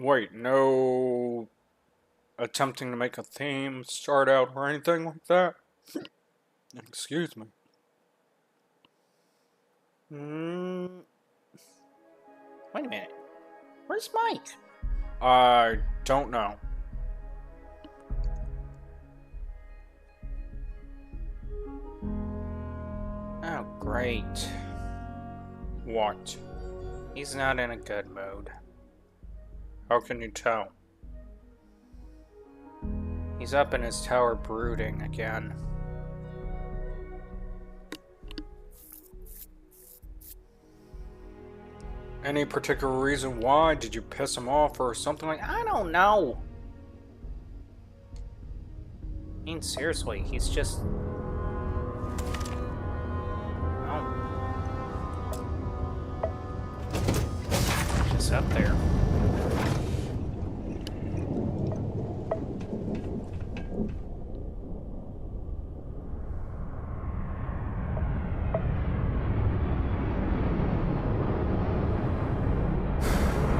Wait, no attempting to make a theme start out or anything like that? Excuse me. Wait a minute. Where's Mike? I don't know. Oh, great. What? He's not in a good mood. How can you tell? He's up in his tower brooding again. Any particular reason why? Did you piss him off or something like that? I don't know. I mean, seriously, he's just... Oh. Just up there.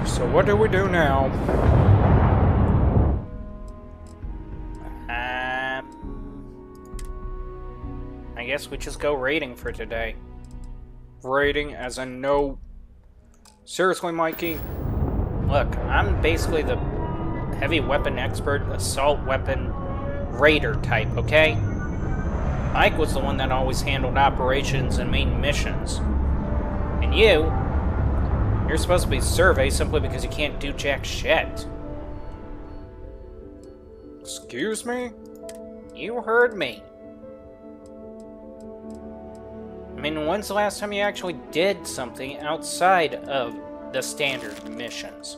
So what do we do now? I guess we just go raiding for today. Raiding as in no... Seriously, Mikey? Look, I'm basically the heavy weapon expert, assault weapon raider type, okay? Mike was the one that always handled operations and main missions. And you're supposed to be survey simply because you can't do jack shit. Excuse me? You heard me. I mean, when's the last time you actually did something outside of the standard missions?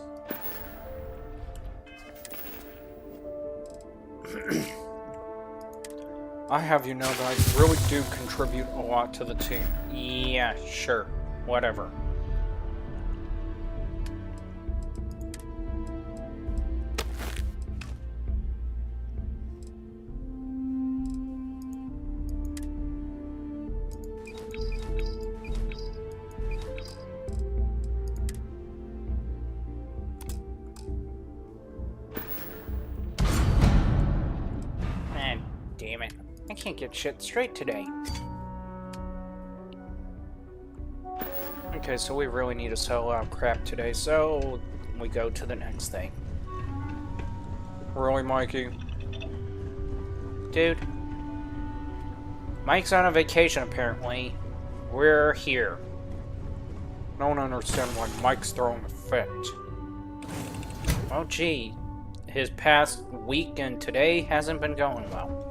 I have you know that I really do contribute a lot to the team. Yeah, sure. Whatever. Damn it. I can't get shit straight today. Okay, so we really need to sell out crap today, so we go to the next thing. Really, Mikey? Dude. Mike's on a vacation, apparently. We're here. I don't understand why Mike's throwing a fit. Oh, gee. His past week and today hasn't been going well.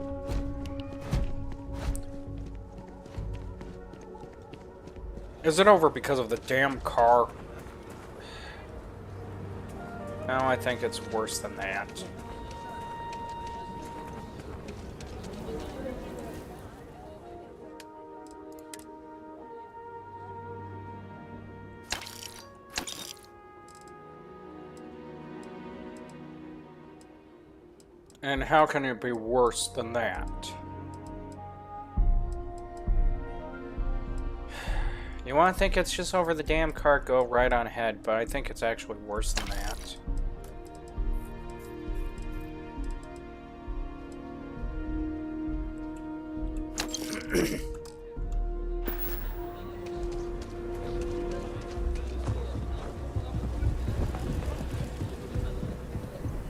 Is it over because of the damn car? No, I think it's worse than that. And how can it be worse than that? You want to think it's just over the damn car, go right on ahead, but I think it's actually worse than that.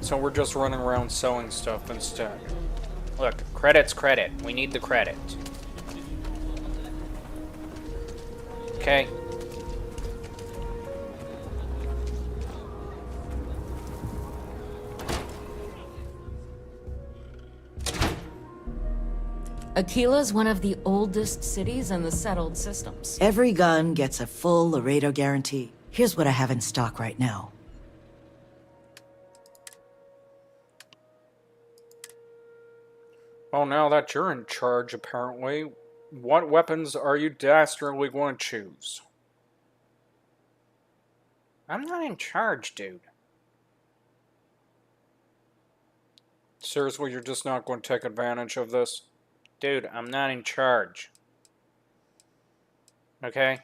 So we're just running around selling stuff instead. Look, credit's credit. We need the credit. Okay. Aquila's one of the oldest cities in the settled systems. Every gun gets a full Laredo guarantee. Here's what I have in stock right now. Well, now that you're in charge, apparently, what weapons are you dastardly going to choose? I'm not in charge, dude. Seriously, you're just not going to take advantage of this? Dude, I'm not in charge. Okay?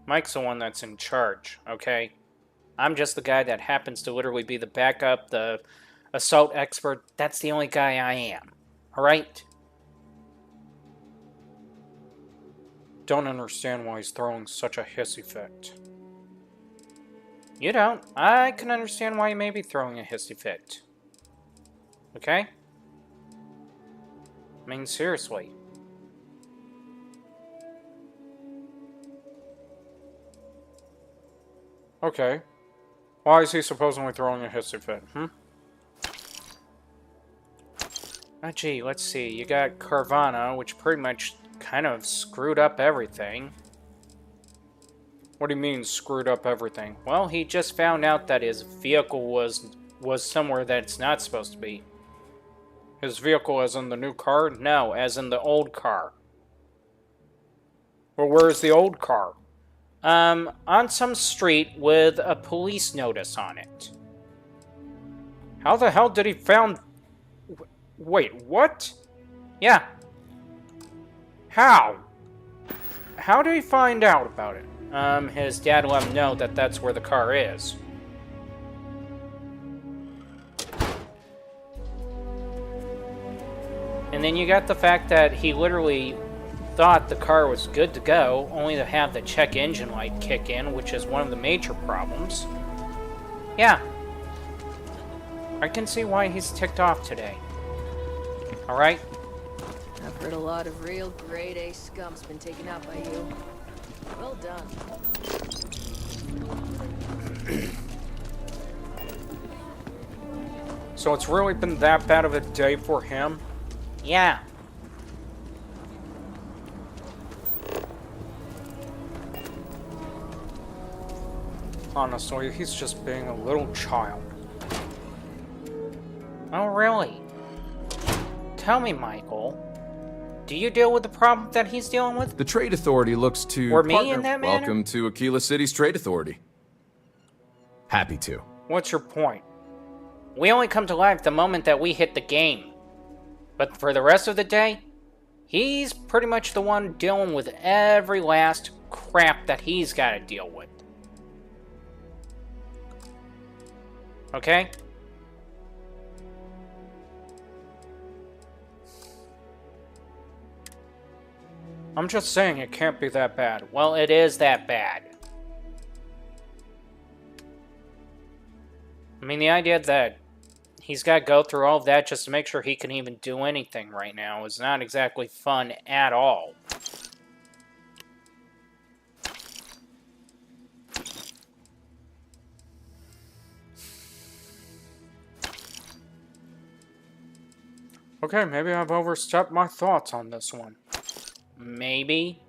Mike's the one that's in charge, okay? I'm just the guy that happens to literally be the backup, the assault expert. That's the only guy I am. Alright? Don't understand why he's throwing such a hissy fit. You don't. I can understand why you may be throwing a hissy fit. Okay? I mean, seriously. Okay. Why is he supposedly throwing a hissy fit, Oh, gee, let's see. You got Carvana, which pretty much kind of screwed up everything. What do you mean, screwed up everything? Well, he just found out that his vehicle was somewhere that it's not supposed to be. His vehicle as in the new car? No, as in the old car. Well, where's the old car? On some street with a police notice on it. How the hell did he found... Wait, what? Yeah. How? How did he find out about it? His dad let him know that that's where the car is. And then you got the fact that he literally thought the car was good to go, only to have the check engine light kick in, which is one of the major problems. Yeah. I can see why he's ticked off today. Alright? I've heard a lot of real grade A scum's been taken out by you. Well done. So it's really been that bad of a day for him? Yeah. Honestly, he's just being a little child. Oh, really? Tell me, Michael. Do you deal with the problem that he's dealing with? The Trade Authority looks to Or me partner. in that manner? Welcome to Aquila City's Trade Authority. Happy to. What's your point? We only come to life the moment that we hit the game. But for the rest of the day, he's pretty much the one dealing with every last crap that he's got to deal with. Okay? I'm just saying it can't be that bad. Well, it is that bad. I mean, the idea that he's got to go through all of that just to make sure he can even do anything right now is not exactly fun at all. Okay, maybe I've overstepped my thoughts on this one. Maybe.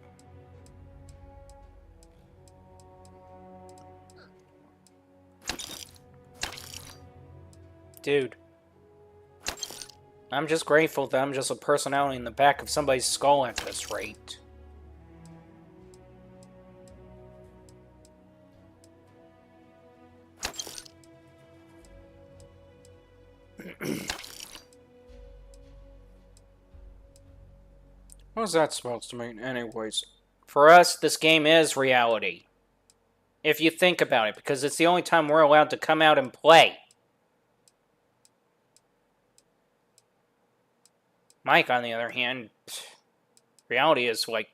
Dude. I'm just grateful that I'm just a personality in the back of somebody's skull at this rate. What is that supposed to mean anyways? For us, this game is reality. If you think about it, because it's the only time we're allowed to come out and play. Mike, on the other hand, reality is like,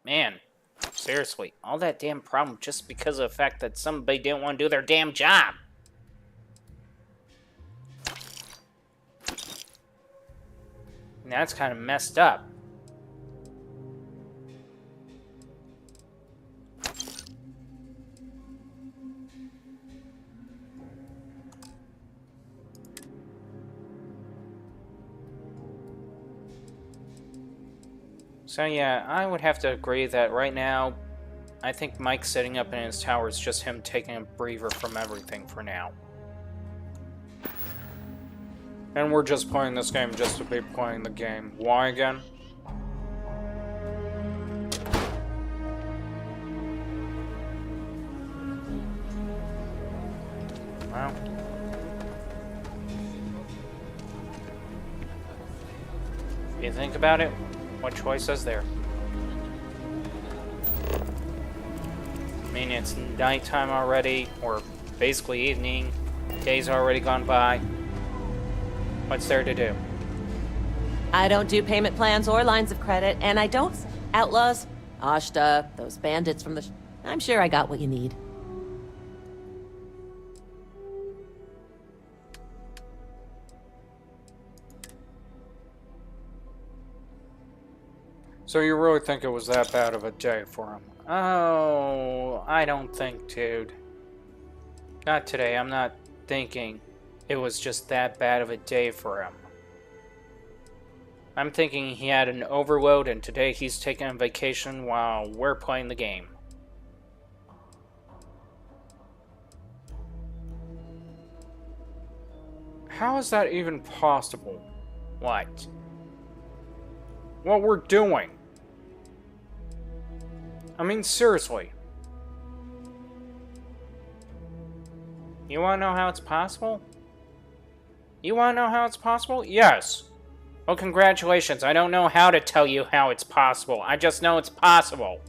man, seriously, all that damn problem just because of the fact that somebody didn't want to do their damn job. And that's kind of messed up. So yeah, I would have to agree that right now, I think Mike sitting up in his tower is just him taking a breather from everything for now. And we're just playing this game just to be playing the game. Why again? Well. If you think about it, what choice is there? I mean, mean, it's nighttime already, or basically evening. Day's already gone by. What's there to do? I don't do payment plans or lines of credit, and I don't... Outlaws, Ashta, those bandits from the... I'm sure I got what you need. So you really think it was that bad of a day for him? Oh, I don't think, dude. Not today. I'm not thinking it was just that bad of a day for him. I'm thinking he had an overload and today he's taking a vacation while we're playing the game. How is that even possible? What? What we're doing? I mean, seriously. You want to know how it's possible? You want to know how it's possible? Yes. Well, congratulations. I don't know how to tell you how it's possible. I just know it's possible.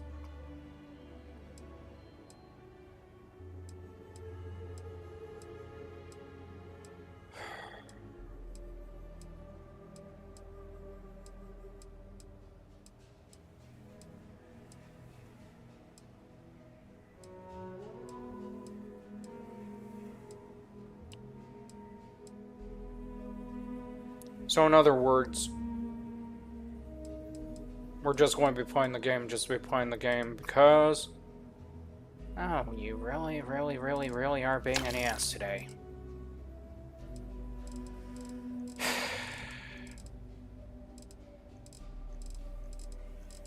So in other words, we're just going to be playing the game just to be playing the game because... Oh, you really, really, really, really are being an ass today.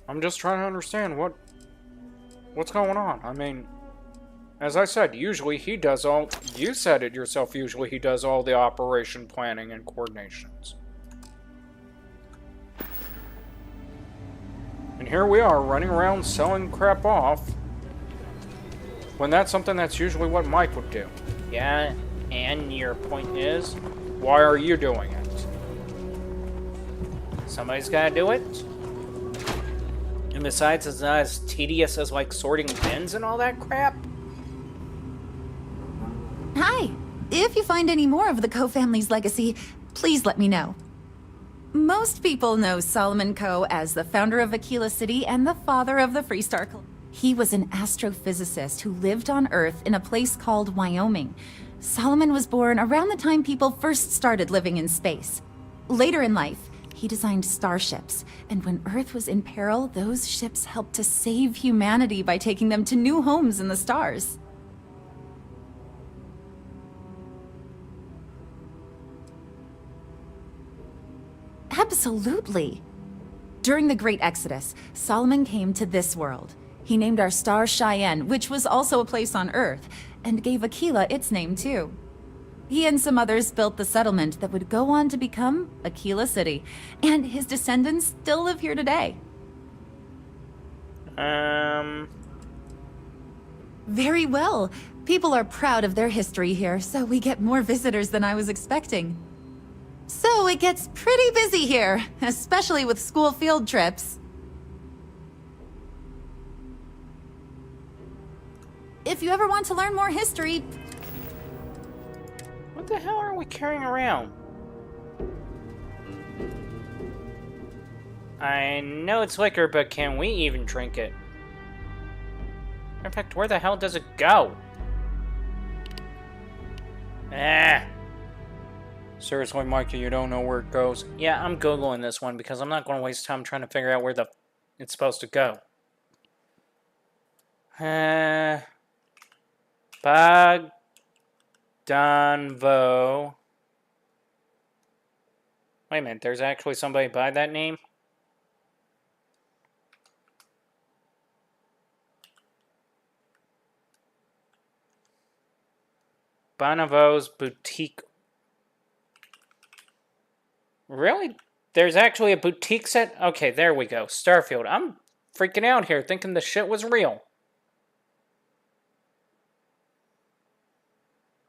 I'm just trying to understand what's going on. I mean, as I said, usually he does all... You said it yourself, usually he does all the operation planning and coordinations. And here we are, running around selling crap off, when that's something that's usually what Mike would do. Yeah, and your point is, Why are you doing it? somebody's gotta do it. And besides, it's not as tedious as, like, sorting bins and all that crap. Hi! If you find any more of the Coe family's legacy, please let me know. Most people know Solomon Coe as the founder of Aquila City and the father of the Freestar Collective. He was an astrophysicist who lived on Earth in a place called Wyoming. Solomon was born around the time people first started living in space. Later in life, he designed starships, and when Earth was in peril, those ships helped to save humanity by taking them to new homes in the stars. Absolutely. During the Great Exodus, Solomon came to this world. He named our star Cheyenne, which was also a place on Earth, and gave Aquila its name too. He and some others built the settlement that would go on to become Aquila City, and his descendants still live here today. Very well. People are proud of their history here, so we get more visitors than I was expecting. So it gets pretty busy here, especially with school field trips. If you ever want to learn more history... What the hell are we carrying around? I know it's liquor, but can we even drink it? In fact, where the hell does it go? Ah! Seriously, Mikey, you don't know where it goes? Yeah, I'm Googling this one because I'm not going to waste time trying to figure out where the it's supposed to go. Bogdanvo. Wait a minute, there's actually somebody by that name? Bonavo's Boutique. Really? There's actually a boutique set? Okay, there we go. Starfield. I'm freaking out here thinking the shit was real.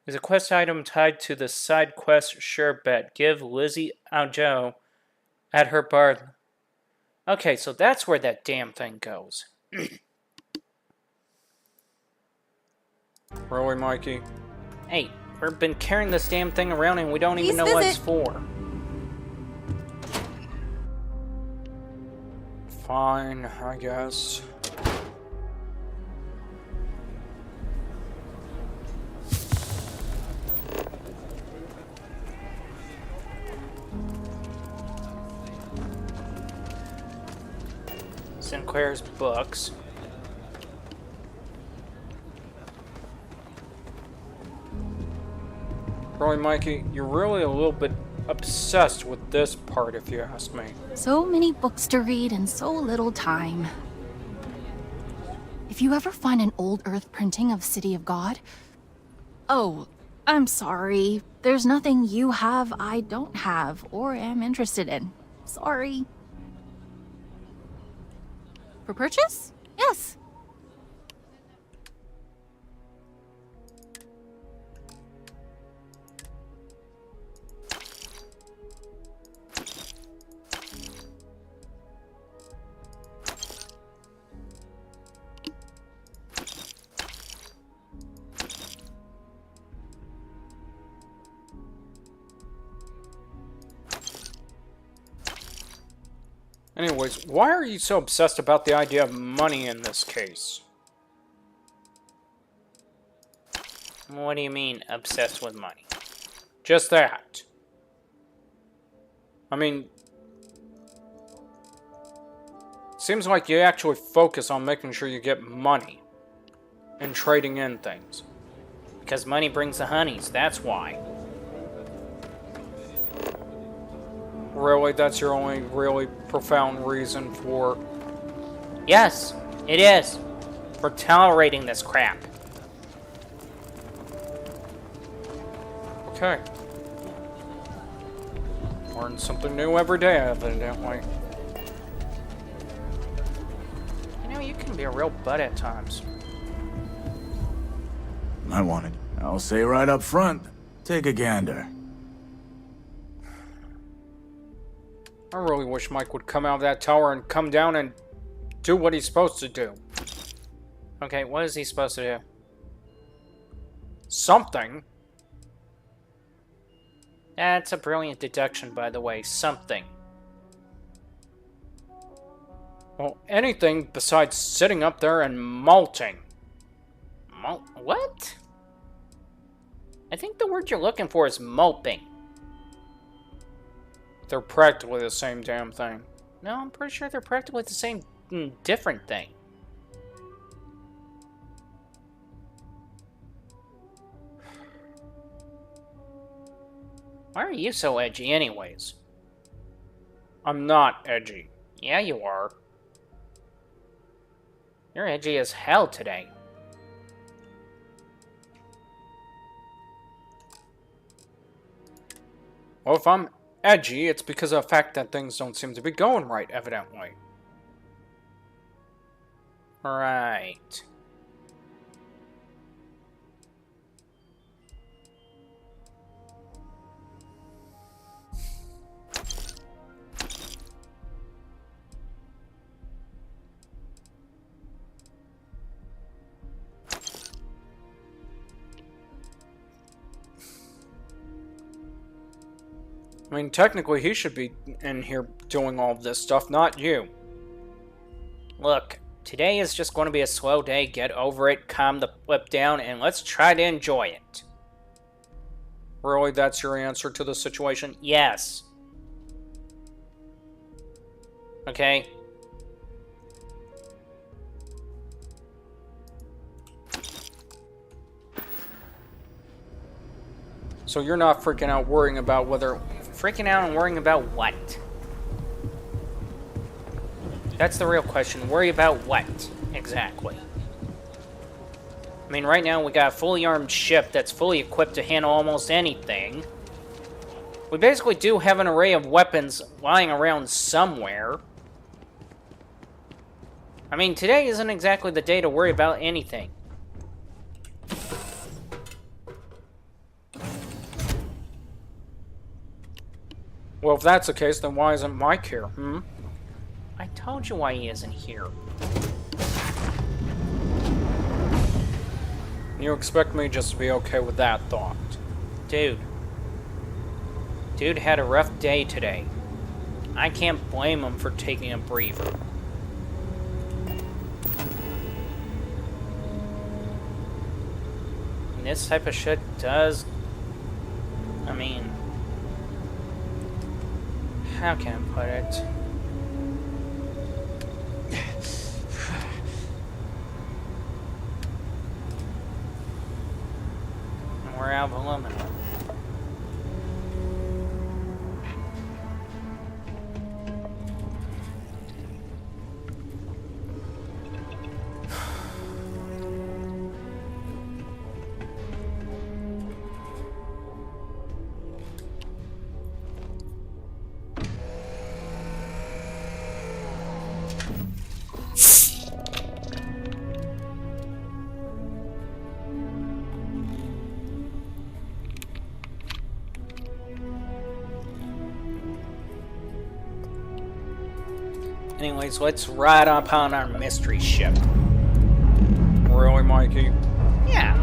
Is a quest item tied to the side quest? Sure bet. Give Lizzie Aujo at her bar. Okay, so that's where that damn thing goes. Really, Mikey? Hey, we've been carrying this damn thing around and we don't even Please know what it's visit. for. Fine, I guess. Sinclair's books. Really, Mikey, you're really a little bit obsessed with this part, if you ask me. So many books to read and so little time. If you ever find an old Earth printing of City of God... Oh, I'm sorry. There's nothing you have I don't have or am interested in. Sorry. For purchase? Yes. Anyways, why are you so obsessed about the idea of money in this case? What do you mean, obsessed with money? Just that. I mean, seems like you actually focus on making sure you get money and trading in things. Because money brings the honeys, that's why. Really, that's your only really profound reason for... Yes, it is. For tolerating this crap. Okay. Learn something new every day, evidently. You know, you can be a real butt at times. I want it. I'll say right up front. Take a gander. I really wish Mike would come out of that tower and come down and do what he's supposed to do. Okay, what is he supposed to do? Something. That's a brilliant deduction, by the way. Something. Well, anything besides sitting up there and malting. What? I think the word you're looking for is moping. They're practically the same damn thing. No, I'm pretty sure they're practically the same, different thing. Why are you so edgy anyways? I'm not edgy. Yeah, you are. You're edgy as hell today. Well, if I'm edgy, it's because of the fact that things don't seem to be going right, evidently. Right. I mean, technically, he should be in here doing all of this stuff, not you. Look, today is just going to be a slow day. Get over it, calm the flip down, and let's try to enjoy it. Really, that's your answer to the situation? Yes. Okay. So you're not freaking out worrying about whether... Freaking out and worrying about what? That's the real question. Worry about what, exactly? I mean, right now we got a fully armed ship that's fully equipped to handle almost anything. We basically do have an array of weapons lying around somewhere. I mean, today isn't exactly the day to worry about anything. Well, if that's the case, then why isn't Mike here, I told you why he isn't here. You expect me just to be okay with that thought? Dude. Dude had a rough day today. I can't blame him for taking a breather. And this type of shit does... I mean... How can I put it? We're out of aluminum. Anyways, let's ride up on our mystery ship. Really, Mikey? Yeah.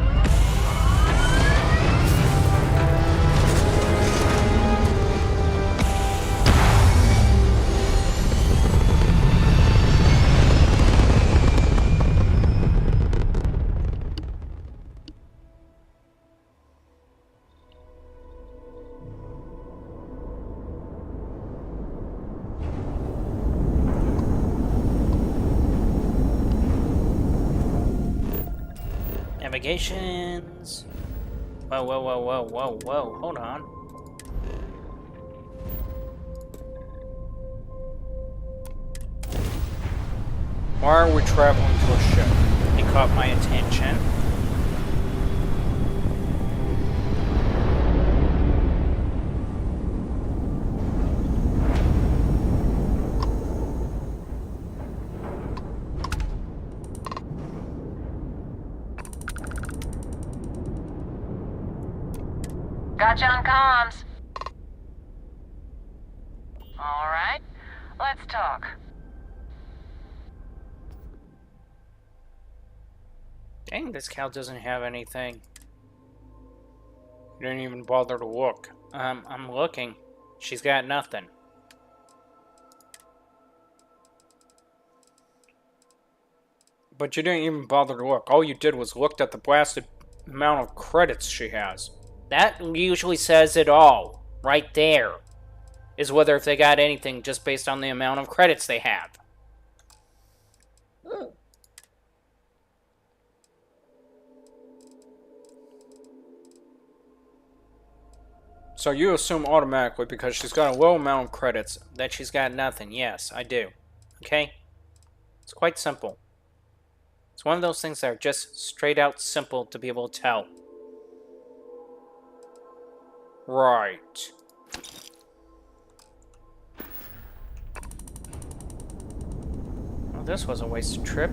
Navigations. Whoa, whoa, whoa, whoa, whoa, whoa. Hold on. Why are we traveling to a ship? It caught my attention. Gotcha on comms. All right, let's talk. Dang, this cow doesn't have anything. You didn't even bother to look. I'm looking. She's got nothing. But you didn't even bother to look. All you did was looked at the blasted amount of credits she has. That usually says it all. Right there. Is whether if they got anything just based on the amount of credits they have. So you assume automatically because she's got a low amount of credits. That she's got nothing. Yes, I do. Okay? It's quite simple. It's one of those things that are just straight out simple to be able to tell. Right. Well, this was a wasted trip.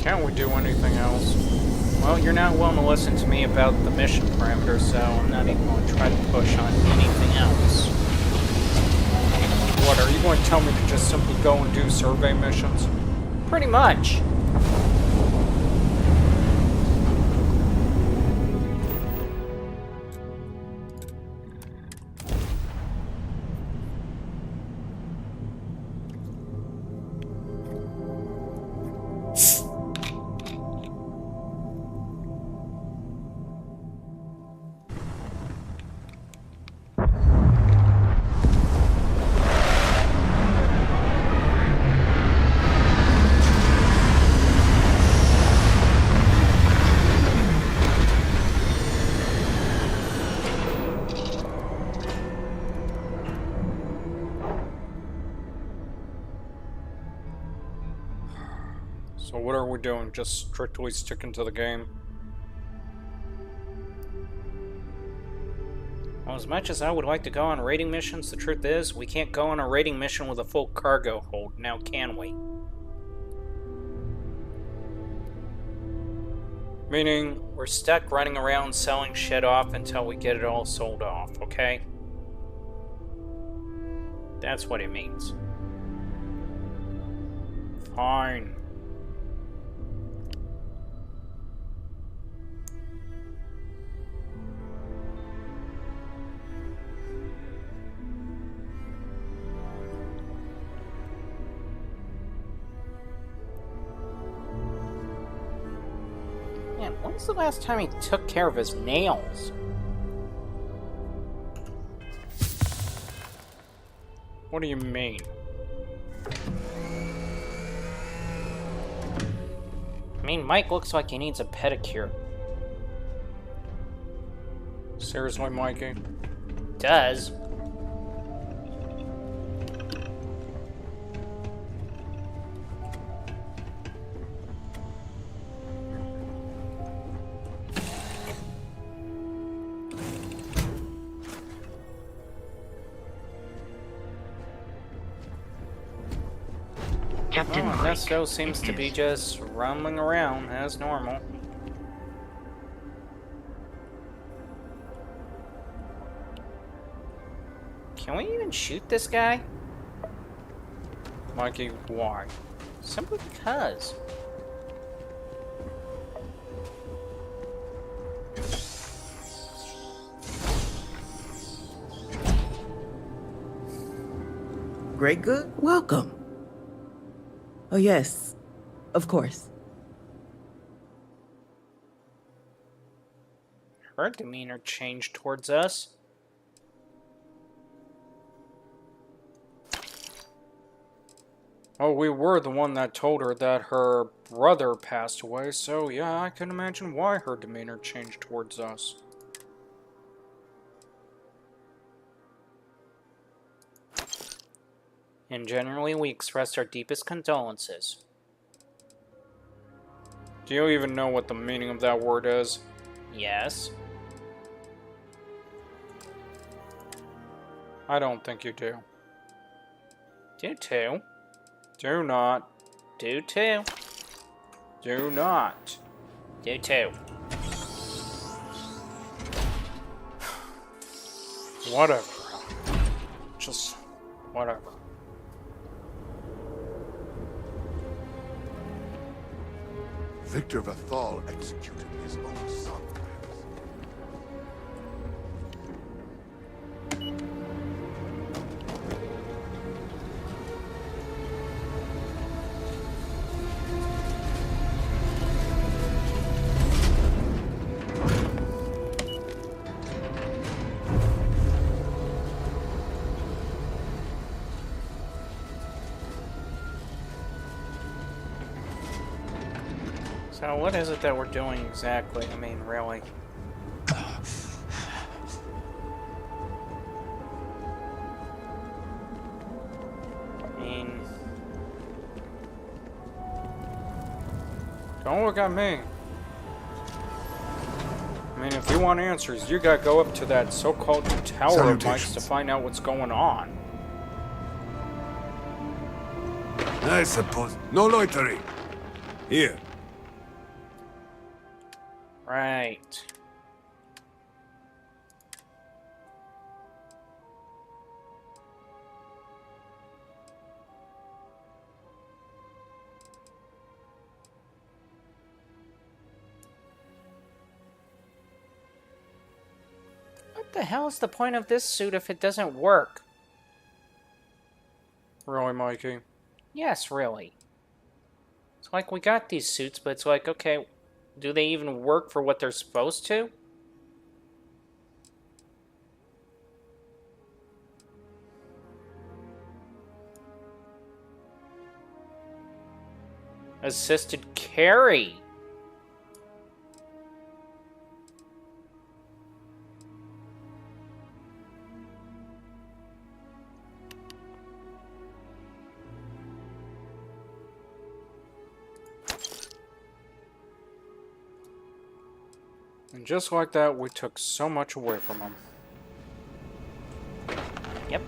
Can't we do anything else? Well, you're not willing to listen to me about the mission parameters, so I'm not even going to try to push on anything else. What, are you going to tell me to just simply go and do survey missions? Pretty much. So what are we doing? Just strictly sticking to the game? Well, as much as I would like to go on raiding missions, the truth is, we can't go on a raiding mission with a full cargo hold, now can we? Meaning, We're stuck running around selling shit off until we get it all sold off, okay? That's what it means. fine. Man, when's the last time he took care of his nails? What do you mean? I mean, Mike looks like he needs a pedicure. Seriously, Mikey? Does. Captain Oh, Mike, Nesto seems to be just rumbling around as normal. Can we even shoot this guy? Mikey, why? Simply because. Great good? Welcome. Oh, yes. Of course. Her demeanor changed towards us. Oh, we were the one that told her that her brother passed away, so yeah, I can imagine why her demeanor changed towards us. And generally, we expressed our deepest condolences. Do you even know what the meaning of that word is? Yes. I don't think you do. Do too. Do not. Do too. Do not. Do too. Whatever. Just whatever. Victor Vathal executed his own son. So what is it that we're doing exactly? I mean, really? I mean... Don't look at me. I mean, if you want answers, you gotta go up to that so-called tower of Mike's to find out what's going on. I suppose. No loitering. Here. Right. What the hell is the point of this suit if it doesn't work? Really, Mikey? Yes, really. It's like we got these suits, but it's like, okay, do they even work for what they're supposed to? Assisted carry. And just like that, we took so much away from him. Yep.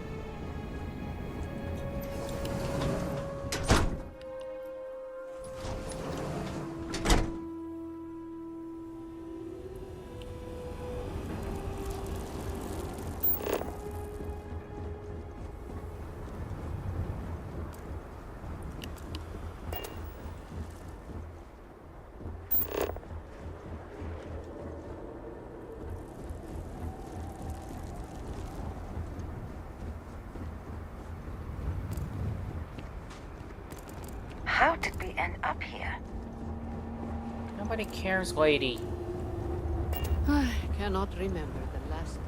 How did we end up here? Nobody cares, lady. I cannot remember the last time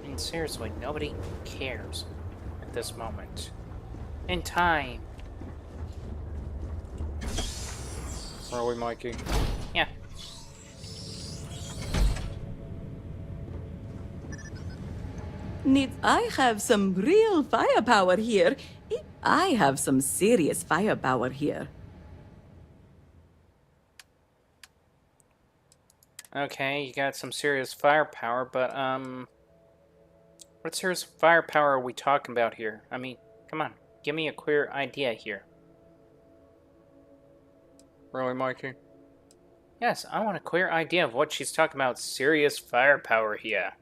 I mean, seriously, nobody cares at this moment. In time. Really, Mikey? Yeah. I have some real firepower here. I have some serious firepower here. Okay, you got some serious firepower, but, what serious firepower are we talking about here? I mean, come on, give me a clear idea here. Really, Mikey? Yes, I want a clear idea of what she's talking about. Serious firepower here.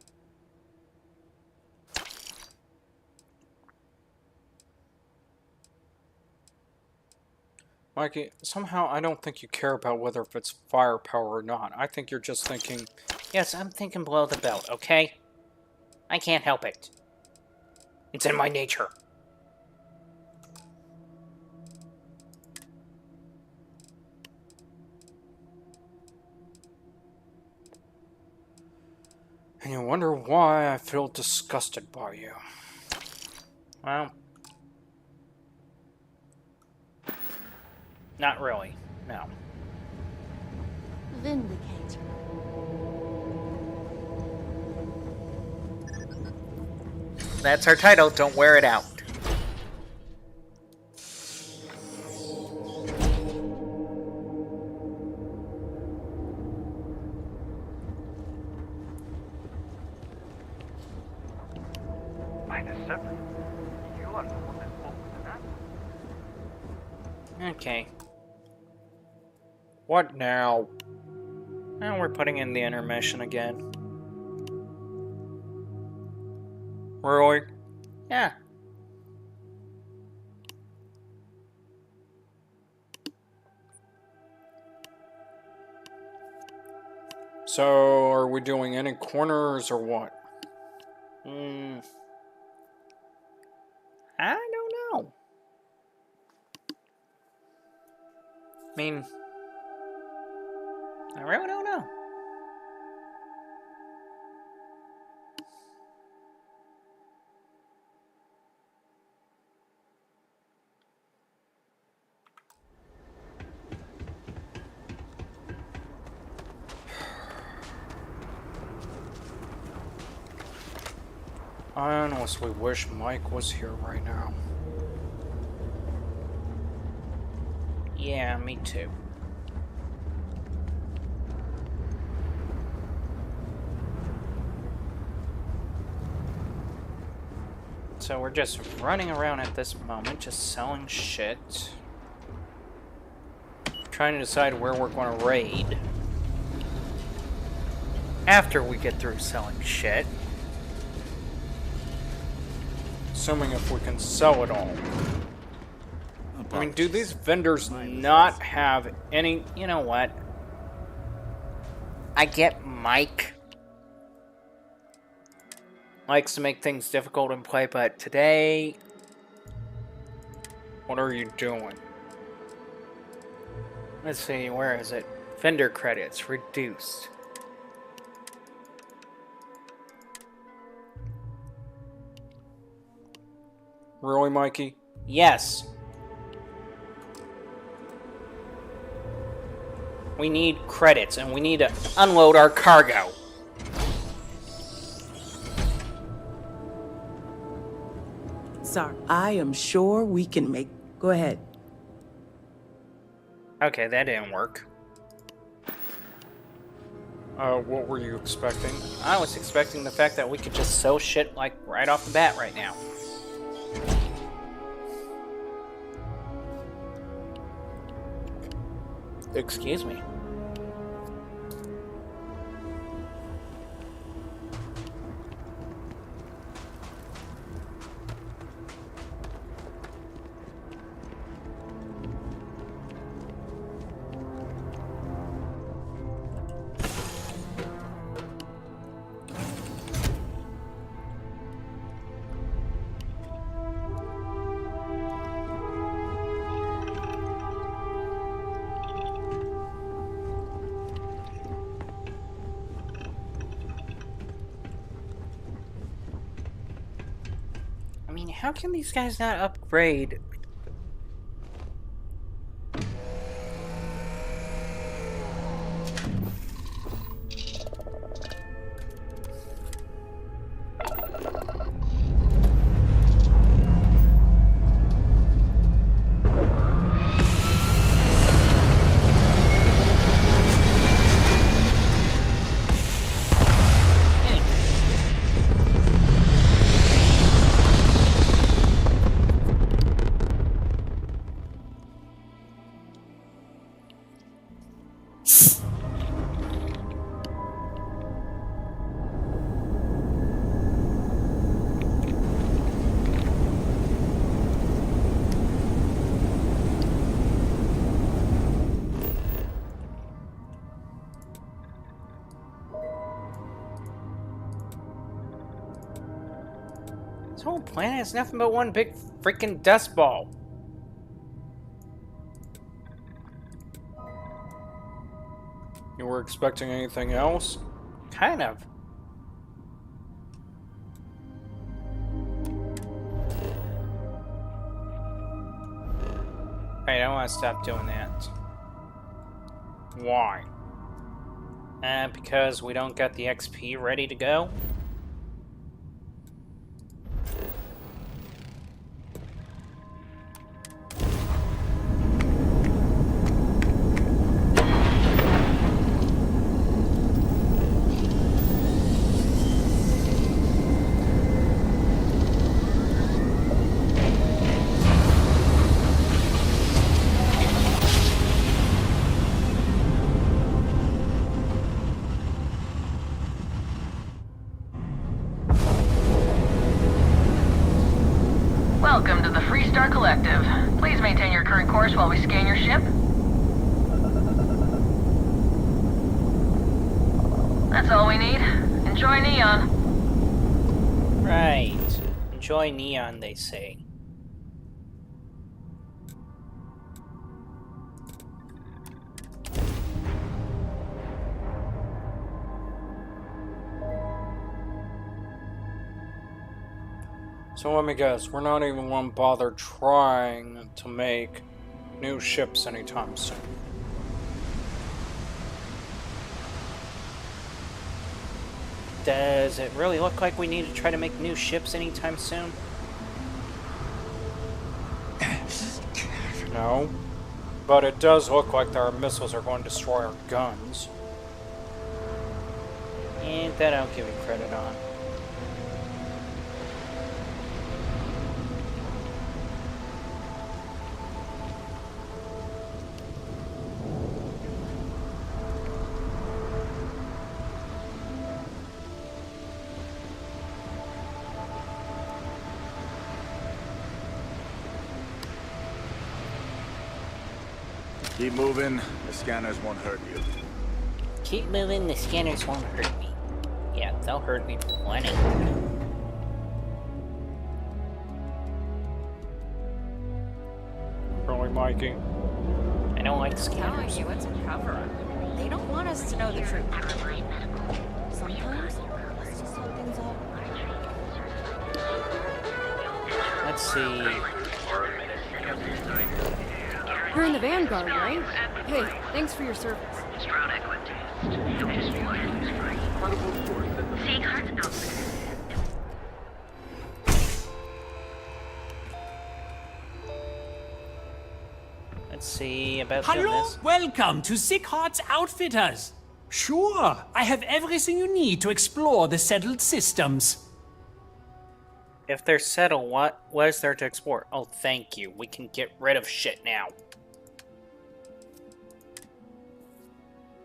Mikey, somehow I don't think you care about whether if it's firepower or not. I think you're just thinking... Yes, I'm thinking below the belt, okay? I can't help it. It's in my nature. And you wonder why I feel disgusted by you. Well, not really, no. Vindicator. That's our title, don't wear it out. Okay. What now? Now we're putting in the intermission again. Really? Yeah. So, are we doing any corners or what? I don't know. I mean, I really don't know. I honestly wish Mike was here right now. Yeah, me too. So we're just running around at this moment, just selling shit. Trying to decide where we're going to raid. After we get through selling shit. Assuming if we can sell it all. I mean, do these vendors not have any... You know what? I get Mike likes to make things difficult in play, but today... What are you doing? Let's see, where is it? Vendor credits, reduced. Really, Mikey? Yes. We need credits, and we need to unload our cargo. Sorry. I am sure we can make... Go ahead. Okay, that didn't work. What were you expecting? I was expecting the fact that we could just sell shit, like, right off the bat right now. Excuse me. I mean, how can these guys not upgrade? This whole planet is nothing but one big freaking dust ball. You were expecting anything else? Kind of. Alright, I want to stop doing that. Why? Because we don't got the XP ready to go. Welcome to the Freestar Collective. Please maintain your current course while we scan your ship. That's all we need. Enjoy Neon. Right. Enjoy Neon, they say. So let me guess, we're not even going to bother trying to make new ships anytime soon. Does it really look like we need to try to make new ships anytime soon? No. But it does look like our missiles are going to destroy our guns. And that I'll give you credit on. Keep moving. The scanners won't hurt you. Keep moving, the scanners won't hurt me. Yeah, they'll hurt me plenty. Really, Mikey? I don't like Telling scanners. you, it's a cover-up. They don't want us to know the truth. Sometimes, let's just hold things up. Let's see. You're in the Vanguard, right? Hey, thanks for your service. see about doing Hello, this. welcome to Sick Heart's Outfitters. Sure, I have everything you need to explore the settled systems. If they're settled, what is there to explore? Oh, thank you. We can get rid of shit now.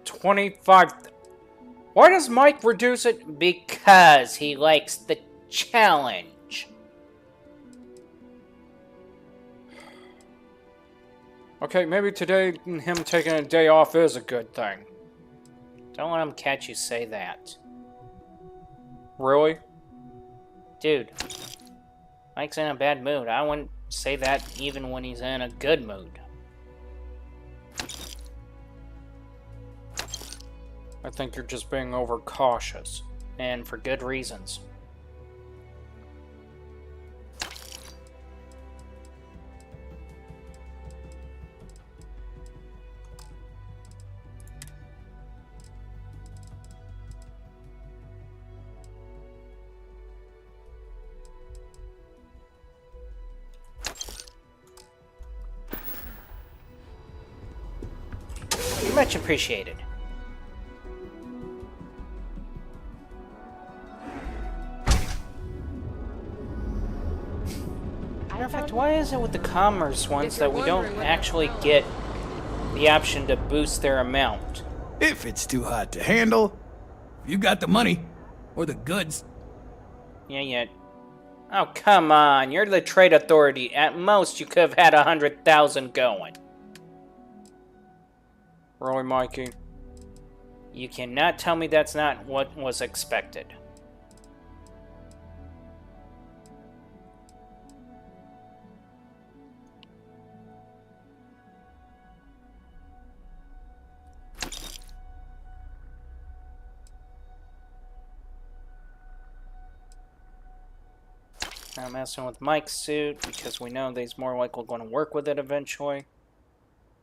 25. Why does Mike reduce it? Because he likes the challenge. Okay, maybe today him taking a day off is a good thing. Don't let him catch you say that. Really? Dude, Mike's in a bad mood. I wouldn't say that even when he's in a good mood. I think you're just being overcautious. And for good reasons. Much appreciated. Matter of fact, why is it with the commerce ones that we don't actually get the option to boost their amount? If it's too hot to handle, you got the money or the goods. Yeah. Oh, come on. You're the trade authority. At most, you could have had 100,000 going. Really, Mikey? You cannot tell me that's not what was expected. Now messing with Mike's suit because we know that he's more likely going to work with it eventually.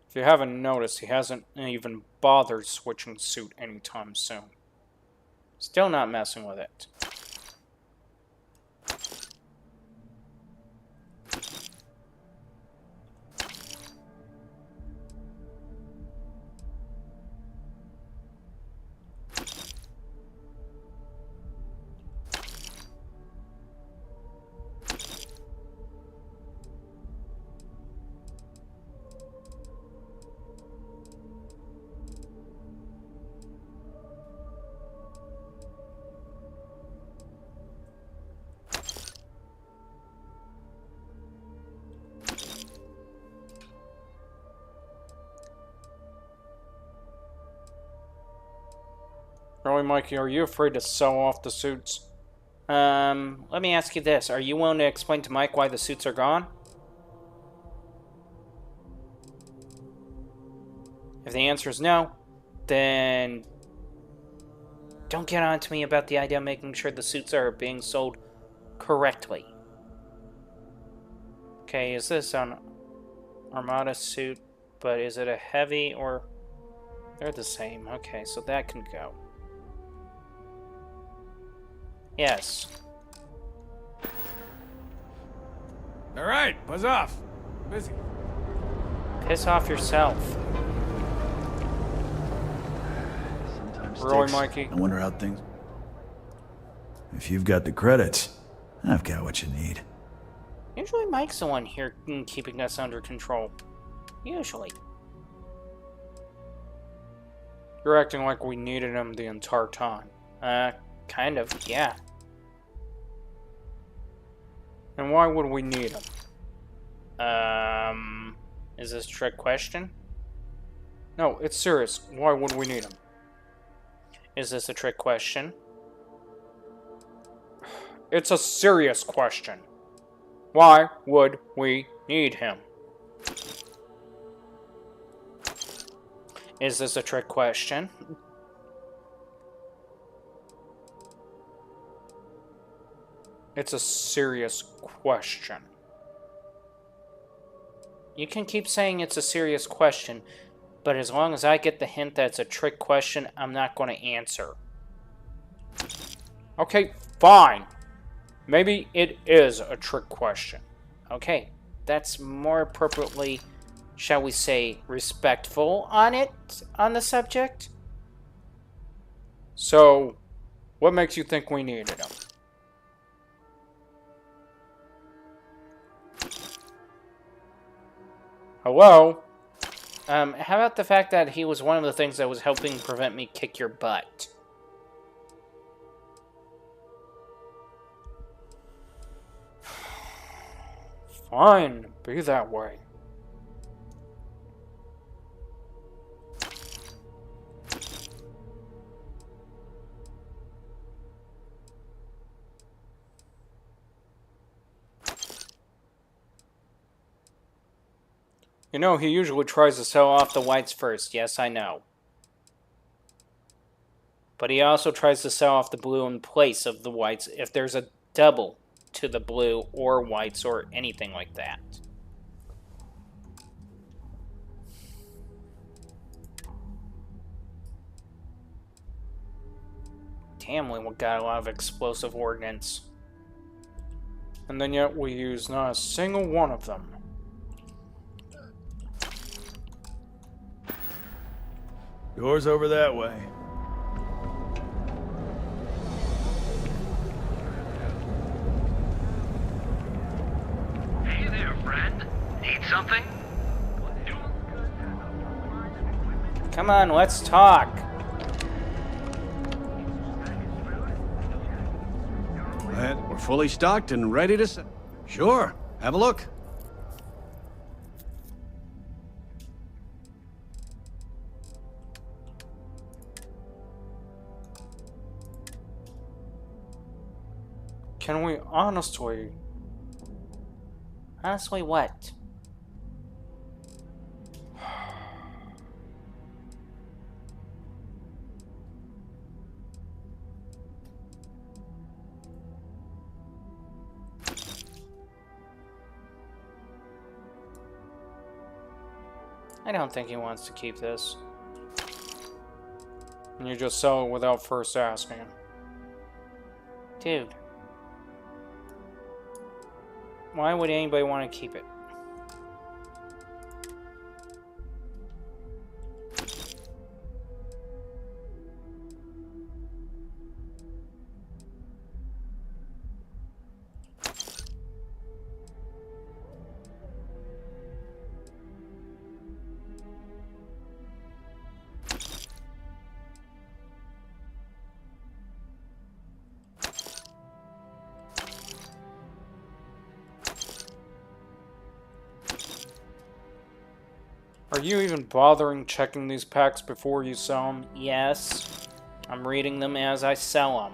If you haven't noticed, he hasn't even bothered switching suit anytime soon. Still not messing with it. Really, Mikey, are you afraid to sell off the suits? Let me ask you this. Are you willing to explain to Mike why the suits are gone? If the answer is no, then don't get on to me about the idea of making sure the suits are being sold correctly. Okay, is this an Armada suit, but is it a heavy or... They're the same. Okay, so that can go. Yes. All right, buzz off. Busy. Piss off yourself. Really, Mikey? I wonder how things... If you've got the credits, I've got what you need. Usually Mike's the one here keeping us under control. Usually. You're acting like we needed him the entire time. Kind of, yeah. And why would we need him? Is this a trick question? No, it's serious. Why would we need him? Is this a trick question? It's a serious question. Why would we need him? Is this a trick question? It's a serious question. You can keep saying it's a serious question, but as long as I get the hint that it's a trick question, I'm not going to answer. Okay, fine. Maybe it is a trick question. Okay, that's more appropriately shall we say, respectful on the subject. So, what makes you think we needed him? Hello? How about the fact that he was one of the things that was helping prevent me kick your butt? Fine, be that way. You know, he usually tries to sell off The whites first, yes, I know. But he also tries to sell off the blue in place of the whites if there's a double to the blue or whites or anything like that. Damn, we got a lot of explosive ordnance. and then yet we use not a single one of them. Doors over that way. Hey there, friend. Need something? Come on, let's talk. We're fully stocked and ready to sell. Sure, have a look. Can we honestly... Honestly, what? I don't think he wants to keep this. And you just sell it without first asking. Dude. Why would anybody want to keep it? Are you even bothering checking these packs before you sell them? Yes. I'm reading them as I sell them.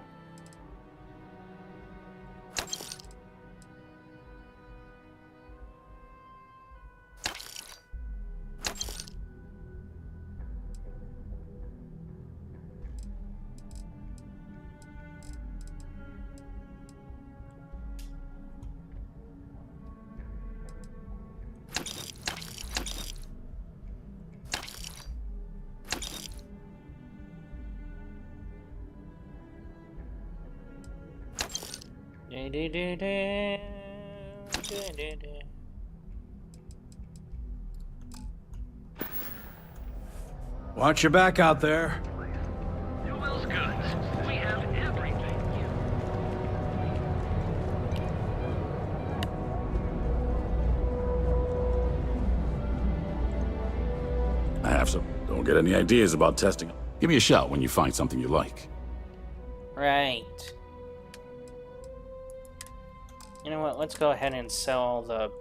Watch your back out there. Newell's goods. We have everything. I have some. Don't get any ideas about testing. Give me a shout when you find something you like. Right. You know what? Let's go ahead and sell the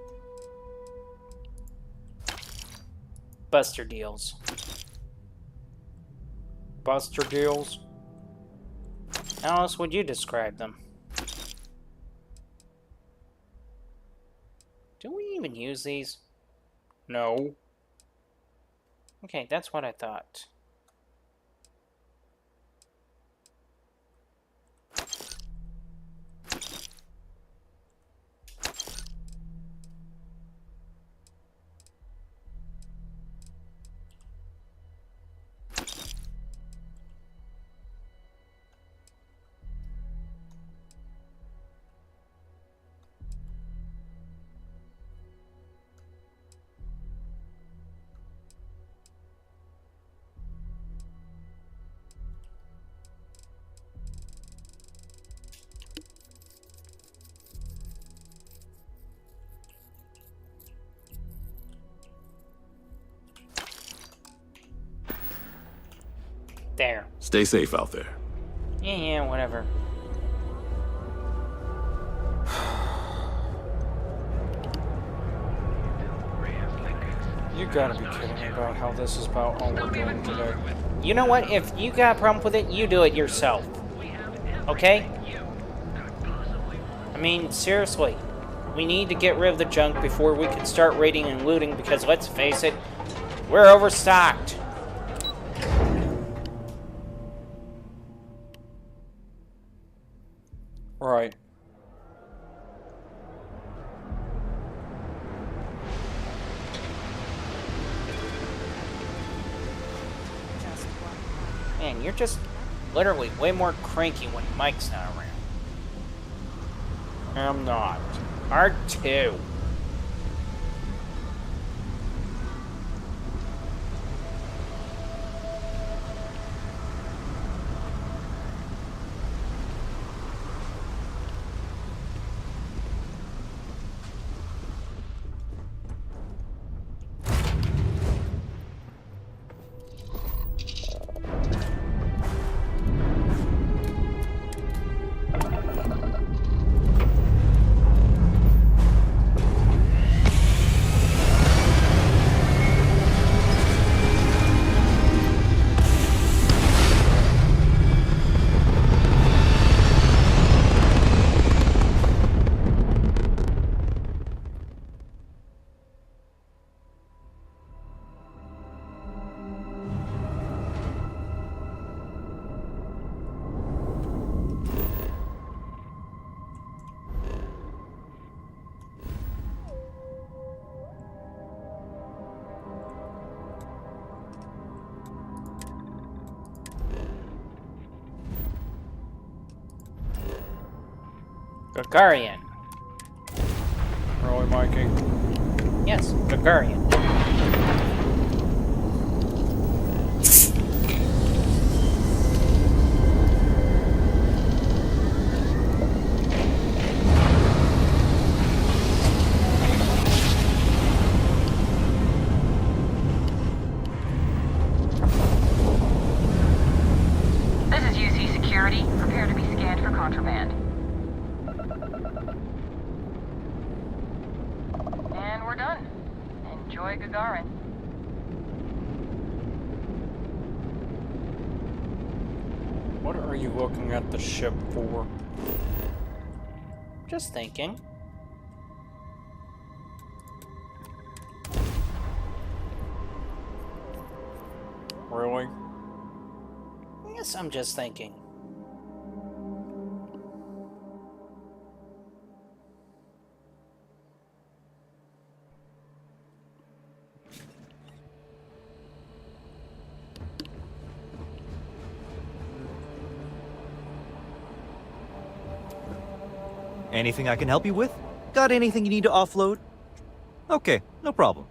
Buster deals. Buster deals? How else would you describe them? Do we even use these? No. Okay, that's what I thought. Stay safe out there. Yeah, whatever. You gotta be kidding me about how this is about all we're doing today. You know what? If you got a problem with it, you do it yourself. Okay? I mean, seriously. We need to get rid of the junk before we can start raiding and looting, because let's face it, we're overstocked. Right. Man, you're just literally way more cranky when Mike's not around. I'm not. R2. Gagarin. Really, Mikey? Yes, Gagarin. This is UC Security. Prepare to be scanned for contraband. And we're done. Enjoy Gagarin. What are you looking at the ship for? Just thinking. Really? Yes, I'm just thinking. Anything I can help you with? Got anything you need to offload? Okay, no problem.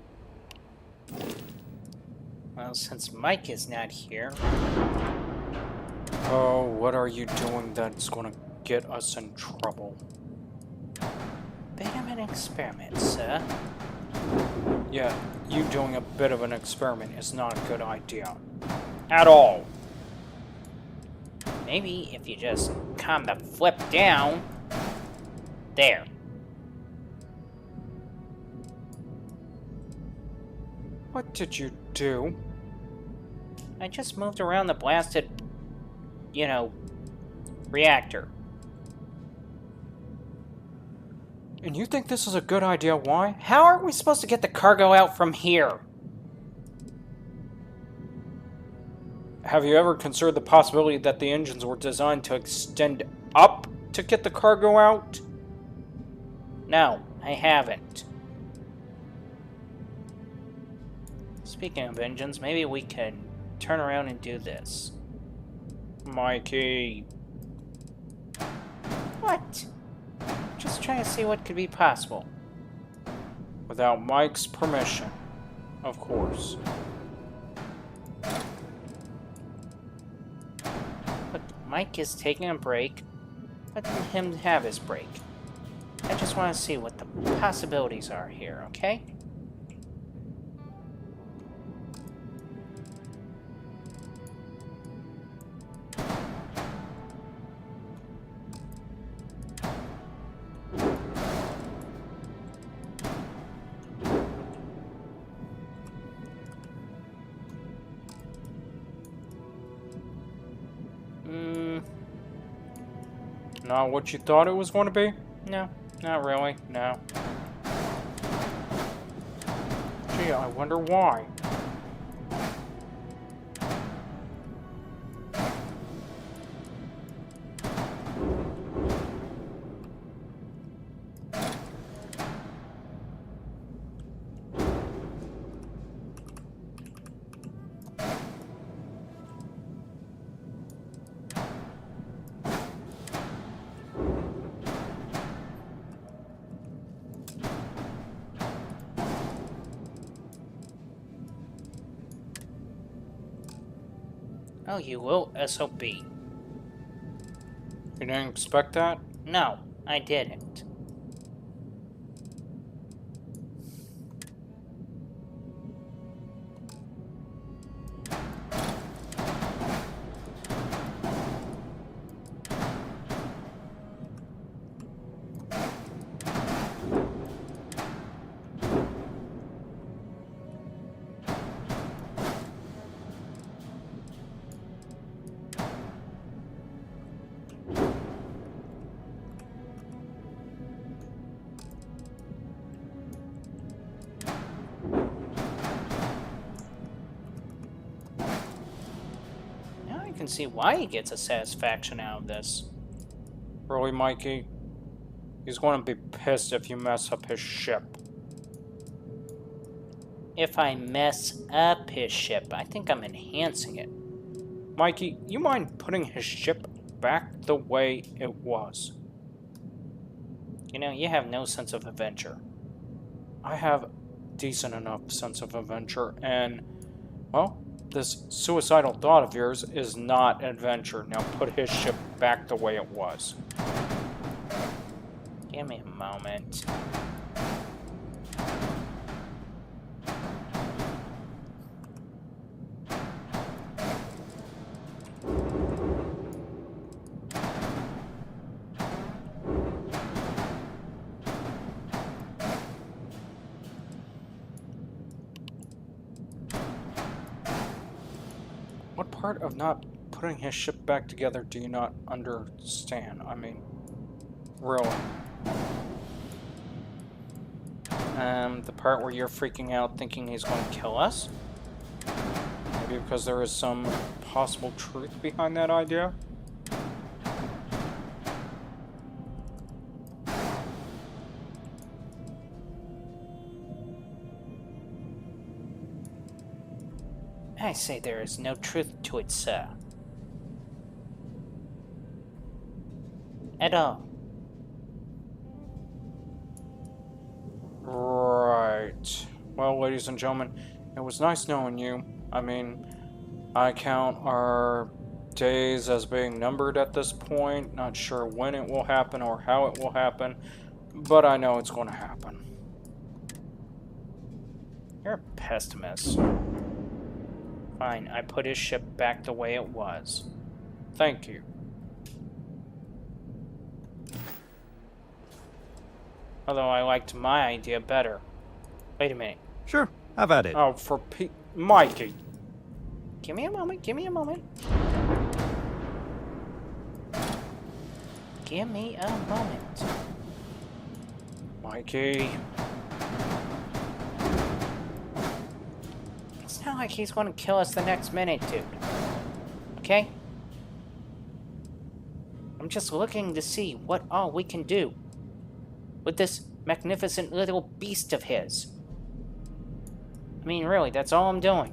Well, since Mike is not here... Oh, what are you doing that's gonna get us in trouble? Bit of an experiment, sir. Yeah, you doing a bit of an experiment is not a good idea. At all. Maybe if you just calm the flip down... There. What did you do? I just moved around the blasted, you know, reactor. And you think this is a good idea? Why? How are we supposed to get the cargo out from here? Have you ever considered the possibility that the engines were designed to extend up to get the cargo out? No, I haven't. Speaking of engines, maybe we can turn around and do this. Mikey. What? Just trying to see what could be possible. Without Mike's permission, of course. But Mike is taking a break. Let him have his break. I just want to see what the possibilities are here, okay? Not what you thought it was going to be? No, not really, no. Gee, I wonder why. Oh, you little SOB. You didn't expect that? No, I didn't. Can see why he gets a satisfaction out of this. Really, Mikey? He's going to be pissed if you mess up his ship. If I mess up his ship, I think I'm enhancing it. Mikey, you mind putting his ship back the way it was? You know, you have no sense of adventure. I have decent enough sense of adventure, and, well, this suicidal thought of yours is not adventure. Now put his ship back the way it was. Give me a moment. What part of not putting his ship back together do you not understand? I mean, really? The part where you're freaking out thinking he's going to kill us? Maybe because there is some possible truth behind that idea? I say there is no truth to it, sir. At all. Right. Well, ladies and gentlemen, it was nice knowing you. I mean, I count our days as being numbered at this point. Not sure when it will happen or how it will happen, but I know it's going to happen. You're a pessimist. Fine, I put his ship back the way it was. Thank you. Although I liked my idea better. Wait a minute. Sure, have at it. Oh, for Mikey. Give me a moment, give me a moment. Give me a moment. Mikey. It's not like he's going to kill us the next minute, dude. Okay? I'm just looking to see what all we can do with this magnificent little beast of his. I mean, really, that's all I'm doing.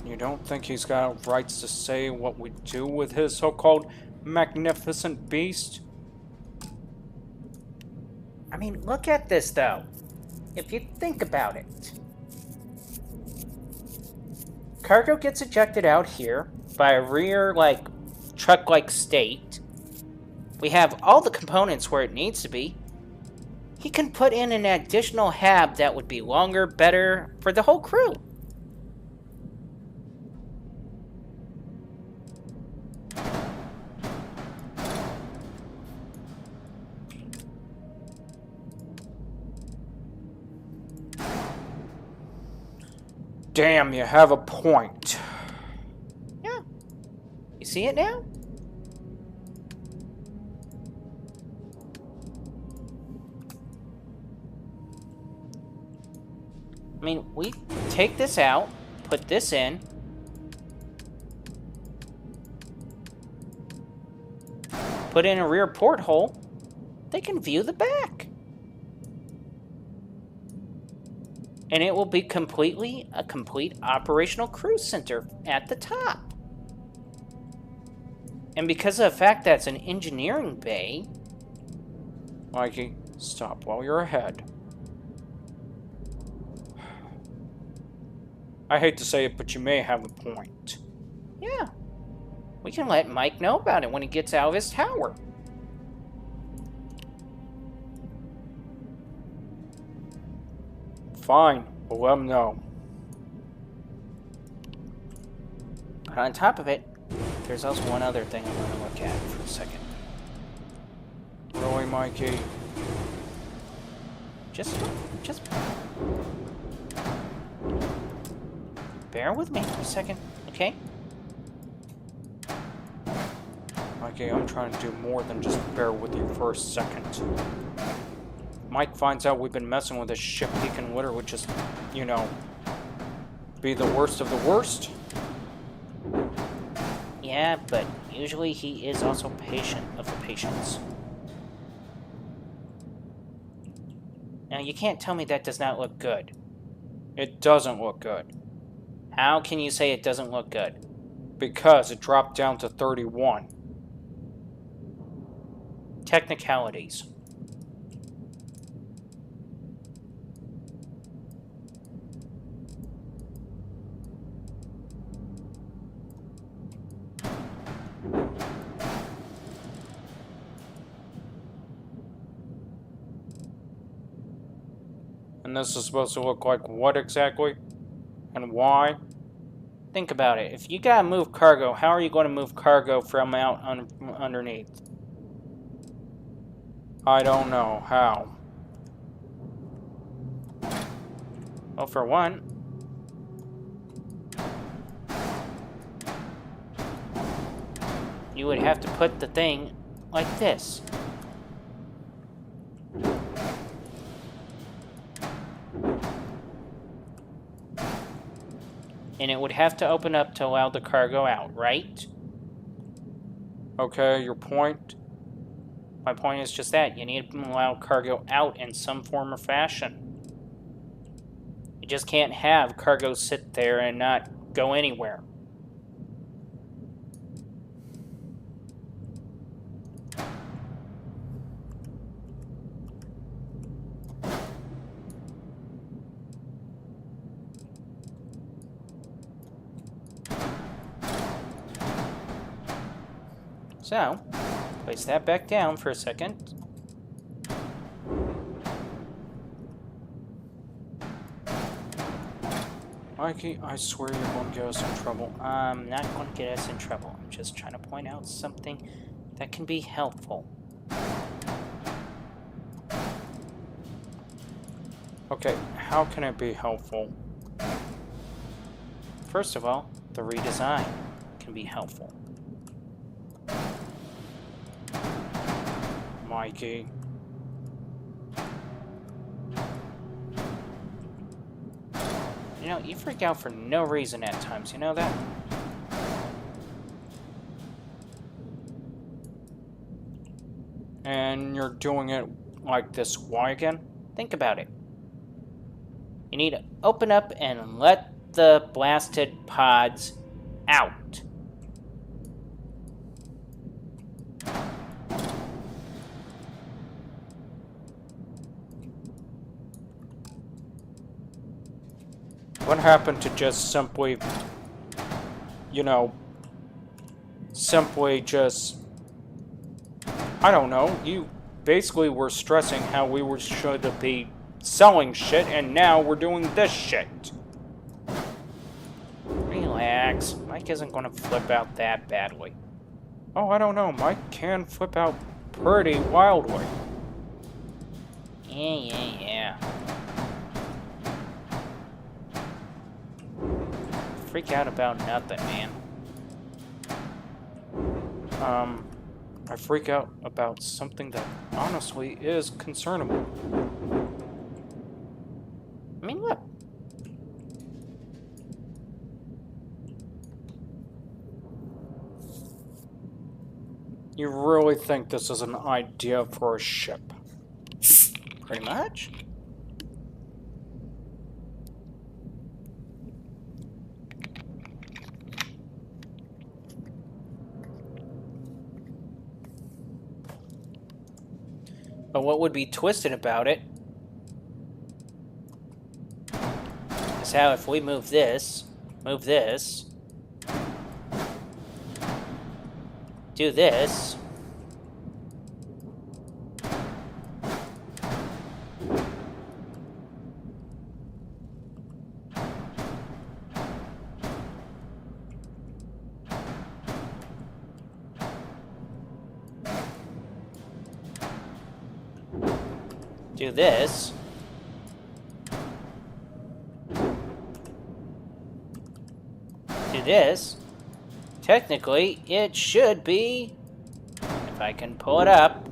You don't think he's got rights to say what we do with his so-called magnificent beast? I mean, look at this, though. If you think about it. Cargo gets ejected out here by a rear, truck-like state. We have all the components where it needs to be. He can put in an additional hab that would be longer, better for the whole crew. Damn, you have a point. Yeah. You see it now? I mean, we take this out, put this in. Put in a rear porthole. They can view the back. And it will be a complete operational cruise center at the top. And because of the fact that it's an engineering bay... Mikey, stop while you're ahead. I hate to say it, but you may have a point. Yeah. We can let Mike know about it when he gets out of his tower. Fine, we'll let him know. But on top of it, there's also one other thing I want to look at for a second. Really, Mikey? Just bear with me for a second, okay? Mikey, I'm trying to do more than just bear with you for a second. Mike finds out we've been messing with this ship, he can literally just, you know, be the worst of the worst. Yeah, but usually he is also patient of the patients. Now, you can't tell me that does not look good. It doesn't look good. How can you say it doesn't look good? Because it dropped down to 31. Technicalities. And this is supposed to look like what exactly? And why? Think about it. If you gotta move cargo, how are you going to move cargo from out underneath? I don't know. How? Well, for one, you would have to put the thing like this. And it would have to open up to allow the cargo out, right? Okay, your point? My point is just that. You need to allow cargo out in some form or fashion. You just can't have cargo sit there and not go anywhere. So, place that back down for a second. Mikey, I swear you're going to get us in trouble. I'm not going to get us in trouble. I'm just trying to point out something that can be helpful. Okay, how can it be helpful? First of all, the redesign can be helpful. Mikey. You know, you freak out for no reason at times, you know that? And you're doing it like this. Why again? Think about it. You need to open up and let the blasted pods out. What happened to just simply, you know, simply just, I don't know, you basically were stressing how we were should be selling shit, and now we're doing this shit. Relax. Mike isn't going to flip out that badly. Oh, I don't know. Mike can flip out pretty wildly. Yeah. freak out about nothing, man. I freak out about something that honestly is concernable. I mean, look. You really think this is an idea for a ship? Pretty much. But what would be twisted about it is how if we move this, do this, do this, do this, technically it should be, if I can pull it up,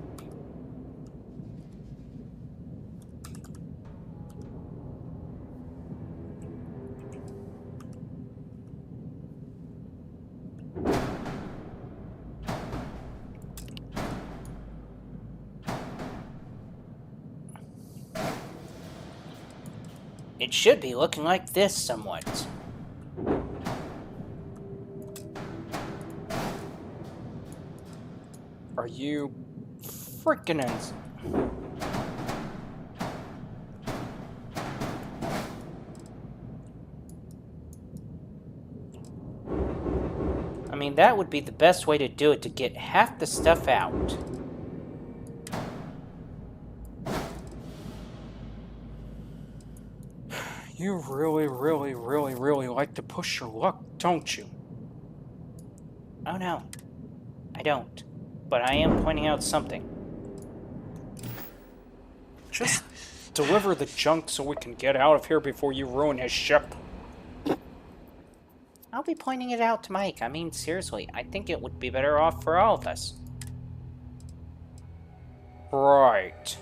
it should be looking like this somewhat. Are you freaking ins? I mean, that would be the best way to do it, to get half the stuff out. You really, really, really, really like to push your luck, don't you? Oh no, I don't. But I am pointing out something. Just deliver the junk so we can get out of here before you ruin his ship. I'll be pointing it out to Mike. I mean, seriously, I think it would be better off for all of us. Right.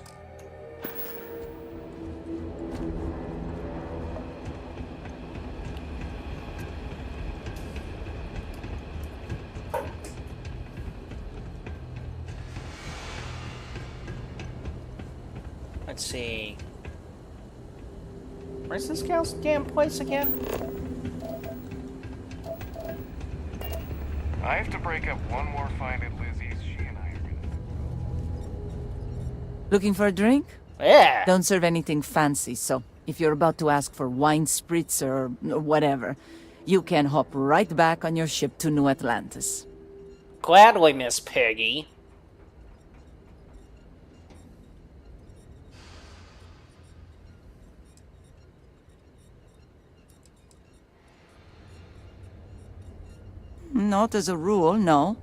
Let's see. Where's this gal's damn place again? I have to break up one more find at Lizzie's. She and I are gonna... Looking for a drink? Yeah! Don't serve anything fancy, so if you're about to ask for wine spritzer or whatever, you can hop right back on your ship to New Atlantis. Gladly, Miss Peggy. Not as a rule, no.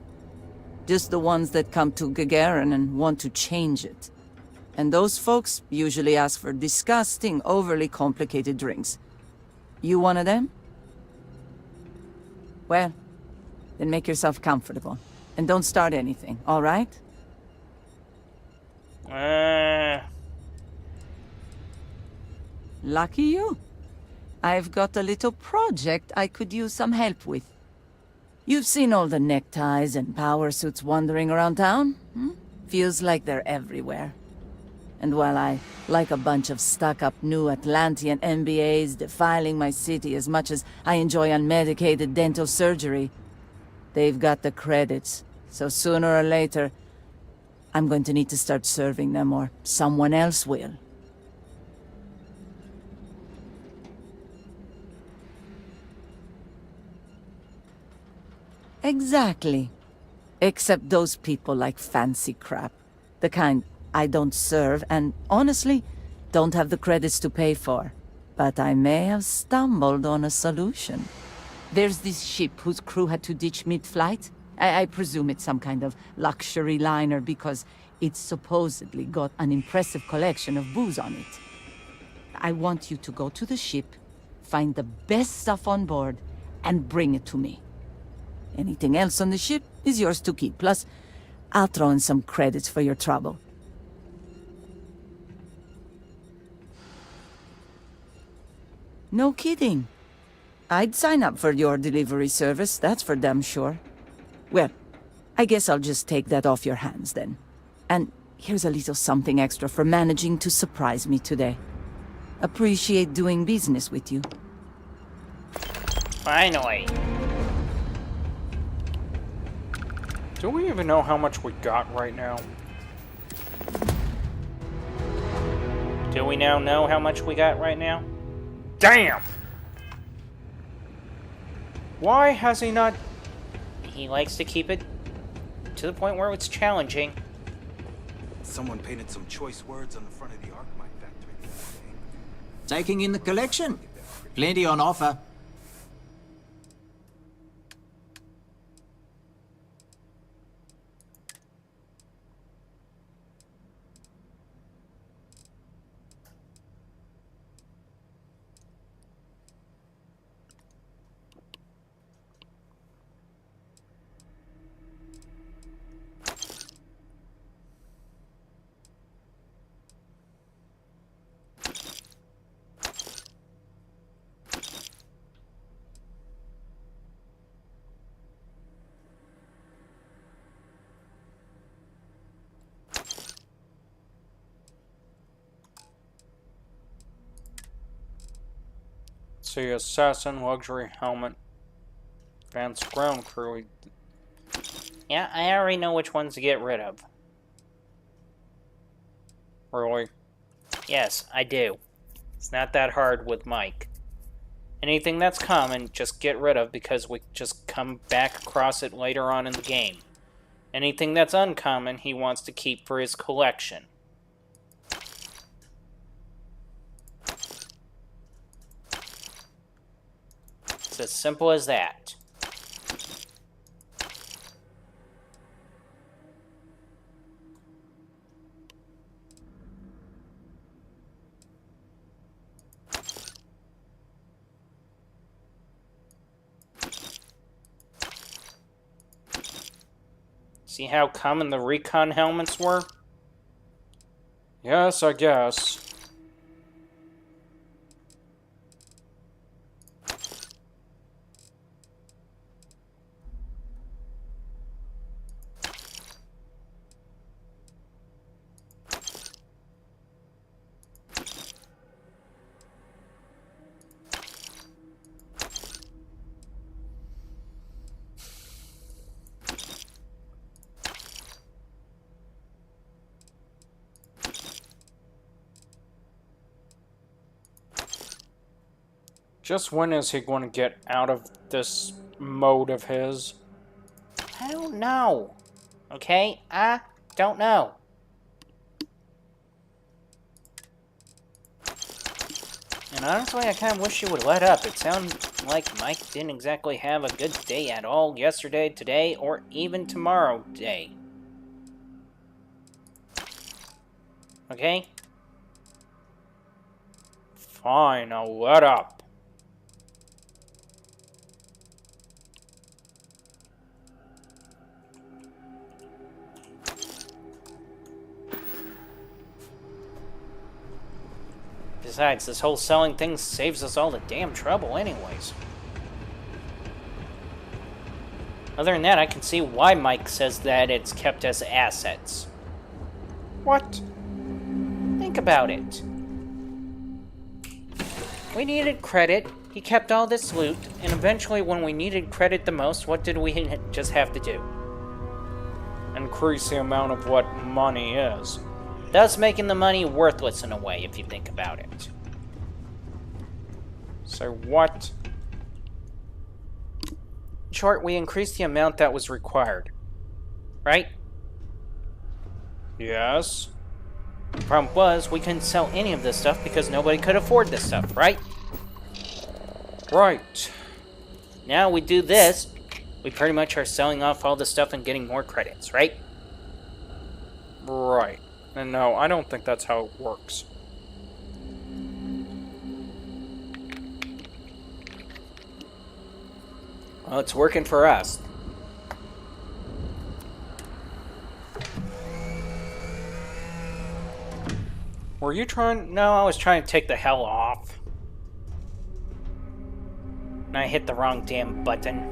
Just the ones that come to Gagarin and want to change it. And those folks usually ask for disgusting, overly complicated drinks. You one of them? Well, then make yourself comfortable. And don't start anything, all right? Lucky you. I've got a little project I could use some help with. You've seen all the neckties and power suits wandering around town? Feels like they're everywhere. And while I like a bunch of stuck-up new Atlantean MBAs defiling my city as much as I enjoy unmedicated dental surgery, they've got the credits, so sooner or later, I'm going to need to start serving them, or someone else will. Exactly. Except those people like fancy crap. The kind I don't serve and, honestly, don't have the credits to pay for. But I may have stumbled on a solution. There's this ship whose crew had to ditch mid-flight. I presume it's some kind of luxury liner because it's supposedly got an impressive collection of booze on it. I want you to go to the ship, find the best stuff on board, and bring it to me. Anything else on the ship is yours to keep. Plus, I'll throw in some credits for your trouble. No kidding. I'd sign up for your delivery service, that's for damn sure. Well, I guess I'll just take that off your hands then. And here's a little something extra for managing to surprise me today. Appreciate doing business with you. Finally. Do we even know how much we got right now? Do we now know how much we got right now? Damn! Why has he not... He likes to keep it to the point where it's challenging. Someone painted some choice words on the front of the Arcmine factory. Taking in the collection. Plenty on offer. See, assassin, luxury helmet, advanced ground crew. Yeah, I already know which ones to get rid of. Really? Yes, I do. It's not that hard with Mike. Anything that's common, just get rid of because we just come back across it later on in the game. Anything that's uncommon, he wants to keep for his collection. It's as simple as that. See how common the recon helmets were? Yes, I guess. Just when is he going to get out of this mode of his? I don't know. Okay? I don't know. And honestly, I kind of wish you would let up. It sounds like Mike didn't exactly have a good day at all yesterday, today, or even tomorrow day. Okay? Fine, I'll let up. Besides, this whole selling thing saves us all the damn trouble anyways. Other than that, I can see why Mike says that it's kept as assets. What? Think about it. We needed credit, he kept all this loot, and eventually when we needed credit the most, what did we just have to do? Increase the amount of what money is. Thus making the money worthless in a way, if you think about it. So what? In short, we increased the amount that was required. Right? Yes. The problem was, we couldn't sell any of this stuff because nobody could afford this stuff, right? Right. Now we do this, we pretty much are selling off all the stuff and getting more credits, right? Right. And no, I don't think that's how it works. Well, it's working for us. Were you trying? No, I was trying to take the hell off. And I hit the wrong damn button.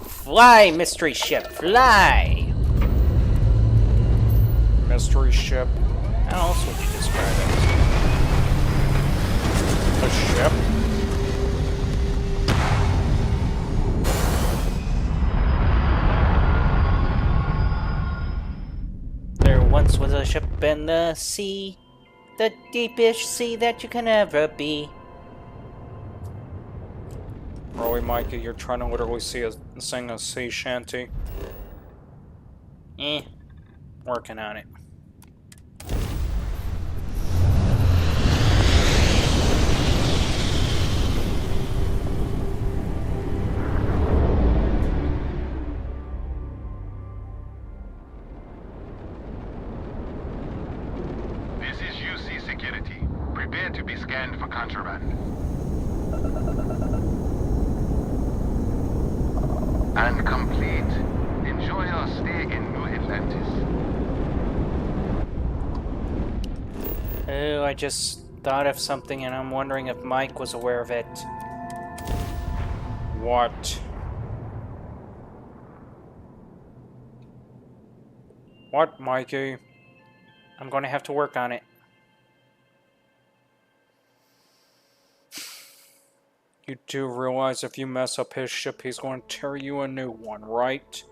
Fly, mystery ship, fly! Mystery ship. How else would you describe it? A ship? There once was a ship in the sea, the deepest sea that you can ever be. Really, Mikey, you're trying to literally sing a sea shanty? Working on it. This is UC Security. Prepare to be scanned for contraband. And complete. Enjoy your stay in New Atlantis. Oh, I just thought of something and I'm wondering if Mike was aware of it. What? What, Mikey? I'm going to have to work on it. You do realize if you mess up his ship, he's going to tear you a new one, right?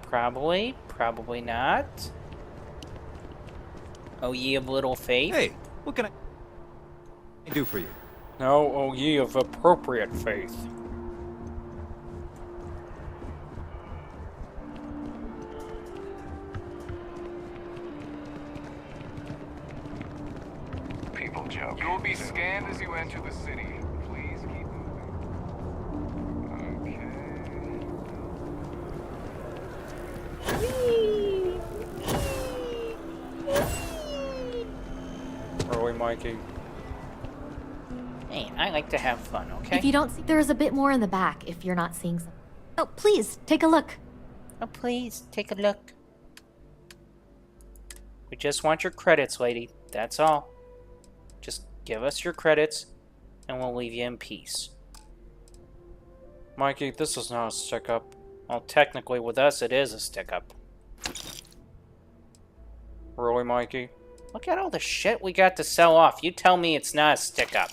Probably. Probably not. Oh, ye of little faith. Hey, what can I do for you? No, oh ye of appropriate faith. People joke. You will be scanned as you enter the city. Please keep moving. Really, Mikey? Hey, I like to have fun, okay? If you don't see, there is a bit more in the back if you're not seeing something. Oh, please, take a look. Oh, please, take a look. We just want your credits, lady. That's all. Just give us your credits, and we'll leave you in peace. Mikey, this is not a stick-up. Well, technically, with us, it is a stick-up. Really, Mikey? Look at all the shit we got to sell off. You tell me it's not a stick-up.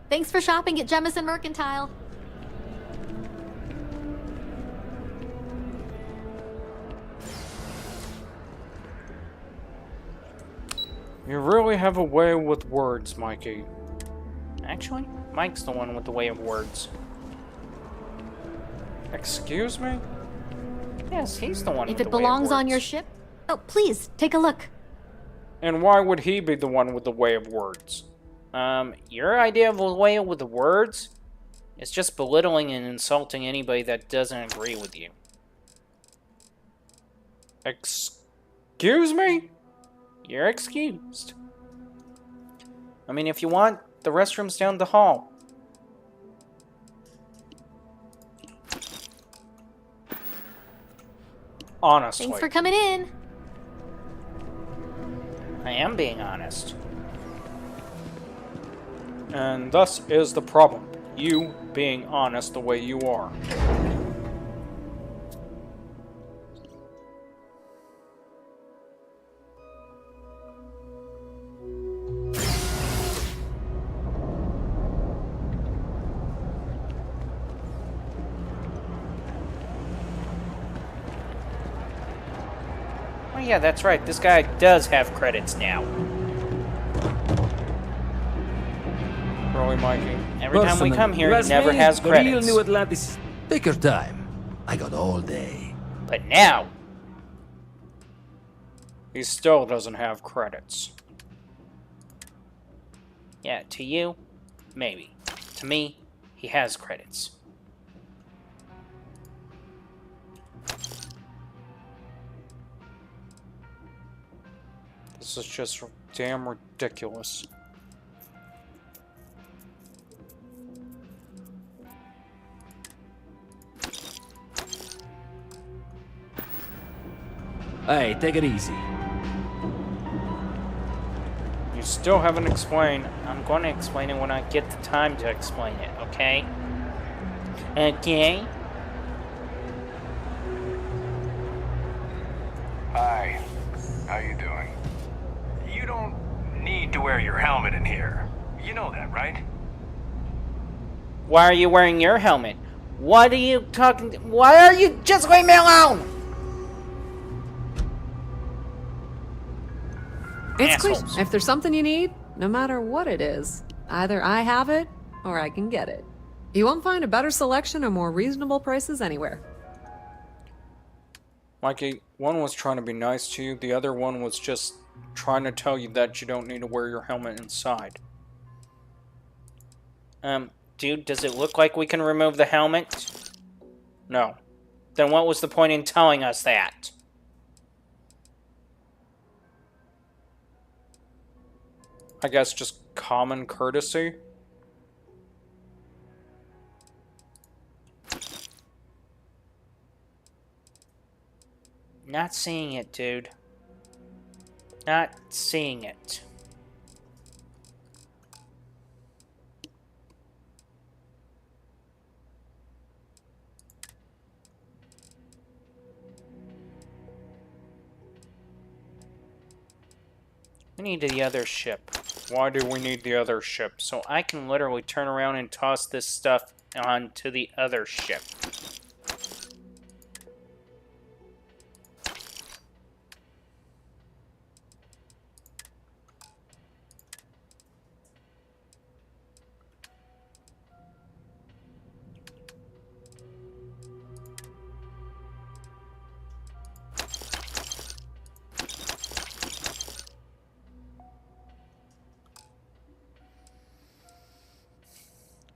Thanks for shopping at Jemison Mercantile. You really have a way with words, Mikey. Actually, Mike's the one with the way of words. Excuse me? Yes, he's the one If with the it way of belongs on words. your ship, oh, please, take a look. And why would he be the one with the way of words? Your idea of a way with the words is just belittling and insulting anybody that doesn't agree with you. Excuse me? You're excused. I mean, if you want, the restroom's down the hall. Honestly. Thanks for coming in. I am being honest. And thus is the problem. You being honest the way you are. Oh yeah, that's right. This guy does have credits now. Really, Mikey? Every time we come here, he never has the real credits. New Atlantis. Take your time. I got all day. But now, He still doesn't have credits. yeah, to you, maybe. To me, he has credits. This is just damn ridiculous. Hey, take it easy. You still haven't explained. I'm going to explain it when I get the time to explain it, okay? Okay? Hi. How you doing? You don't need to wear your helmet in here. You know that, right? Why are you wearing your helmet? What are you talking to? Why are you just leave me alone? It's clear. Assholes. If there's something you need, no matter what it is, either I have it or I can get it. You won't find a better selection or more reasonable prices anywhere. Mikey, one was trying to be nice to you, the other one was just trying to tell you that you don't need to wear your helmet inside. Dude, does it look like we can remove the helmet? No. Then what was the point in telling us that? I guess just common courtesy? Not seeing it, dude. Not seeing it. We need the other ship. Why do we need the other ship? So I can literally turn around and toss this stuff onto the other ship.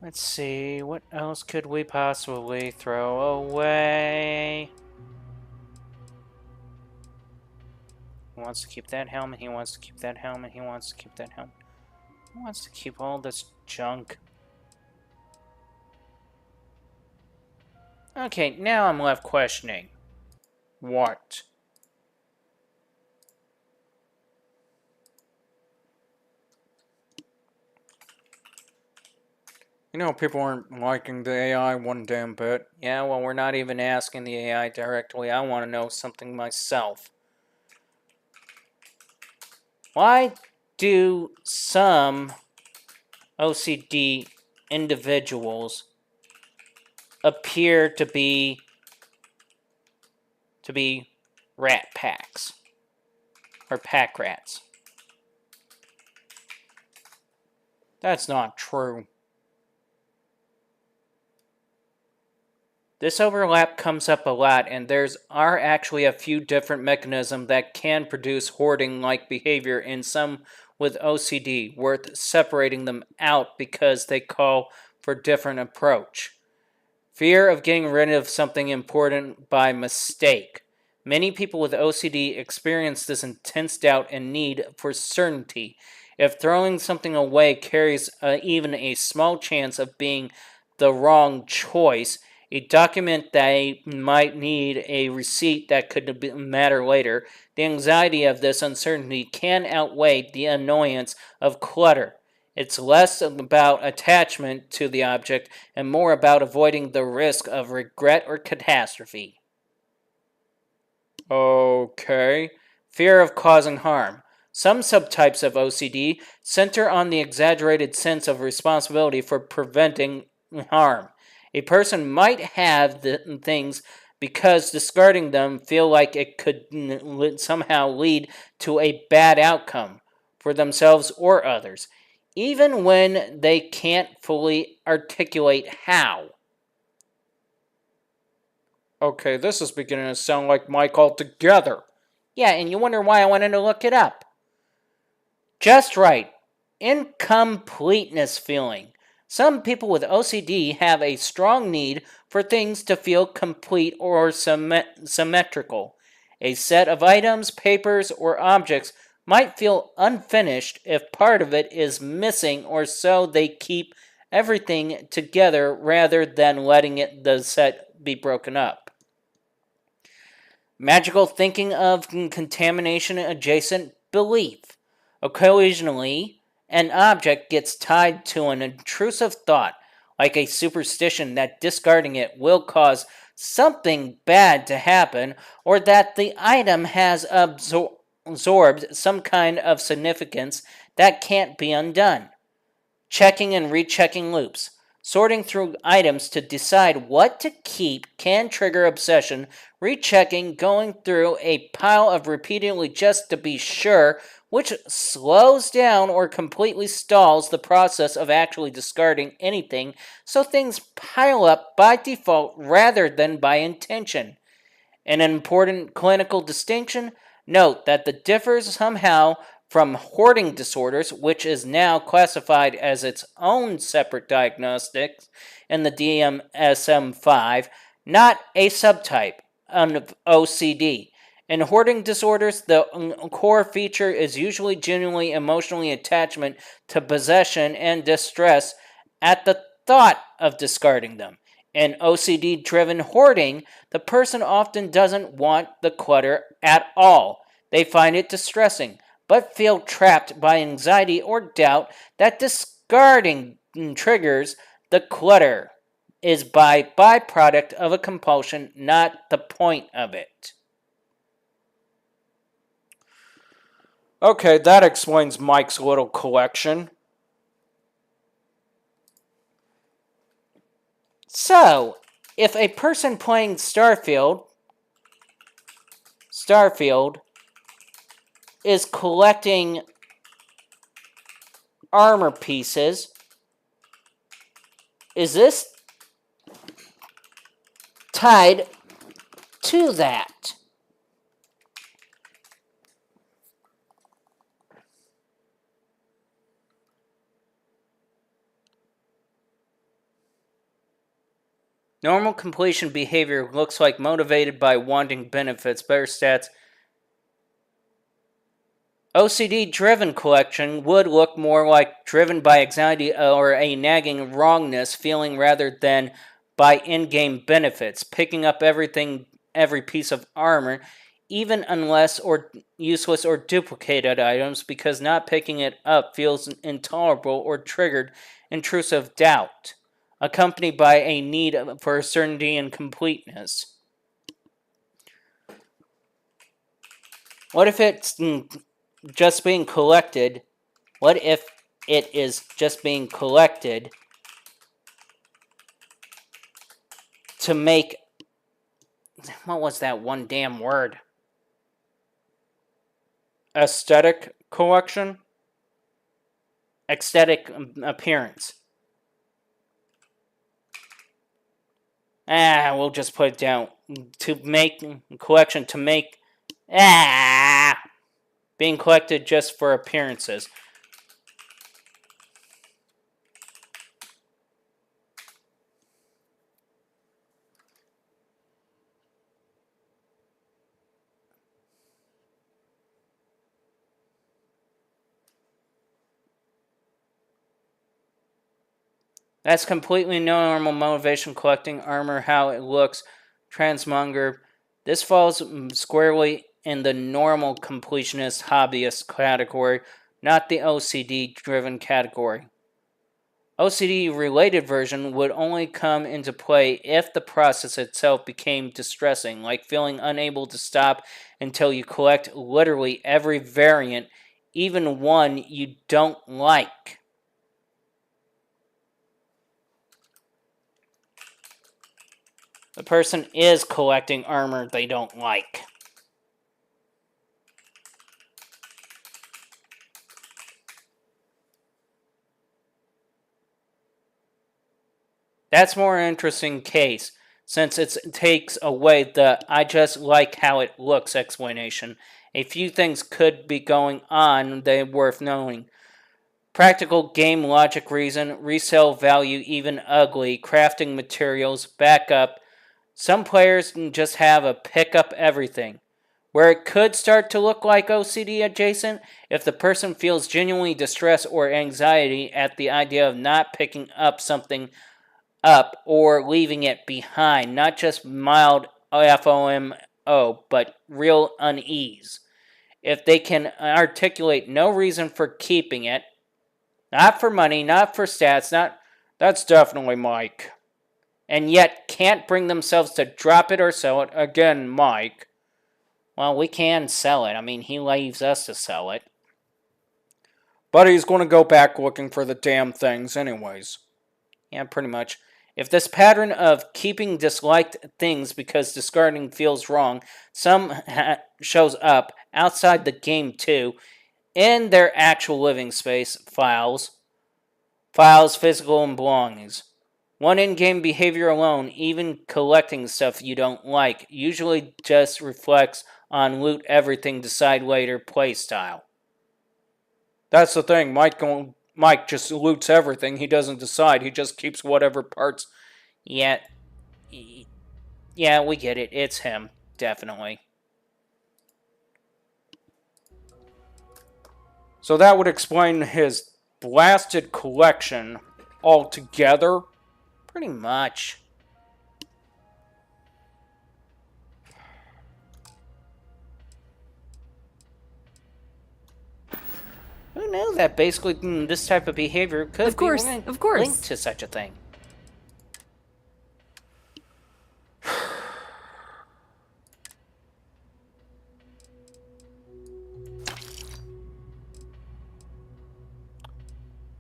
Let's see, what else could we possibly throw away? He wants to keep that helmet, he wants to keep that helmet, he wants to keep that helmet. He wants to keep all this junk. Okay, now I'm left questioning. What? You know, people aren't liking the AI one damn bit. Yeah, well, we're not even asking the AI directly. I want to know something myself. Why do some OCD individuals appear to be rat packs? Or pack rats? That's not true. This overlap comes up a lot, and are actually a few different mechanisms that can produce hoarding-like behavior in some with OCD, worth separating them out because they call for different approach. Fear of getting rid of something important by mistake. Many people with OCD experience this intense doubt and need for certainty. If throwing something away carries even a small chance of being the wrong choice, a document they might need a receipt that could matter later, the anxiety of this uncertainty can outweigh the annoyance of clutter. It's less about attachment to the object and more about avoiding the risk of regret or catastrophe. Okay. Fear of causing harm. Some subtypes of OCD center on the exaggerated sense of responsibility for preventing harm. A person might have the things because discarding them feel like it could somehow lead to a bad outcome for themselves or others. even when they can't fully articulate how. Okay, this is beginning to sound like Mike altogether. Yeah, and you wonder why I wanted to look it up. Just right. Incompleteness feeling. Some people with OCD have a strong need for things to feel complete or symmetrical. A set of items, papers, or objects might feel unfinished if part of it is missing, or so they keep everything together rather than letting the set be broken up. Magical thinking of contamination adjacent belief. Occasionally, an object gets tied to an intrusive thought, like a superstition that discarding it will cause something bad to happen, or that the item has absorbed some kind of significance that can't be undone. Checking and rechecking loops. Sorting through items to decide what to keep can trigger obsession. Rechecking, going through a pile of repeatedly just to be sure, which slows down or completely stalls the process of actually discarding anything, so things pile up by default rather than by intention. An important clinical distinction: note that the differs somehow from hoarding disorders, which is now classified as its own separate diagnostics in the DSM-5, not a subtype of OCD. In hoarding disorders, the core feature is usually genuinely emotionally attachment to possession and distress at the thought of discarding them. In OCD-driven hoarding, the person often doesn't want the clutter at all. They find it distressing, but feel trapped by anxiety or doubt that discarding triggers the clutter is by byproduct of a compulsion, not the point of it. Okay, that explains Mike's little collection. So, if a person playing Starfield is collecting armor pieces, is this tied to that? Normal completion behavior looks like motivated by wanting benefits, better stats. OCD-driven collection would look more like driven by anxiety or a nagging wrongness feeling rather than by in-game benefits, picking up every piece of armor, even unless or useless or duplicated items, because not picking it up feels intolerable or triggered intrusive doubt, accompanied by a need for certainty and completeness. What if it's just being collected? What if it is just being collected to make... What was that one damn word? Aesthetic collection? Aesthetic appearance. We'll just put it down. To make collection, to make... being collected just for appearances. That's completely normal motivation collecting armor, how it looks, transmonger. This falls squarely in the normal completionist hobbyist category, not the OCD-driven category. OCD-related version would only come into play if the process itself became distressing, like feeling unable to stop until you collect literally every variant, even one you don't like. The person is collecting armor they don't like. That's more interesting case, since it takes away the "I just like how it looks" explanation. A few things could be going on that are worth knowing. Practical game logic reason, resale value even ugly, crafting materials, backup. Some players can just have a pick up everything. Where it could start to look like OCD adjacent, if the person feels genuinely distress or anxiety at the idea of not picking up something up or leaving it behind, not just mild FOMO, but real unease. If they can articulate no reason for keeping it, not for money, not for stats, that's definitely Mike. And yet can't bring themselves to drop it or sell it, again, Mike. Well, we can sell it. I mean, he leaves us to sell it. But he's going to go back looking for the damn things anyways. Yeah, pretty much. If this pattern of keeping disliked things because discarding feels wrong shows up outside the game too, in their actual living space, files, physical, and belongings. One in-game behavior alone, even collecting stuff you don't like, usually just reflects on loot everything, decide later playstyle. That's the thing, Mike just loots everything, he doesn't decide, he just keeps whatever parts. Yeah, we get it, it's him, definitely. So that would explain his blasted collection altogether? Pretty much. Who knew that basically this type of behavior could be linked to such a thing?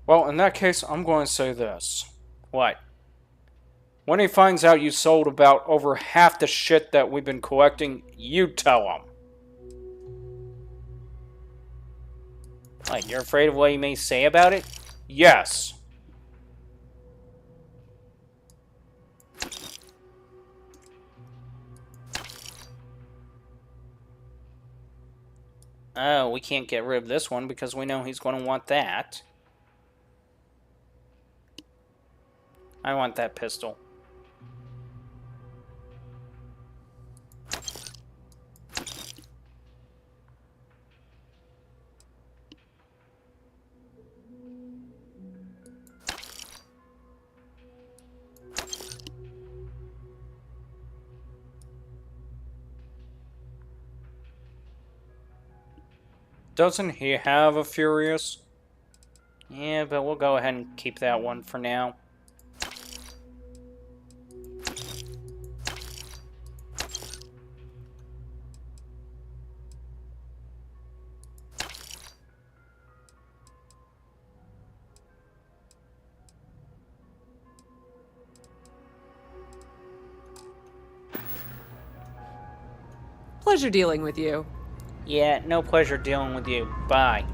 Well, in that case, I'm going to say this. What? When he finds out you sold about over half the shit that we've been collecting, you tell him. What, you're afraid of what he may say about it? Yes. Oh, we can't get rid of this one because we know he's going to want that. I want that pistol. Doesn't he have a Furious? Yeah, but we'll go ahead and keep that one for now. Pleasure dealing with you. Yeah, no pleasure dealing with you. Bye.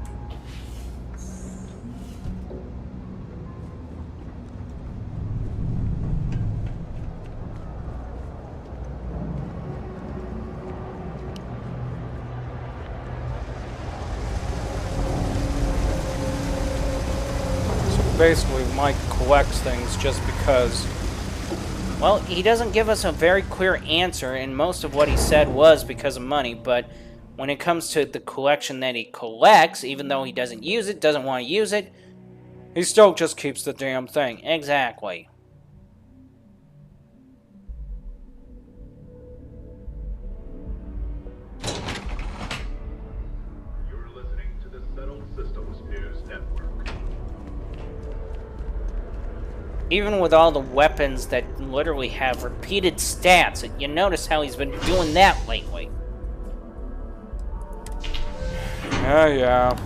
So basically, Mike collects things just because. Well, he doesn't give us a very clear answer, and most of what he said was because of money, but when it comes to the collection that he collects, even though he doesn't use it, doesn't want to use it, he still just keeps the damn thing. Exactly. You're listening to the Settled Systems News Network. Even with all the weapons that literally have repeated stats, you notice how he's been doing that lately. Yeah.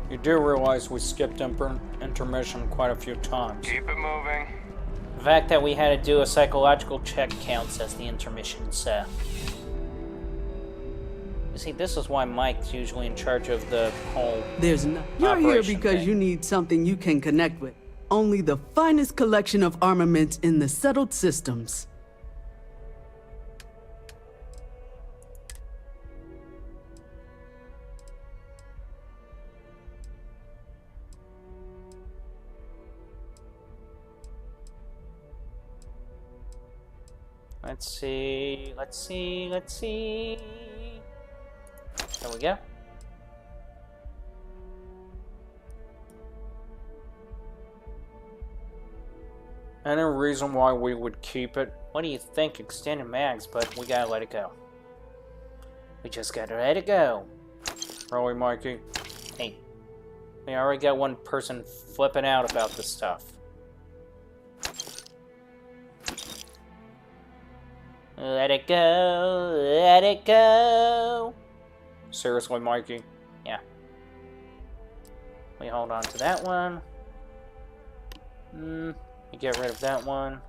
You do realize we skipped intermission quite a few times. Keep it moving. The fact that we had to do a psychological check counts as the intermission, sir. You see, this is why Mike's usually in charge of the whole There's no. You're here because you need something you can connect with. Only the finest collection of armaments in the settled systems. Let's see. There we go. Any reason why we would keep it? What do you think? Extended mags, but we gotta let it go. We just gotta let it go. Really, Mikey? Hey, we already got one person flipping out about this stuff. Let it go, let it go. Seriously, Mikey? Yeah. We hold on to that one. We get rid of that one.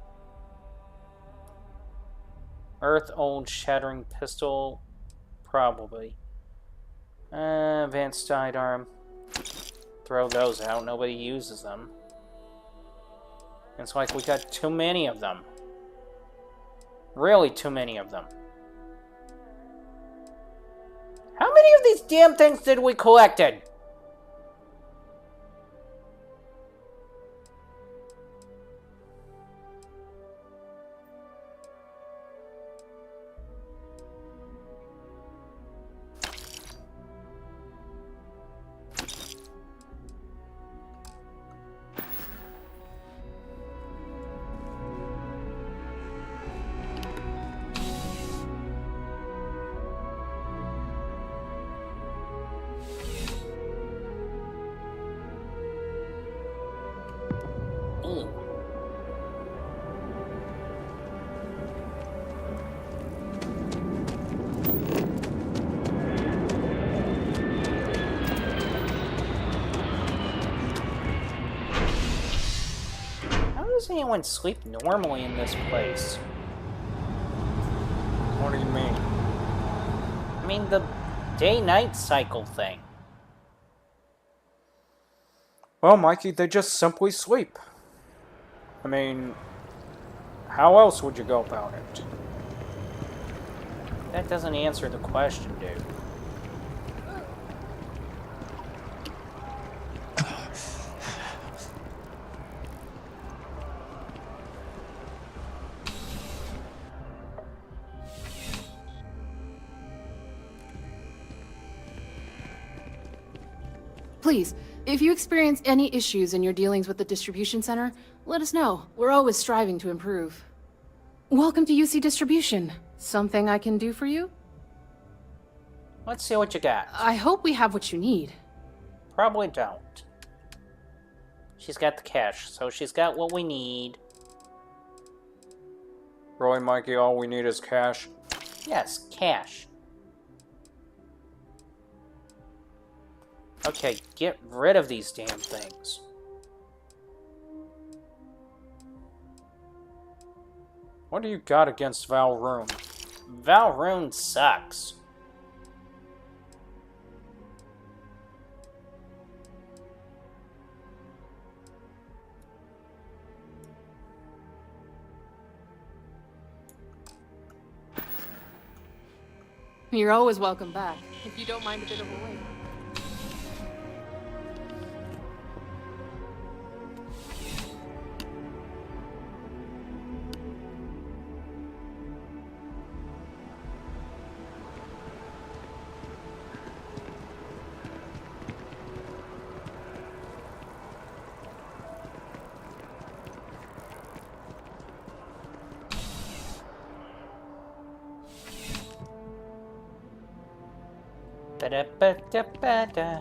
Earth old shattering pistol. Probably. Advanced sidearm. Throw those out. Nobody uses them. It's like we got too many of them. Really too many of them. How many of these damn things did we collect? Does anyone sleep normally in this place? What do you mean? I mean the day-night cycle thing. Well, Mikey, they just simply sleep. I mean, how else would you go about it? That doesn't answer the question, dude. Please, if you experience any issues in your dealings with the distribution center, let us know. We're always striving to improve. Welcome to UC Distribution. Something I can do for you? Let's see what you got. I hope we have what you need. Probably don't. She's got the cash, so she's got what we need. Really, Mikey, all we need is cash? Yes, cash. Okay, get rid of these damn things. What do you got against Valroon? Valroon sucks. You're always welcome back, if you don't mind a bit of a wait.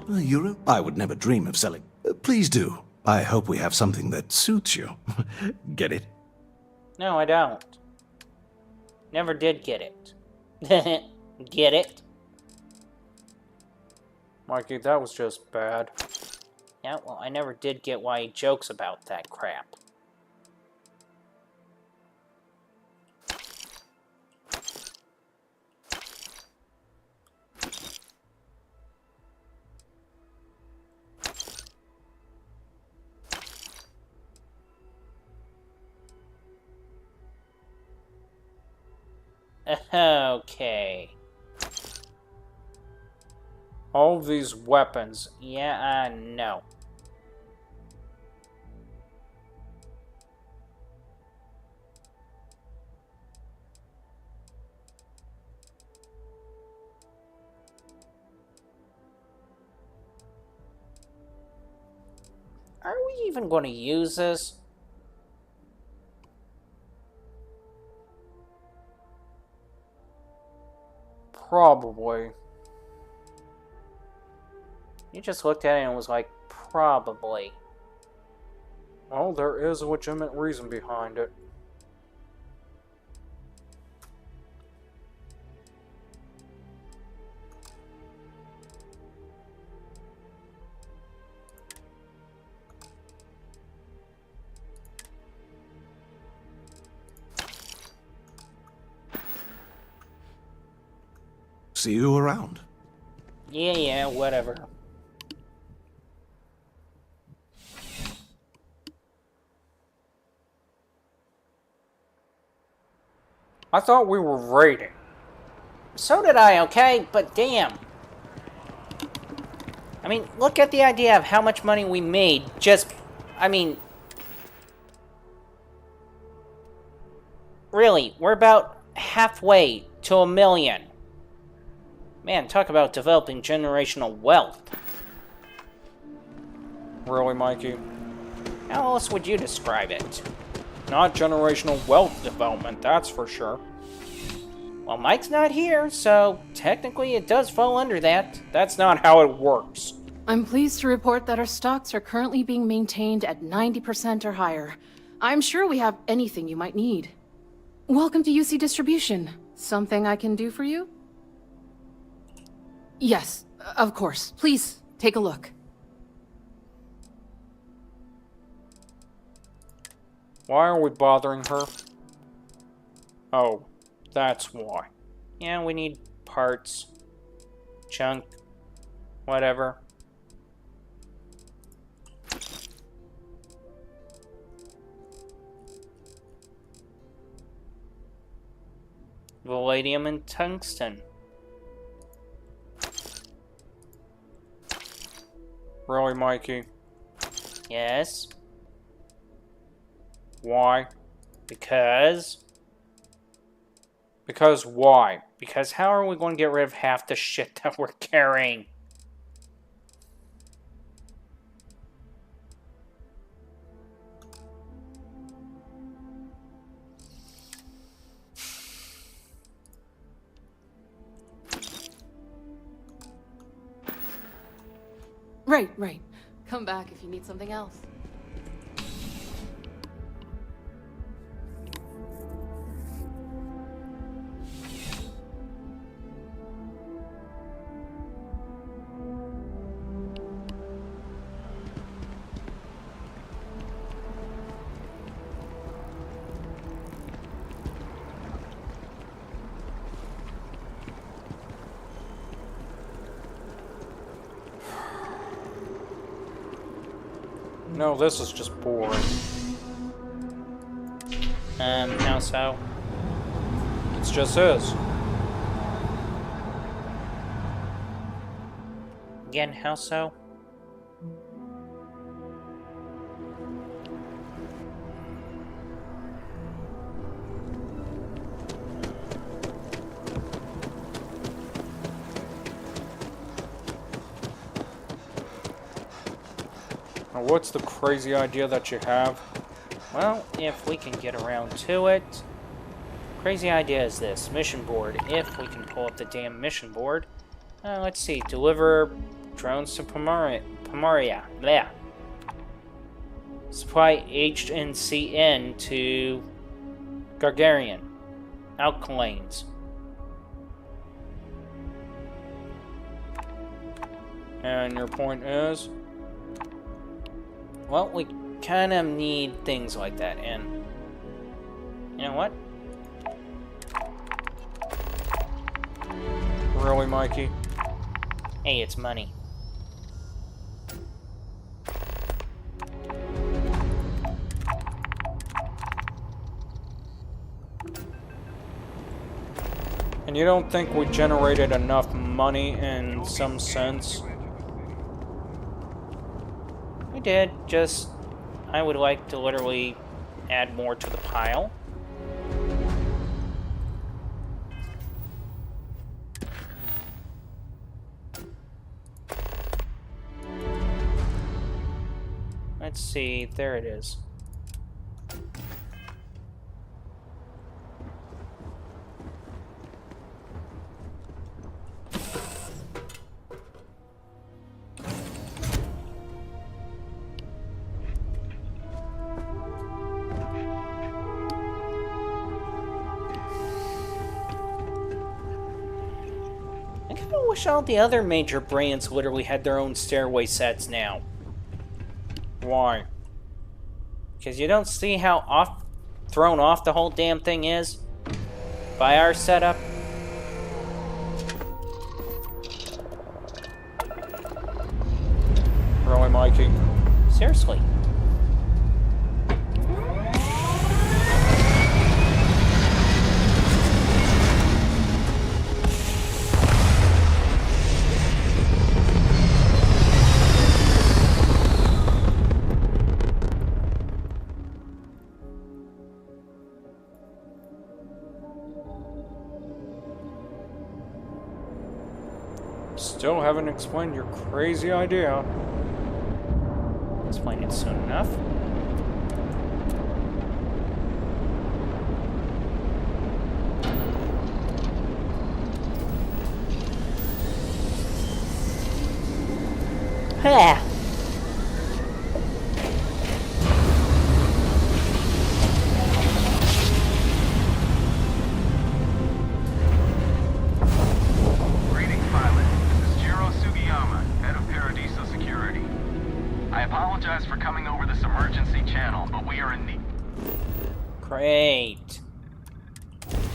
Euro? I would never dream of selling. Please do. I hope we have something that suits you. Get it? No, I don't. Never did get it. Get it? Mikey, that was just bad. Yeah, well, I never did get why he jokes about that crap. Okay. All these weapons. Yeah, no. Are we even going to use this? Probably. You just looked at it and was like, probably. Well, there is a legitimate reason behind it. See you around. Yeah, whatever. I thought we were raiding. So did I, okay? But damn. I mean, look at the idea of how much money we made just... I mean... Really, we're about halfway to $1 million. Man, talk about developing generational wealth. Really, Mikey? How else would you describe it? Not generational wealth development, that's for sure. Well, Mike's not here, so technically it does fall under that. That's not how it works. I'm pleased to report that our stocks are currently being maintained at 90% or higher. I'm sure we have anything you might need. Welcome to UC Distribution. Something I can do for you? Yes, of course. Please, take a look. Why are we bothering her? Oh, that's why. Yeah, we need parts, junk, whatever. Palladium and tungsten. Really, Mikey? Yes. Why? Because why? Because how are we going to get rid of half the shit that we're carrying? Right. Come back if you need something else. No, this is just boring. How so? It just is. Again, how so? Now, what's the crazy idea that you have? Well, if we can get around to it. Crazy idea is this. Mission board. If we can pull up the damn mission board. Let's see. Deliver drones to Pomaria. Bleh. Supply HNCN to Gargarian. Alkalanes. And your point is? Well, we kind of need things like that, and you know what? Really, Mikey? Hey, it's money. And you don't think we generated enough money in some sense? We did, just I would like to literally add more to the pile. Let's see, there it is. I kind of wish all the other major brands literally had their own stairway sets now. Why? Because you don't see how thrown off the whole damn thing is by our setup. Really, Mikey? Seriously. Still haven't explained your crazy idea. Explain it soon enough. Ha! For coming over this emergency channel, but we are in need. Great.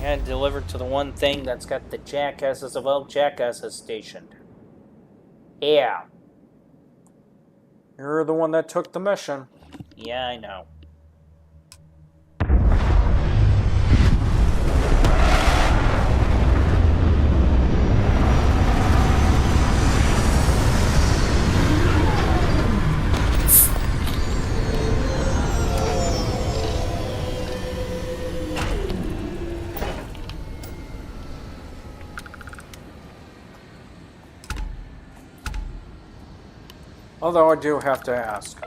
And delivered to the one thing that's got the jackasses of all jackasses stationed. Yeah. You're the one that took the mission. Yeah, I know. Although I do have to ask.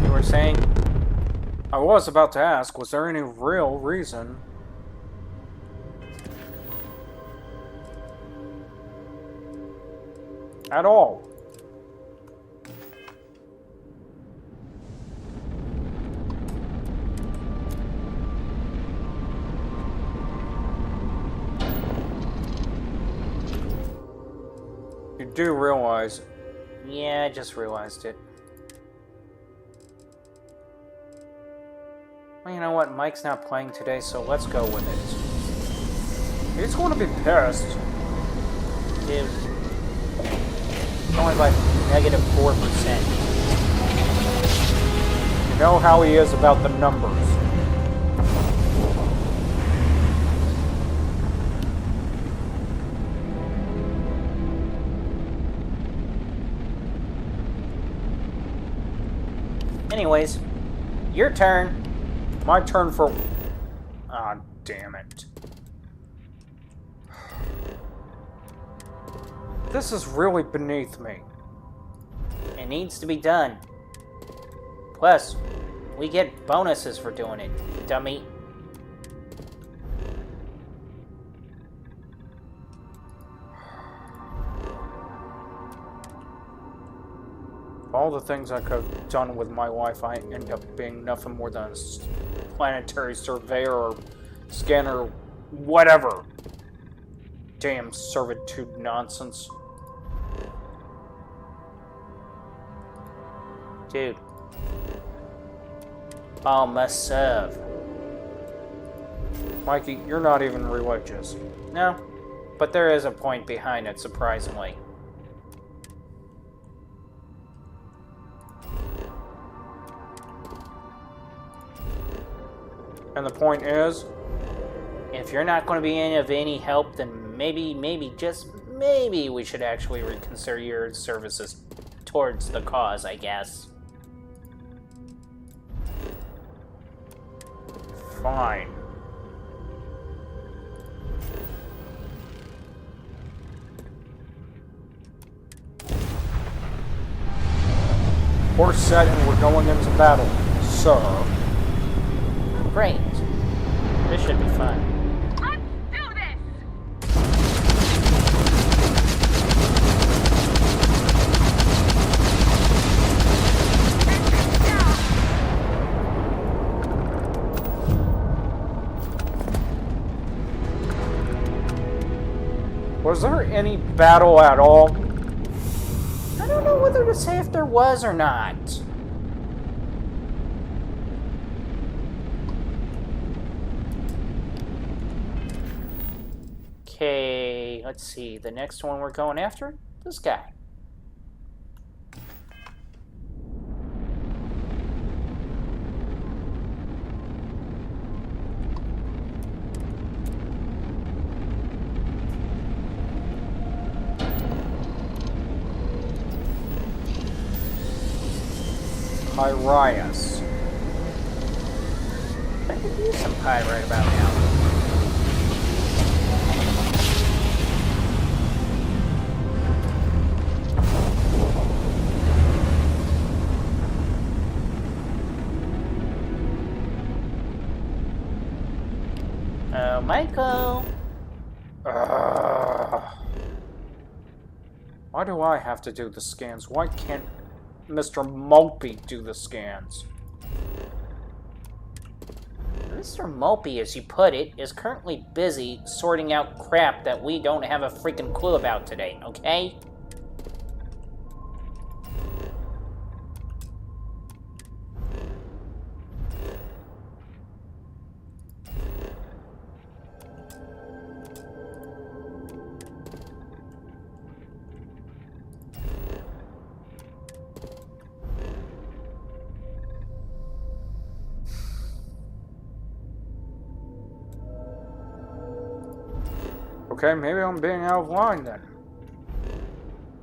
You were saying? I was about to ask, was there any real reason? At all. You do realize... Yeah, I just realized it. Well, you know what? Mike's not playing today, so let's go with it. He's going to be pissed. Dude. Only by negative 4%. You know how he is about the numbers. Anyways, your turn. My turn for... Ah, damn it. This is really beneath me. It needs to be done. Plus, we get bonuses for doing it, dummy. All all the things I could have done with my life, I end up being nothing more than a planetary surveyor or scanner, whatever. Damn servitude nonsense. Dude. All must serve. Mikey, you're not even religious. No, but there is a point behind it, surprisingly. And the point is? If you're not going to be of any help, then maybe, just maybe we should actually reconsider your services towards the cause, I guess. Fine. We're set and we're going into battle, sir. Great. This should be fun. Let's do this! Was there any battle at all? I don't know whether to say if there was or not. Okay, let's see. The next one we're going after? This guy. Hyrias. I could use some pie right about now. Oh, Michael. Why do I have to do the scans? Why can't Mr. Mopey do the scans? Mr. Mopey, as you put it, is currently busy sorting out crap that we don't have a freaking clue about today, okay? Okay, maybe I'm being out of line then.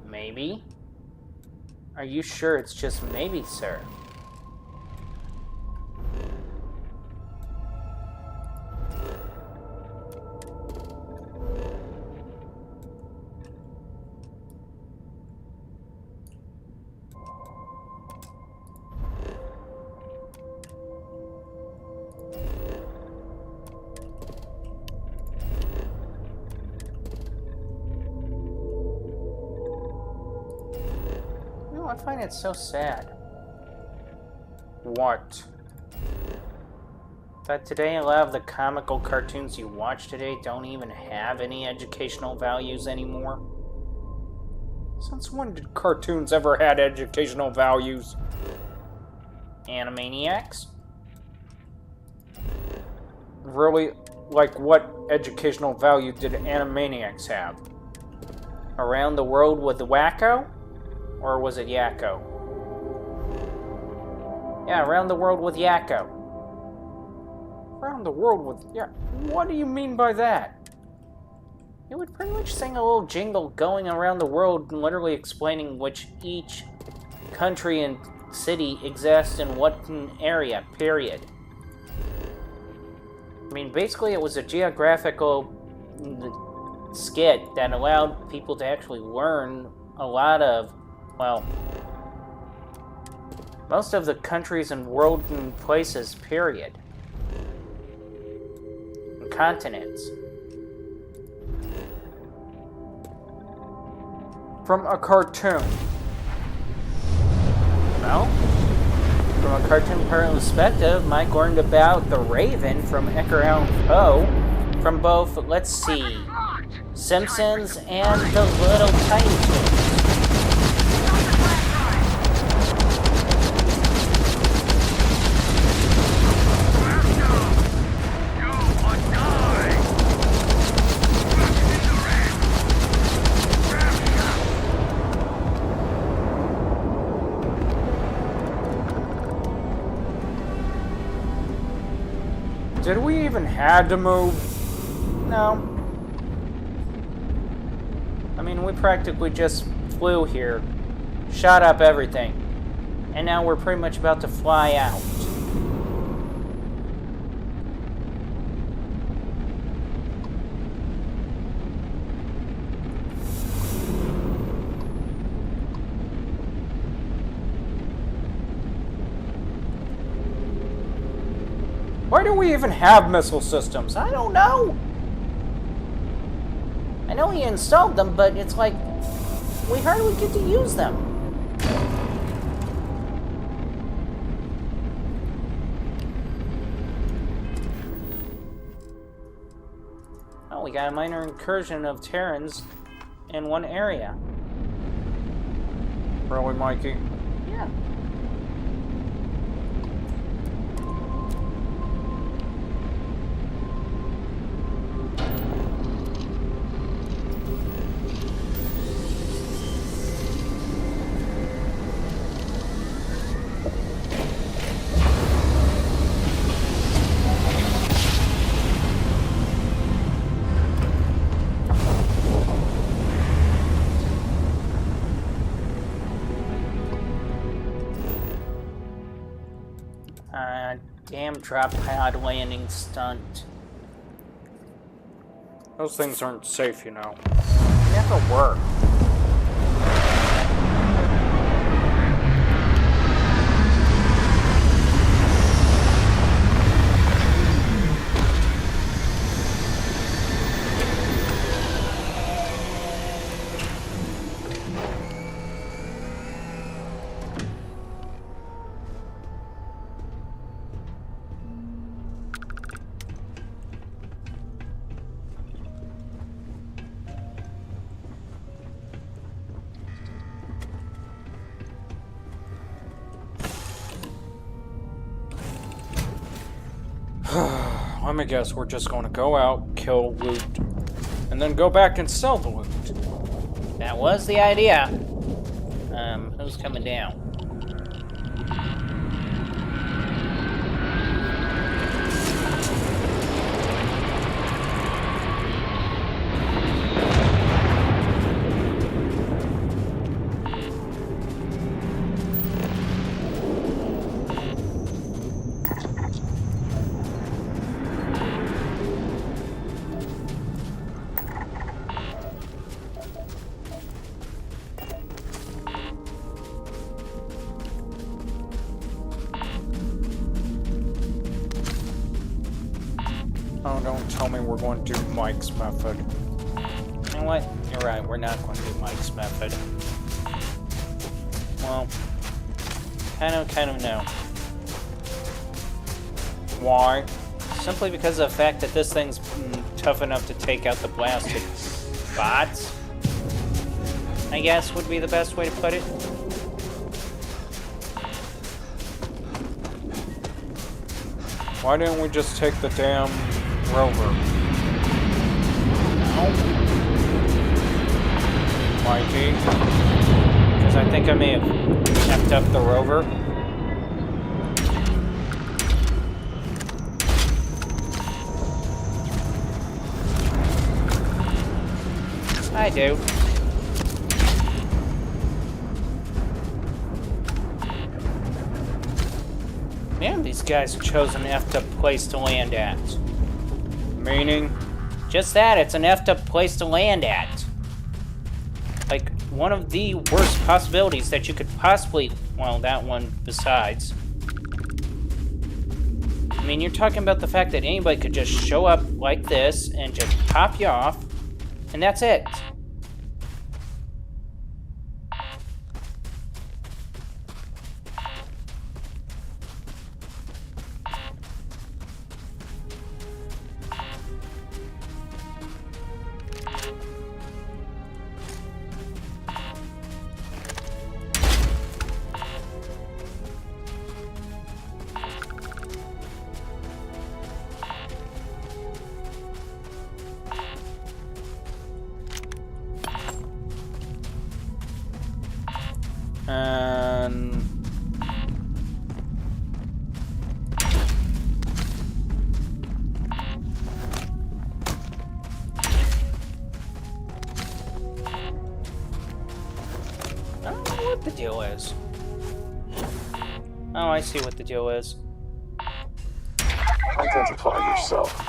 Maybe? Are you sure it's just maybe, sir? I find it so sad. What? That today a lot of the comical cartoons you watch today don't even have any educational values anymore. Since when did cartoons ever had educational values? Animaniacs? Really? Like what educational value did Animaniacs have? Around the World with the Wacko? Or was it Yakko? Yeah, Around the World with Yakko. Around the world with... Yeah, what do you mean by that? It would pretty much sing a little jingle going around the world and literally explaining which each country and city exists in what area, period. I mean, basically it was a geographical skit that allowed people to actually learn a lot of, well, most of the countries and world and places, period. And continents. From a cartoon. Well, from a cartoon perspective, Mike learned about the Raven from Edgar Allan Poe from both, let's see, Simpsons and the Little Tiny Toons. Did we even have to move? No. I mean, we practically just flew here, shot up everything, and now we're pretty much about to fly out. Why do we even have missile systems? I don't know. I know he installed them, but it's like we hardly get to use them. Oh, we got a minor incursion of Terrans in one area. Really, Mikey? Yeah. Damn drop pod landing stunt. Those things aren't safe, you know. Never were. Let me guess, we're just going to go out, kill, loot, and then go back and sell the loot. That was the idea. Who's coming down? Oh, don't tell me we're going to do Mike's method. You know what? You're right, we're not going to do Mike's method. Well, kind of no. Why? Simply because of the fact that this thing's tough enough to take out the blasted bots, I guess would be the best way to put it. Why didn't we just take the damn rover? No. Mikey? Because I think I may have effed up the rover. I do. Man, these guys chose an effed up place to land at. Meaning? Just that, it's an effed up place to land at. Like, one of the worst possibilities that you could possibly... Well, that one besides. I mean, you're talking about the fact that anybody could just show up like this and just pop you off, and that's it. deal is. Oh, I see what the deal is. Identify yourself.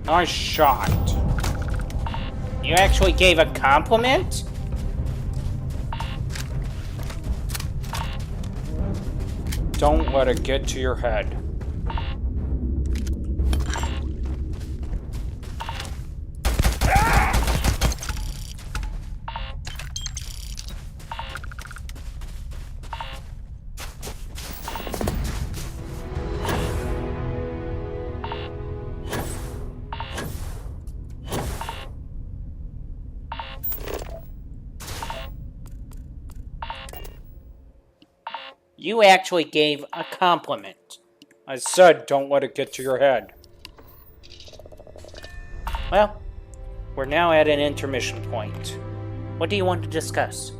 Nice shot. You actually gave a compliment? Don't let it get to your head. You actually gave a compliment. I said don't let it get to your head. Well, we're now at an intermission point. What do you want to discuss?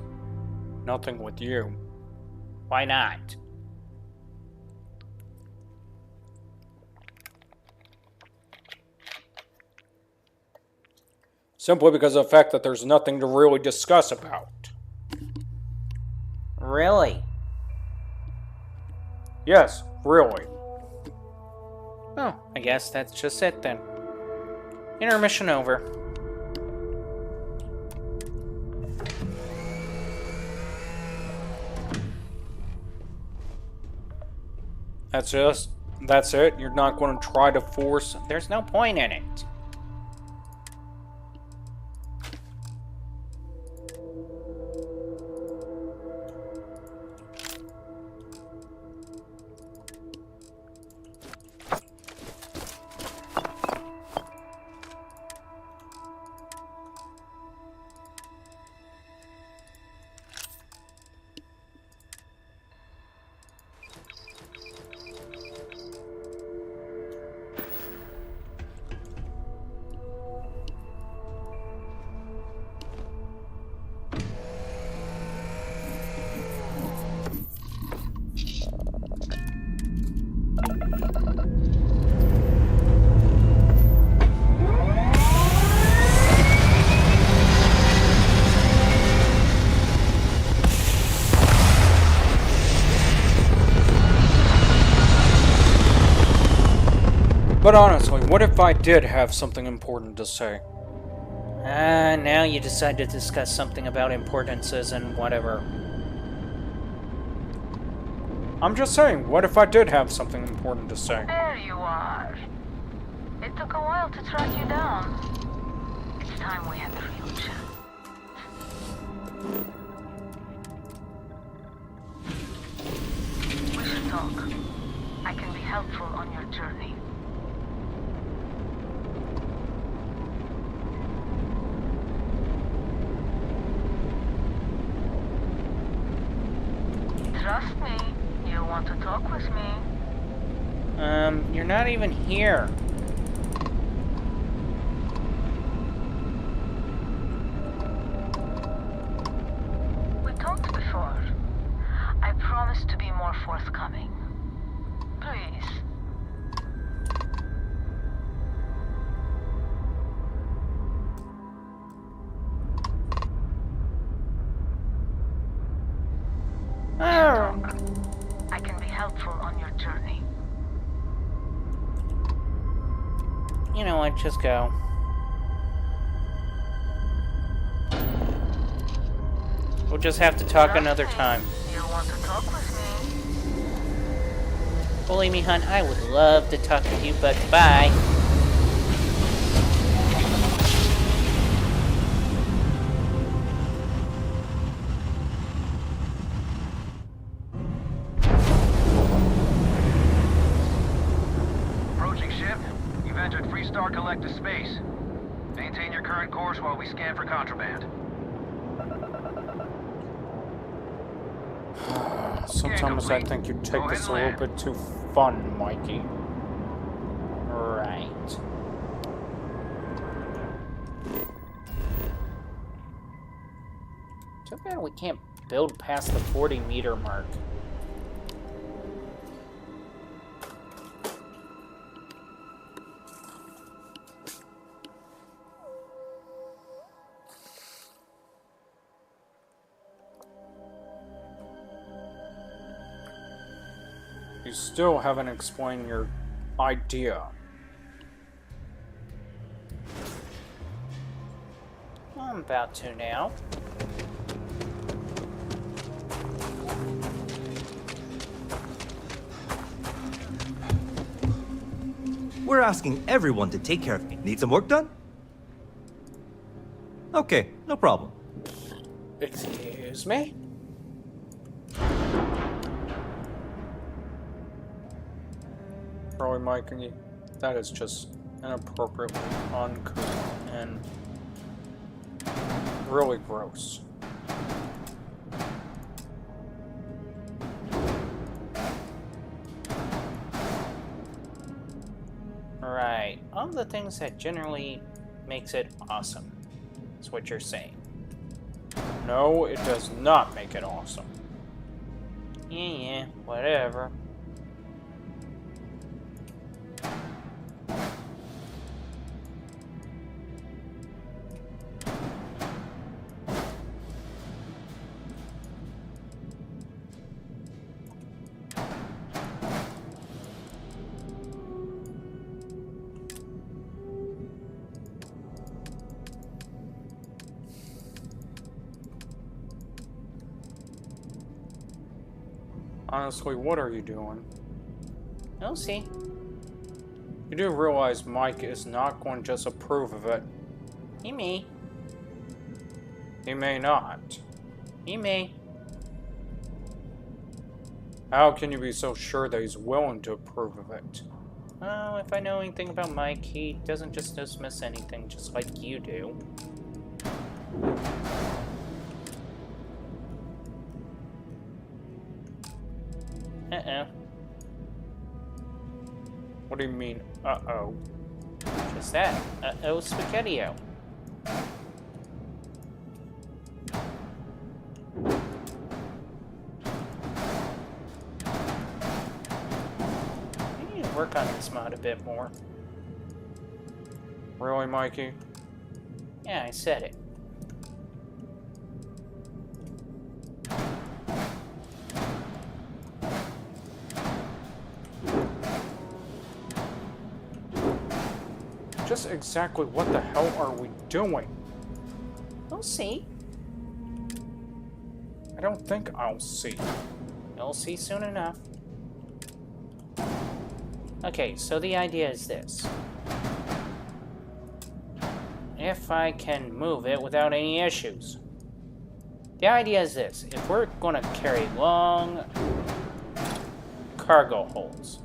Nothing with you. Why not? Simply because of the fact that there's nothing to really discuss about. Really? Yes, really. Oh, I guess that's just it then. Intermission over. That's it? You're not going to try to force... There's no point in it. But honestly, what if I did have something important to say? Now you decide to discuss something about importances and whatever. I'm just saying, what if I did have something important to say? There you are. It took a while to track you down. It's time we had a real chat. We should talk. I can be helpful on your journey. Trust me, you want to talk with me. You're not even here. We talked before. I promise to be more forthcoming. Please. I can be helpful on your journey. You know what, just go. We'll just have to talk another time. You want to talk with me? Believe me, hun, I would love to talk with you, but bye. Approaching ship. You've entered free Star Collector space. Maintain your current course while we scan for contraband. Sometimes I think you take this a little bit too fun, Mikey. Right. Too bad we can't build past the 40-meter mark. You still haven't explained your idea. I'm about to now. We're asking everyone to take care of me. Need some work done? Okay, no problem. Excuse me? Really, Mikey, that is just inappropriately uncouth and really gross. Right. All the things that generally makes it awesome. That's what you're saying. No, it does not make it awesome. Yeah, whatever. Honestly, what are you doing? We'll see. You do realize Mike is not going to just approve of it. He may. He may not. He may. How can you be so sure that he's willing to approve of it? Well, if I know anything about Mike, he doesn't just dismiss anything just like you do. Uh-oh. What do you mean, uh-oh? Just that. Uh-oh, Spaghetti-O. I need to work on this mod a bit more. Really, Mikey? Yeah, I said it. Just exactly what the hell are we doing? We'll see. I don't think I'll see. You'll see soon enough. Okay, so the idea is this. If I can move it without any issues. The idea is this. If we're going to carry long cargo holds,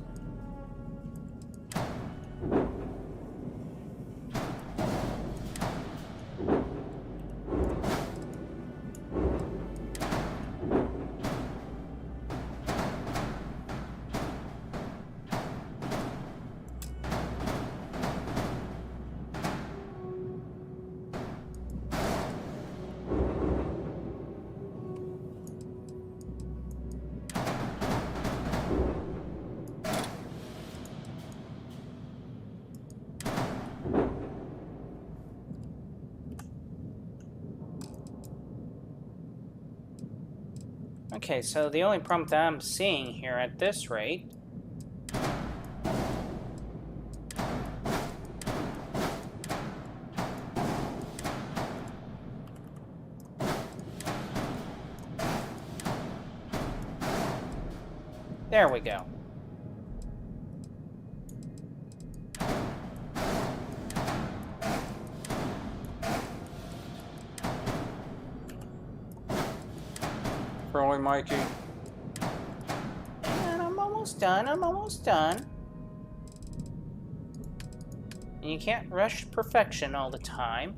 okay, so the only problem that I'm seeing here at this rate there we go. Really, Mikey? And I'm almost done. I'm almost done. And you can't rush perfection all the time.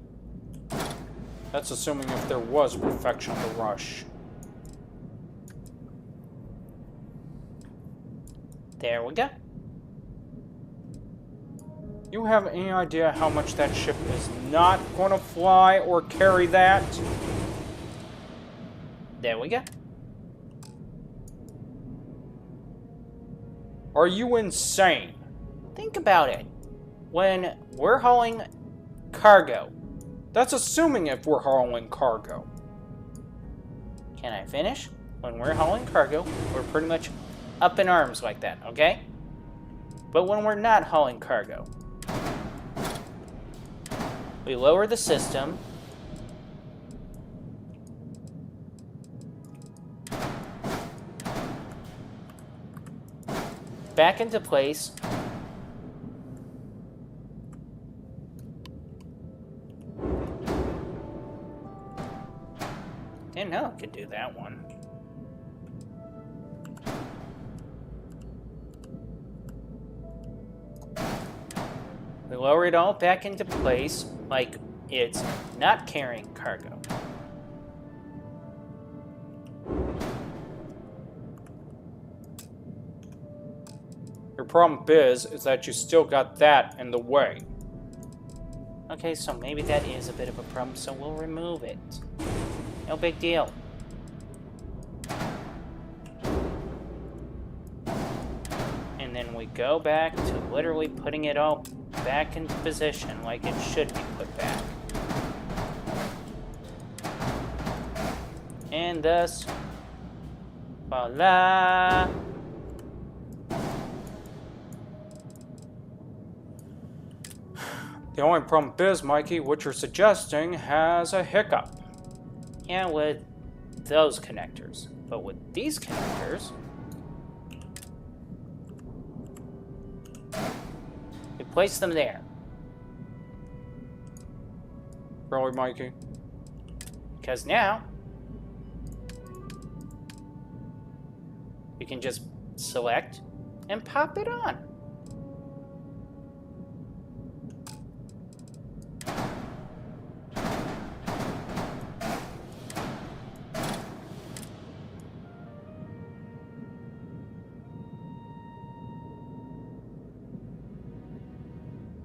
That's assuming if there was perfection to rush. There we go. You have any idea how much that ship is not going to fly or carry that? There we go. Are you insane? Think about it. When we're hauling cargo. That's assuming if we're hauling cargo. Can I finish? When we're hauling cargo, we're pretty much up in arms like that, okay? But when we're not hauling cargo, we lower the system. Back into place. Didn't know I could do that one. We lower it all back into place like it's not carrying cargo. Your problem is that you still got that in the way. Okay, so maybe that is a bit of a problem, so we'll remove it. No big deal. And then we go back to literally putting it all back into position like it should be put back. And thus, voila! The only problem is, Mikey, what you're suggesting has a hiccup. Yeah, with those connectors. But with these connectors, we place them there. Really, Mikey? Because now, we can just select and pop it on.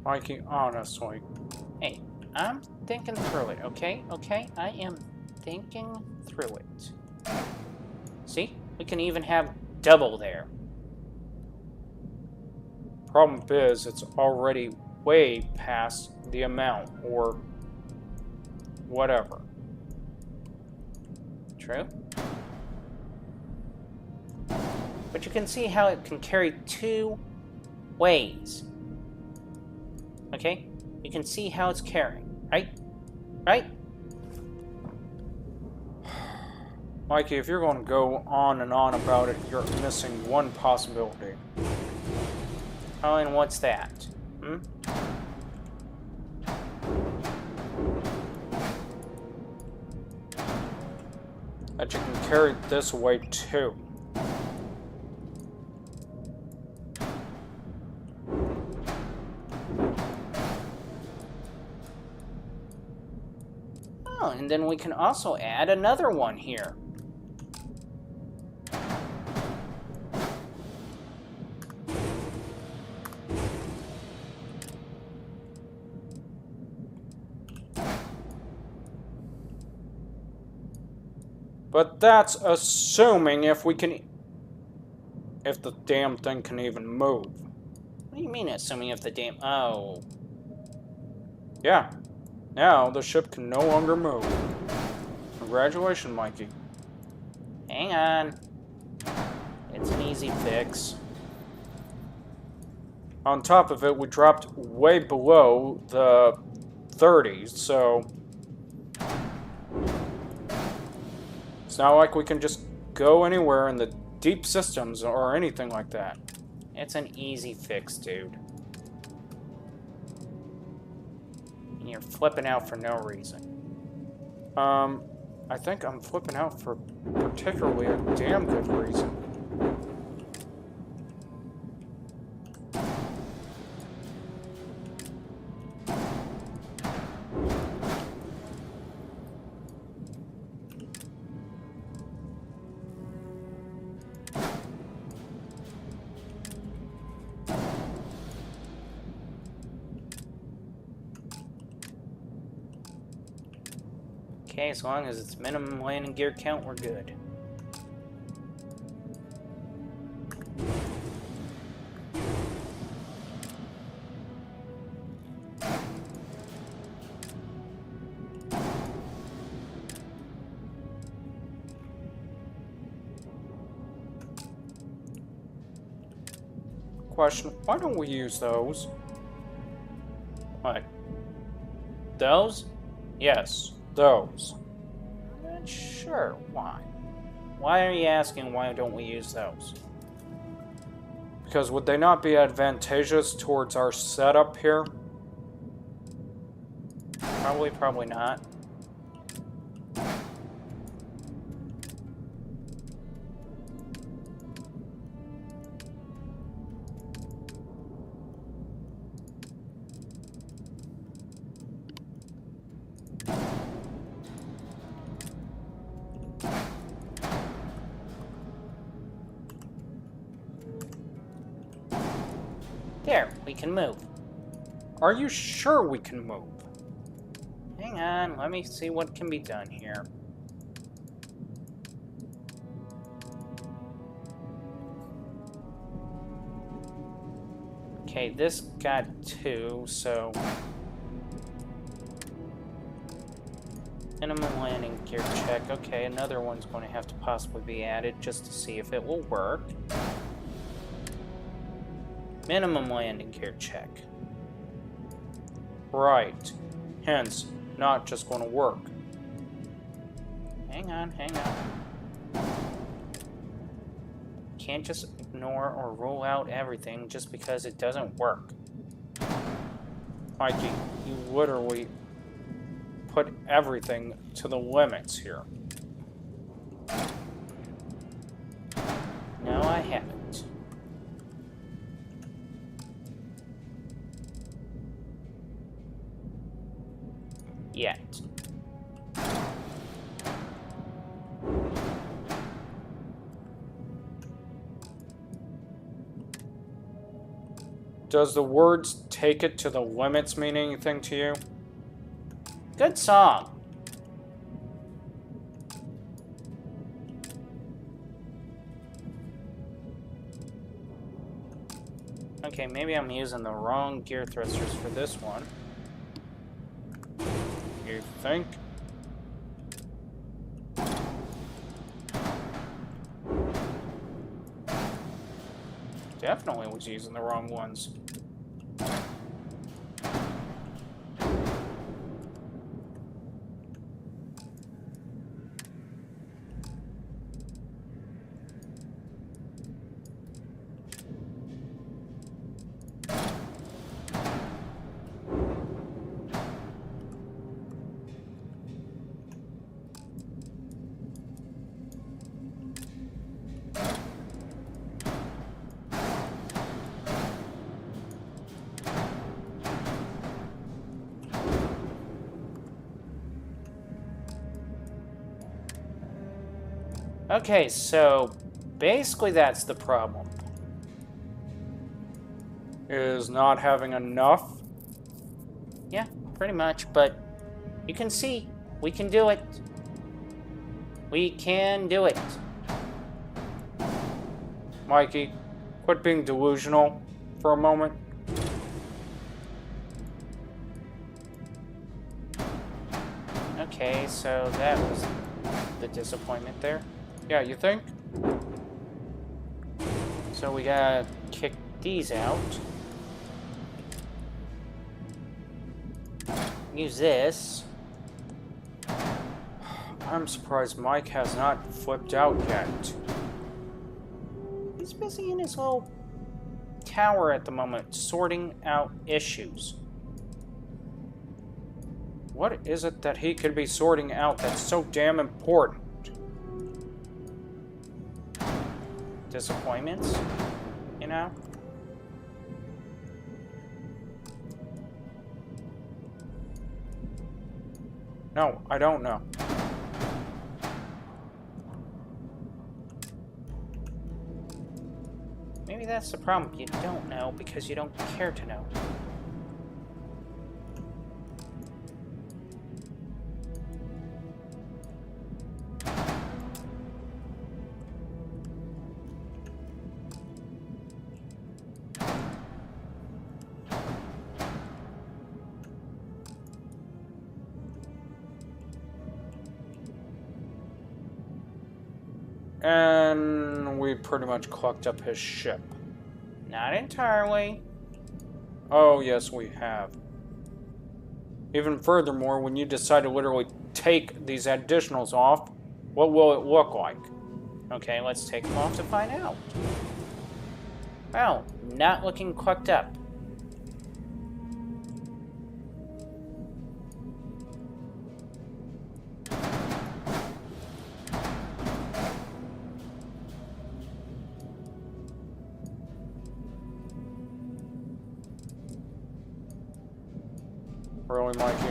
Mikey, honestly. Hey, I'm thinking through it, okay? Okay, I am thinking through it. See? We can even have double there. Problem is, it's already way past the amount, or whatever. True. But you can see how it can carry two ways. Okay? You can see how it's carrying, right? Right? Mikey, if you're going to go on and on about it, you're missing one possibility. Oh, and what's that? Hmm? That you can carry this way too. Oh, and then we can also add another one here. But that's assuming if we can... if the damn thing can even move. What do you mean, assuming if the damn... Oh. Yeah. Now the ship can no longer move. Congratulations, Mikey. Hang on. It's an easy fix. On top of it, we dropped way below the 30s, so... it's not like we can just go anywhere in the deep systems or anything like that. It's an easy fix, dude. And you're flipping out for no reason. I think I'm flipping out for particularly a damn good reason. Okay, as long as it's minimum landing gear count, we're good. Question, why don't we use those? What? Those? Yes, those. Sure, why? Why are you asking why don't we use those? Because would they not be advantageous towards our setup here? Probably, probably not. There, we can move. Are you sure we can move? Hang on, let me see what can be done here. Okay, this got 2, so... Minimum landing gear check. Okay, another one's going to have to possibly be added just to see if it will work. Minimum landing gear check. Right. Hence, not just going to work. Hang on, hang on. Can't just ignore or rule out everything just because it doesn't work. Mikey, you literally put everything to the limits here. No, I haven't. Yet. Does the words "take it to the limits" mean anything to you? Good song. Okay, maybe I'm using the wrong gear thrusters for this one. You think? Definitely was using the wrong ones. Okay, so basically that's the problem. Is not having enough? Yeah, pretty much, but you can see, we can do it. We can do it. Mikey, quit being delusional for a moment. Okay, so that was the disappointment there. Yeah, you think? So we gotta kick these out. Use this. I'm surprised Mike has not flipped out yet. He's busy in his little tower at the moment, sorting out issues. What is it that he could be sorting out that's so damn important? Disappointments, you know? No, I don't know. Maybe that's the problem. You don't know because you don't care to know. And we pretty much clocked up his ship. Not entirely. Oh, yes, we have. Even furthermore, when you decide to literally take these additionals off, what will it look like? Okay, let's take them off to find out. Well, not looking cooked up. Really, Mikey?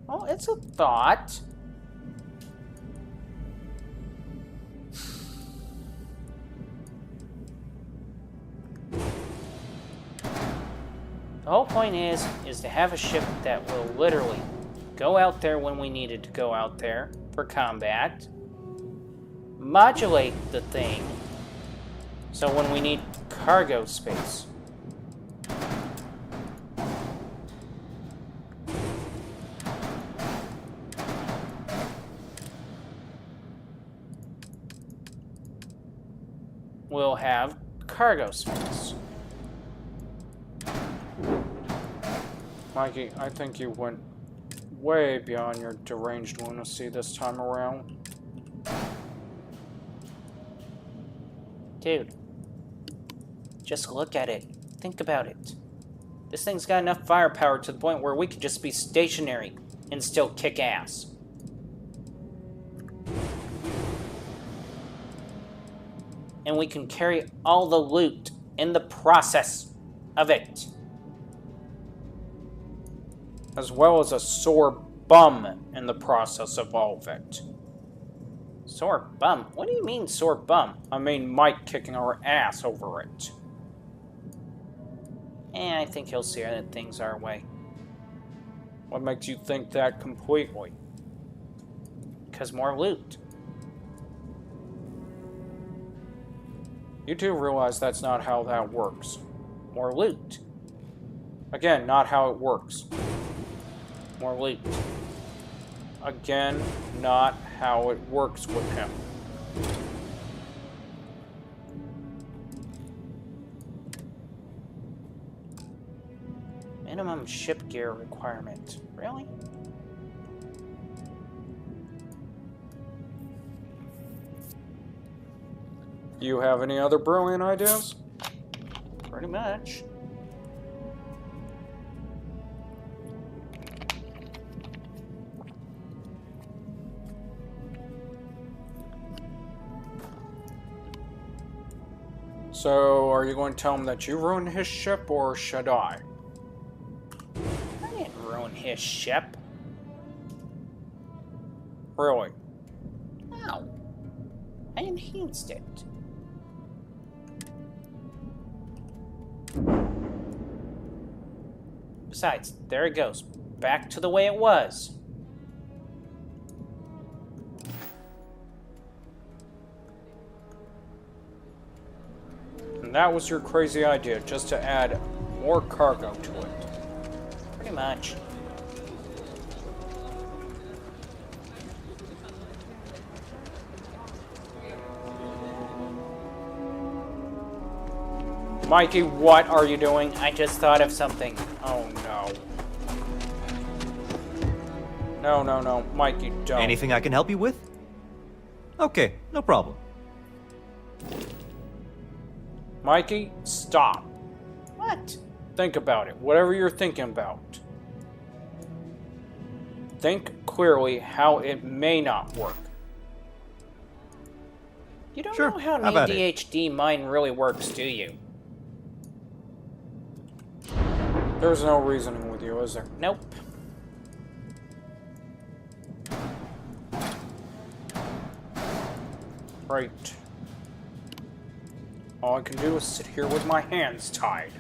Well, it's a thought. The whole point is to have a ship that will literally go out there when we needed to go out there for combat, modulate the thing, so when we need cargo space, we'll have cargo space. Mikey, I think you went way beyond your deranged lunacy this time around. Dude, just look at it. Think about it. This thing's got enough firepower to the point where we could just be stationary and still kick ass. And we can carry all the loot in the process of it. As well as a sore bum in the process of all of it. Sore bum? What do you mean, sore bum? I mean Mike kicking our ass over it. I think he'll see that things our way. What makes you think that completely? Because more loot. You do realize that's not how that works. More loot. Again, not how it works. More loot. Again, not how it works with him. Minimum ship gear requirement. Really? You have any other brilliant ideas? Pretty much. So, are you going to tell him that you ruined his ship, or should I? I didn't ruin his ship. Really? No. I enhanced it. Besides, there it goes. Back to the way it was. And that was your crazy idea, just to add more cargo to it. Pretty much. Mikey, what are you doing? I just thought of something. Oh, no. No, no, no. Mikey, don't. Anything I can help you with? Okay, no problem. Mikey, stop. What? Think about it. Whatever you're thinking about. Think clearly how it may not work. You don't Sure, know how an how about ADHD mind really works, do you? There's no reasoning with you, is there? Nope. Right. All I can do is sit here with my hands tied.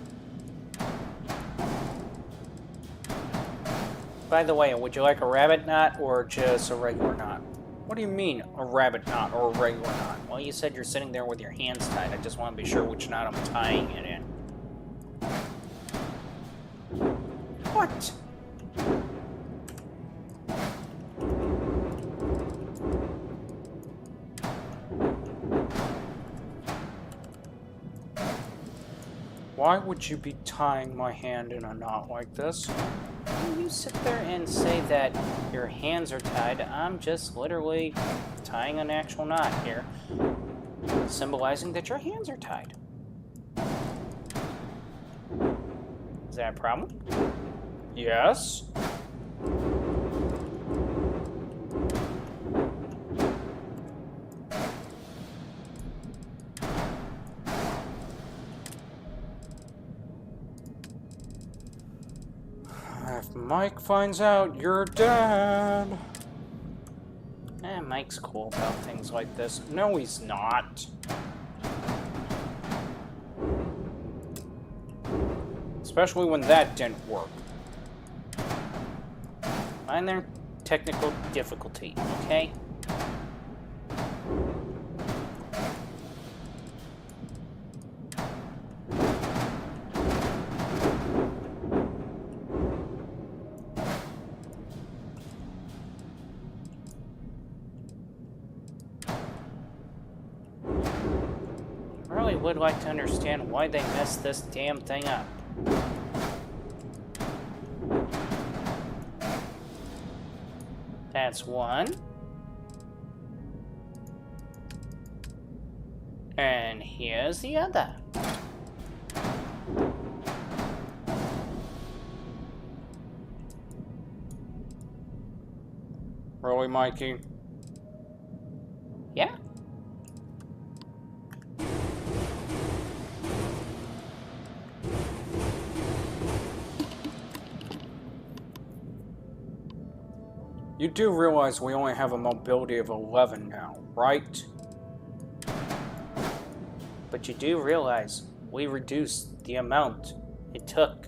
By the way, would you like a rabbit knot or just a regular knot? What do you mean, a rabbit knot or a regular knot? Well, you said you're sitting there with your hands tied. I just want to be sure which knot I'm tying it in. What? Why would you be tying my hand in a knot like this? When you sit there and say that your hands are tied, I'm just literally tying an actual knot here, symbolizing that your hands are tied. Is that a problem? Yes. If Mike finds out you're dead... Mike's cool about things like this. No, he's not. Especially when that didn't work. Mind their technical difficulty, okay? I really would like to understand why they messed this damn thing up. That's one. And here's the other. Really, Mikey? Yeah. You do realize we only have a mobility of 11 now, right? But you do realize we reduced the amount it took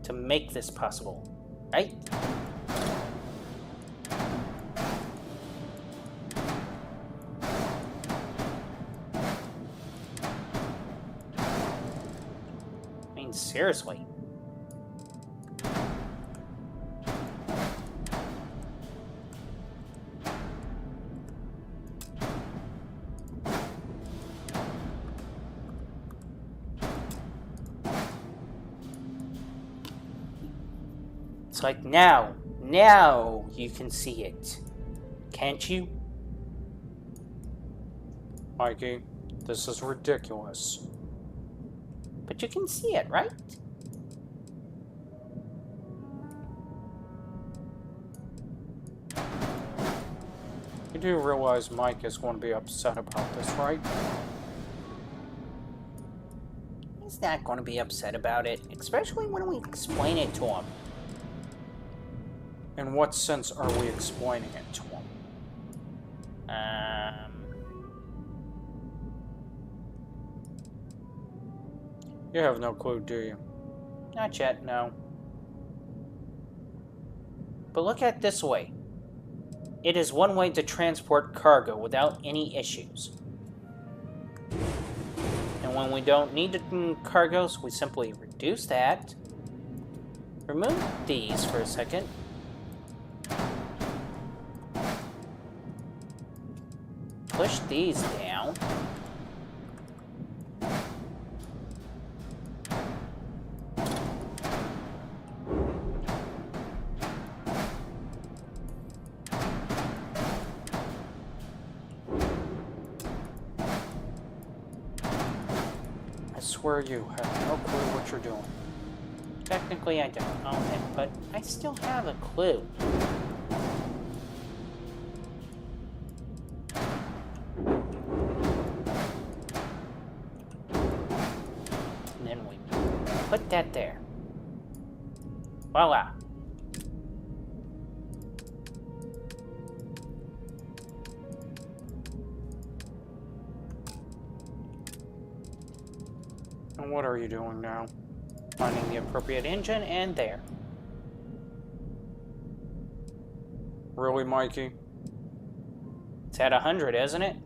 to make this possible, right? I mean, seriously. It's like now you can see it. Can't you? Mikey, this is ridiculous. But you can see it, right? You do realize Mike is going to be upset about this, right? He's not going to be upset about it, especially when we explain it to him. In what sense are we explaining it to him? You have no clue, do you? Not yet, no. But look at it this way. It is one way to transport cargo without any issues. And when we don't need cargoes, we simply reduce that. Remove these for a second. Push these down. I swear you have no clue what you're doing. Technically I don't own it, but I still have a clue. And then we put that there. Voila. And what are you doing now? Finding the appropriate engine, and there. Really, Mikey? It's at 100, isn't it?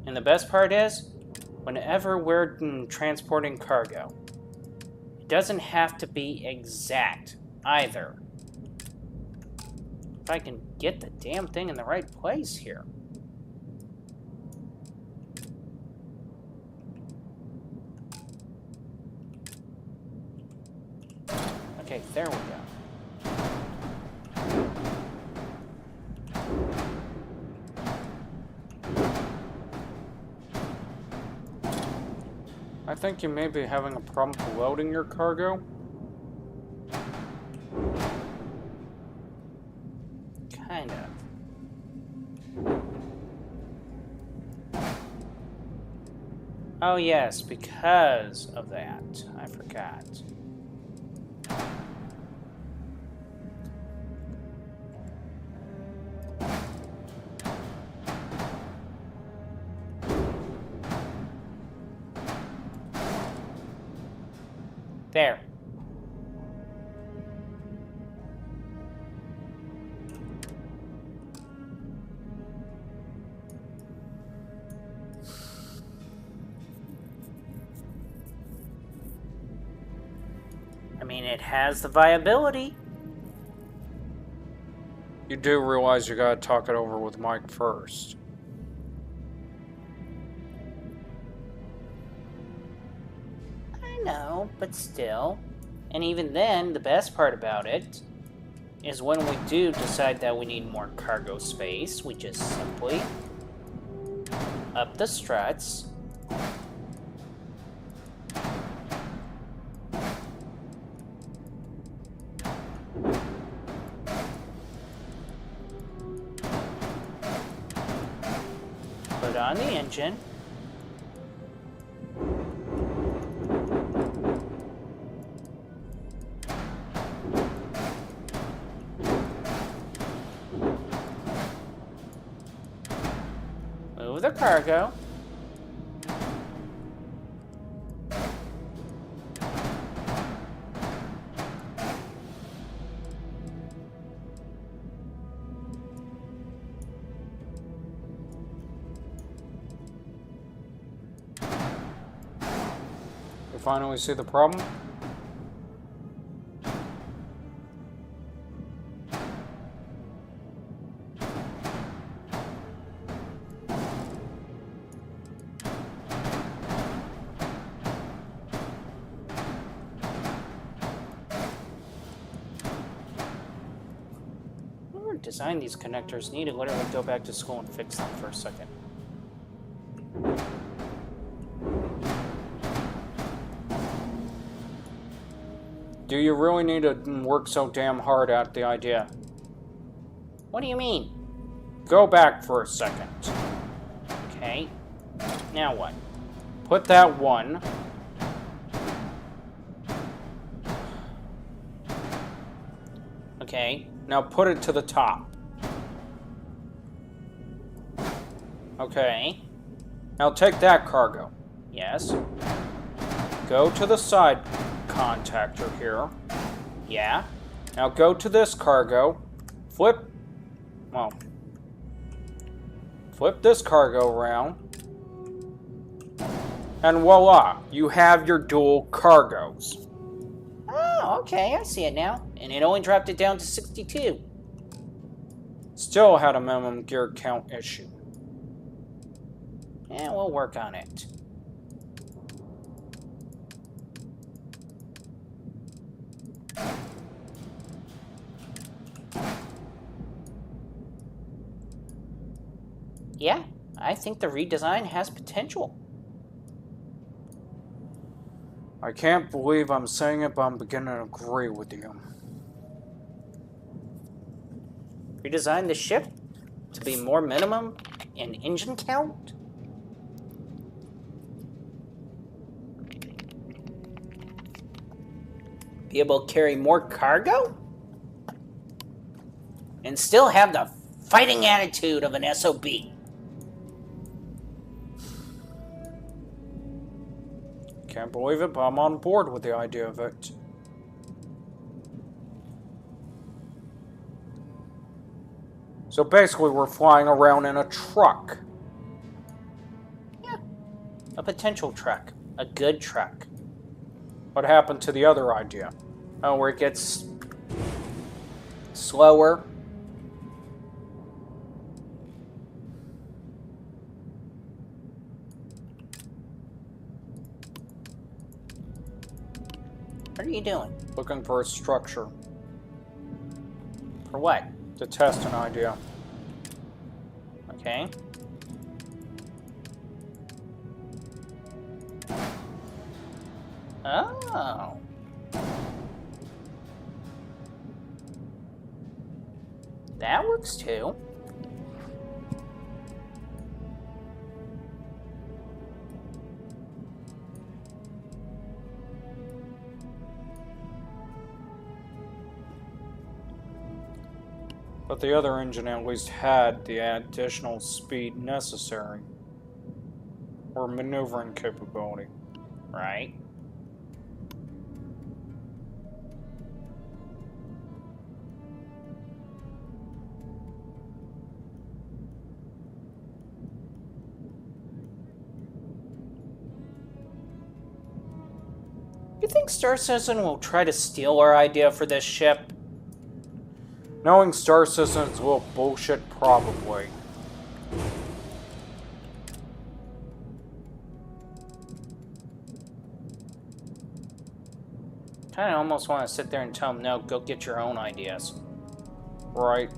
And the best part is, whenever we're transporting cargo, It doesn't have to be exact, either. If I can get the damn thing in the right place here. Okay, there we go. I think you may be having a problem loading your cargo. Kind of. Oh yes, because of that. I forgot. There. I mean, it has the viability. You do realize you gotta talk it over with Mike first. I know, but still. And even then, the best part about it is when we do decide that we need more cargo space, we just simply up the struts. Put on the engine. Move the cargo. You finally see the problem? Whoever designed these connectors need to literally go back to school and fix them for a second. Do you really need to work so damn hard at the idea? What do you mean? Go back for a second. Okay. Now what? Put that one. Okay. Now put it to the top. Okay. Now take that cargo. Yes. Go to the side contactor here. Yeah. Now go to this cargo. Flip this cargo around. And voila, you have your dual cargos. Oh, okay, I see it now. And it only dropped it down to 62. Still had a minimum gear count issue. Yeah, we'll work on it. Yeah, I think the redesign has potential. I can't believe I'm saying it, but I'm beginning to agree with you. Redesign the ship to be more minimum in engine count? Be able to carry more cargo? And still have the fighting attitude of an SOB. Can't believe it, but I'm on board with the idea of it. So basically, we're flying around in a truck. Yeah. A potential truck. A good truck. What happened to the other idea? Oh, where it gets slower. What are you doing? Looking for a structure. For what? To test an idea. Okay. Oh. That works too. But the other engine at least had the additional speed necessary. Or maneuvering capability. Right. You think Star Citizen will try to steal our idea for this ship? Knowing Star Citizen's little bullshit, probably. Kinda almost want to sit there and tell them, no, go get your own ideas. Right.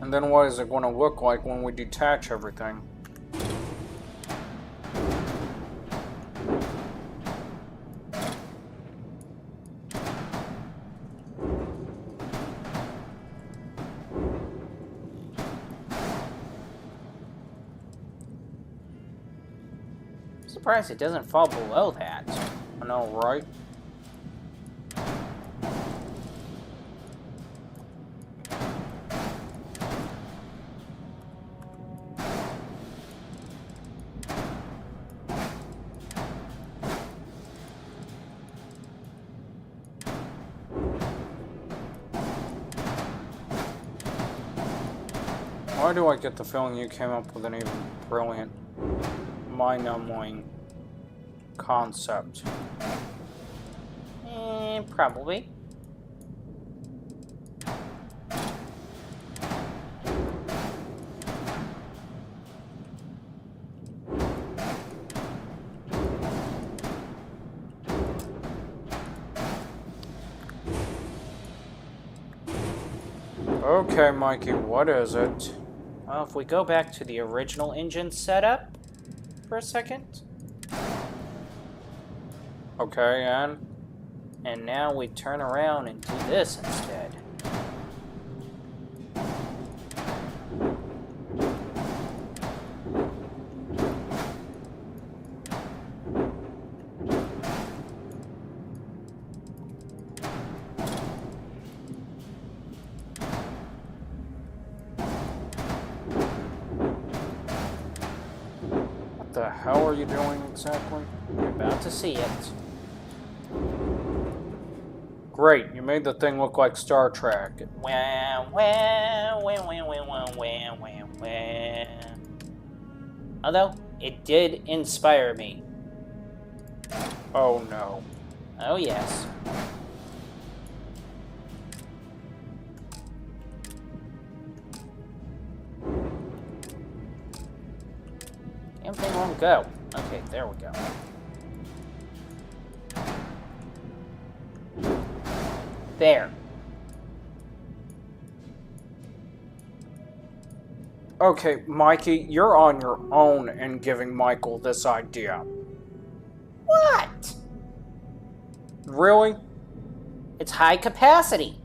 And then what is it going to look like when we detach everything? I'm surprised it doesn't fall below that. I know, right? Why do I get the feeling you came up with an even brilliant, mind-numbing concept? Probably. Okay, Mikey, what is it? Well, if we go back to the original engine setup for a second. Okay, and? And now we turn around and do this instead. What the hell are you doing exactly? You're about to see it. Great, you made the thing look like Star Trek. Wah, wah, wah, wah, wah, wah, wah, wah, wah. Although, it did inspire me. Oh no. Oh yes. Damn thing won't go. Okay, there we go. There. Okay, Mikey, you're on your own in giving Michael this idea. What? Really? It's high capacity.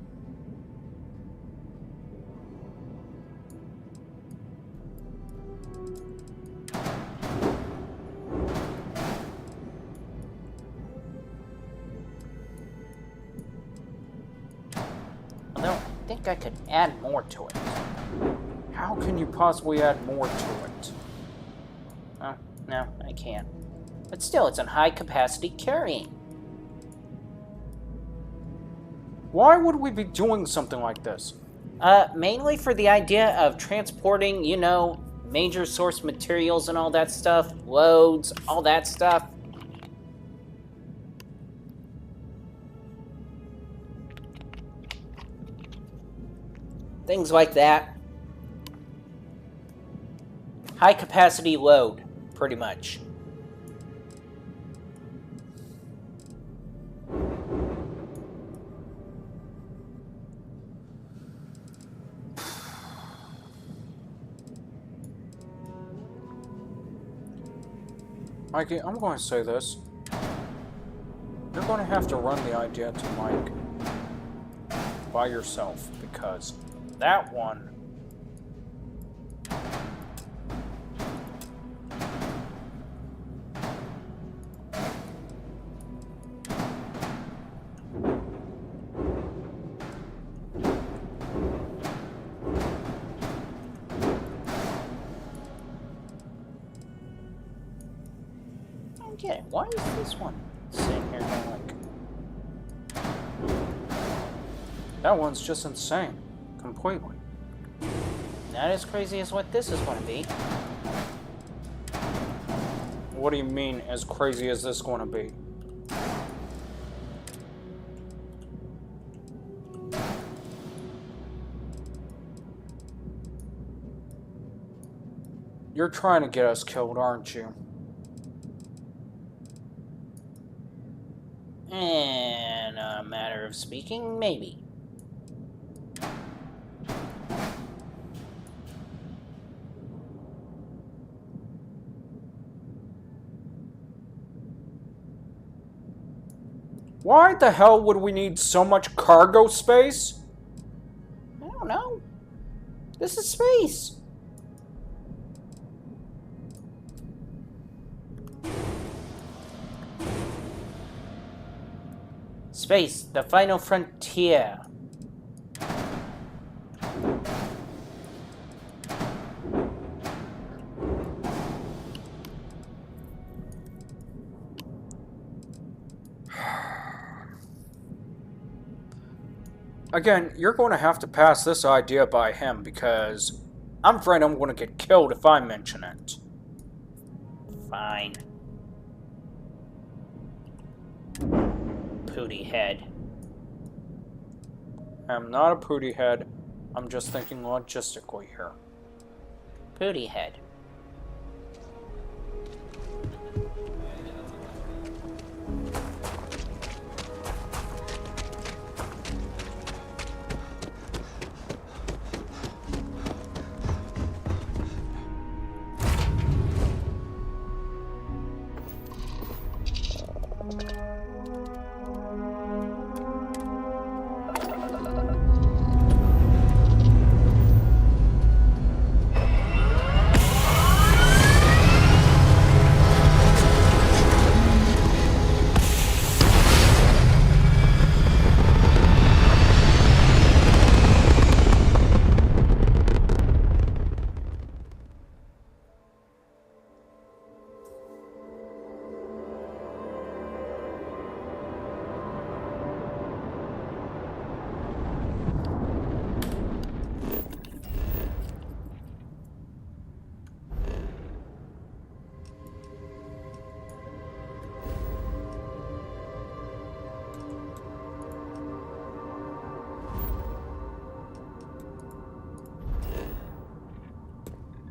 Although, I think I could add more to it. How can you possibly add more to it? Oh, no, I can't. But still, it's a high-capacity carrying. Why would we be doing something like this? Mainly for the idea of transporting, you know, major source materials and all that stuff, loads, all that stuff. Things like that. High-capacity load, pretty much. Mikey, I'm going to say this. You're going to have to run the idea to Mike by yourself, because that one... Get it. Why is this one sitting here going like... That one's just insane. Completely. Not as crazy as what this is going to be. What do you mean, as crazy as this going to be? You're trying to get us killed, aren't you? In a matter of speaking, maybe. Why the hell would we need so much cargo space? I don't know. This is space. Space, the final frontier. Again, you're going to have to pass this idea by him, because I'm afraid I'm going to get killed if I mention it. Fine. Pooty head. I'm not a pooty head. I'm just thinking logistically here. Pooty head.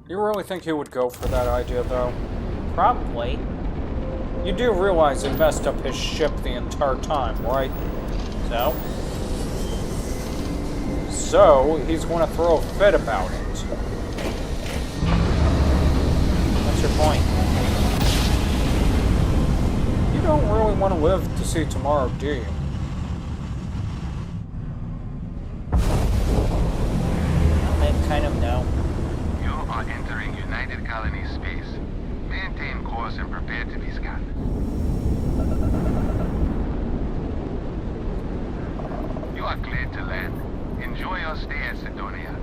You really think he would go for that idea, though? Probably. You do realize he messed up his ship the entire time, right? So? So, he's going to throw a fit about it. What's your point? You don't really want to live to see tomorrow, do you? Kind of no. You are entering United Colony space. Maintain course and prepare to be scanned. You are cleared to land. Enjoy your stay at Sidonia.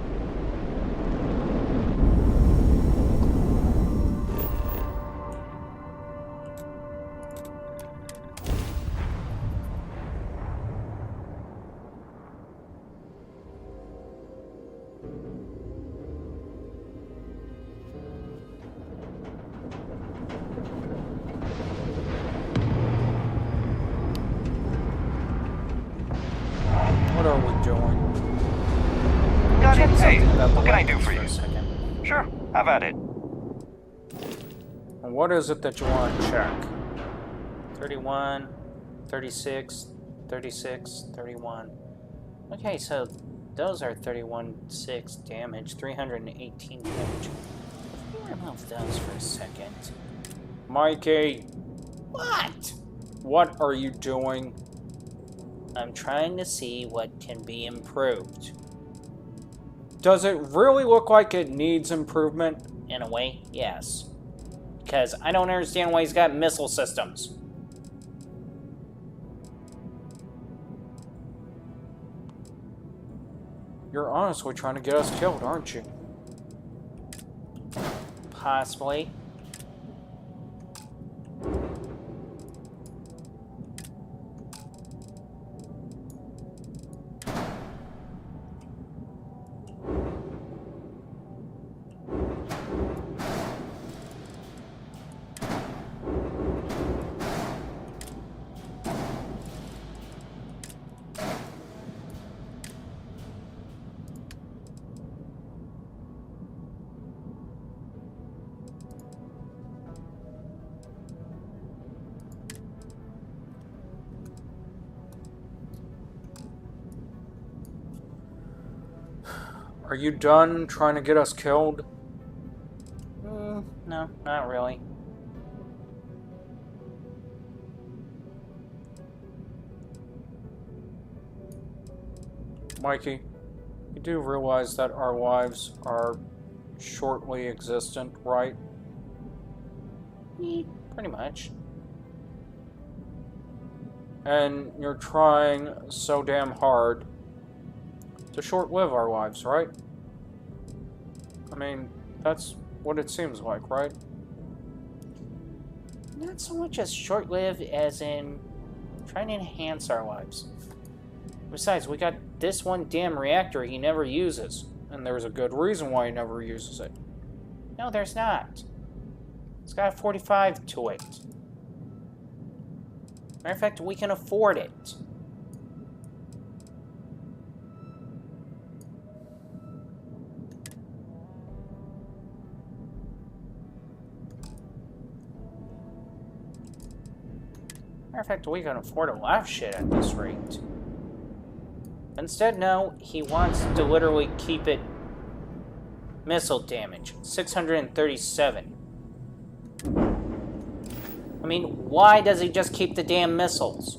up the What can I weapons do for for a you? second. Sure, have at it. And what is it that you want to check? 31, 36, 36, 31. Okay, so those are 31.6 damage, 318 damage. Let me remove those for a second. Mikey, What? what are you doing? I'm trying to see what can be improved. Does it really look like it needs improvement? In a way, yes. Because I don't understand why he's got missile systems. You're honestly trying to get us killed, aren't you? Possibly. Are you done trying to get us killed? No, not really. Mikey, you do realize that our lives are shortly existent, right? Pretty much. And you're trying so damn hard to short-live our lives, right? I mean, that's what it seems like, right? Not so much as short-lived as in trying to enhance our lives. Besides, we got this one damn reactor he never uses. And there's a good reason why he never uses it. No, there's not. It's got a 45 to it. Matter of fact, we can afford it. Matter of fact, we can afford a lot of shit at this rate. Instead, no, he wants to literally keep it missile damage. 637. I mean, why does he just keep the damn missiles?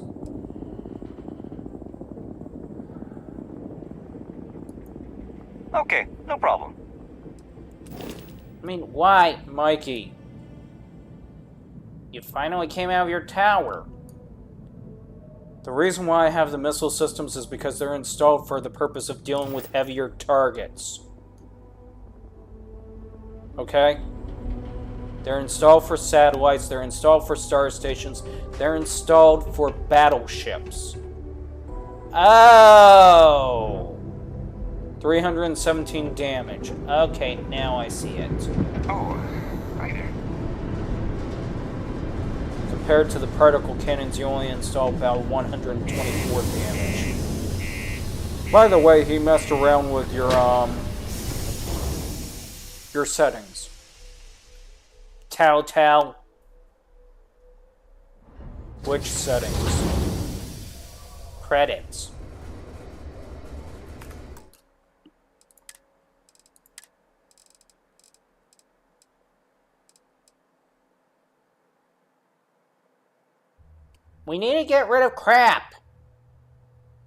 Okay, no problem. I mean, why? Mikey. You finally came out of your tower. The reason why I have the missile systems is because they're installed for the purpose of dealing with heavier targets. Okay? They're installed for satellites, they're installed for star stations, they're installed for battleships. Oh! 317 damage. Okay, now I see it. Oh, hi there. Compared to the particle cannons, you only install about 124 damage. By the way, he messed around with your settings. Tao. Which settings? Credits. We need to get rid of crap.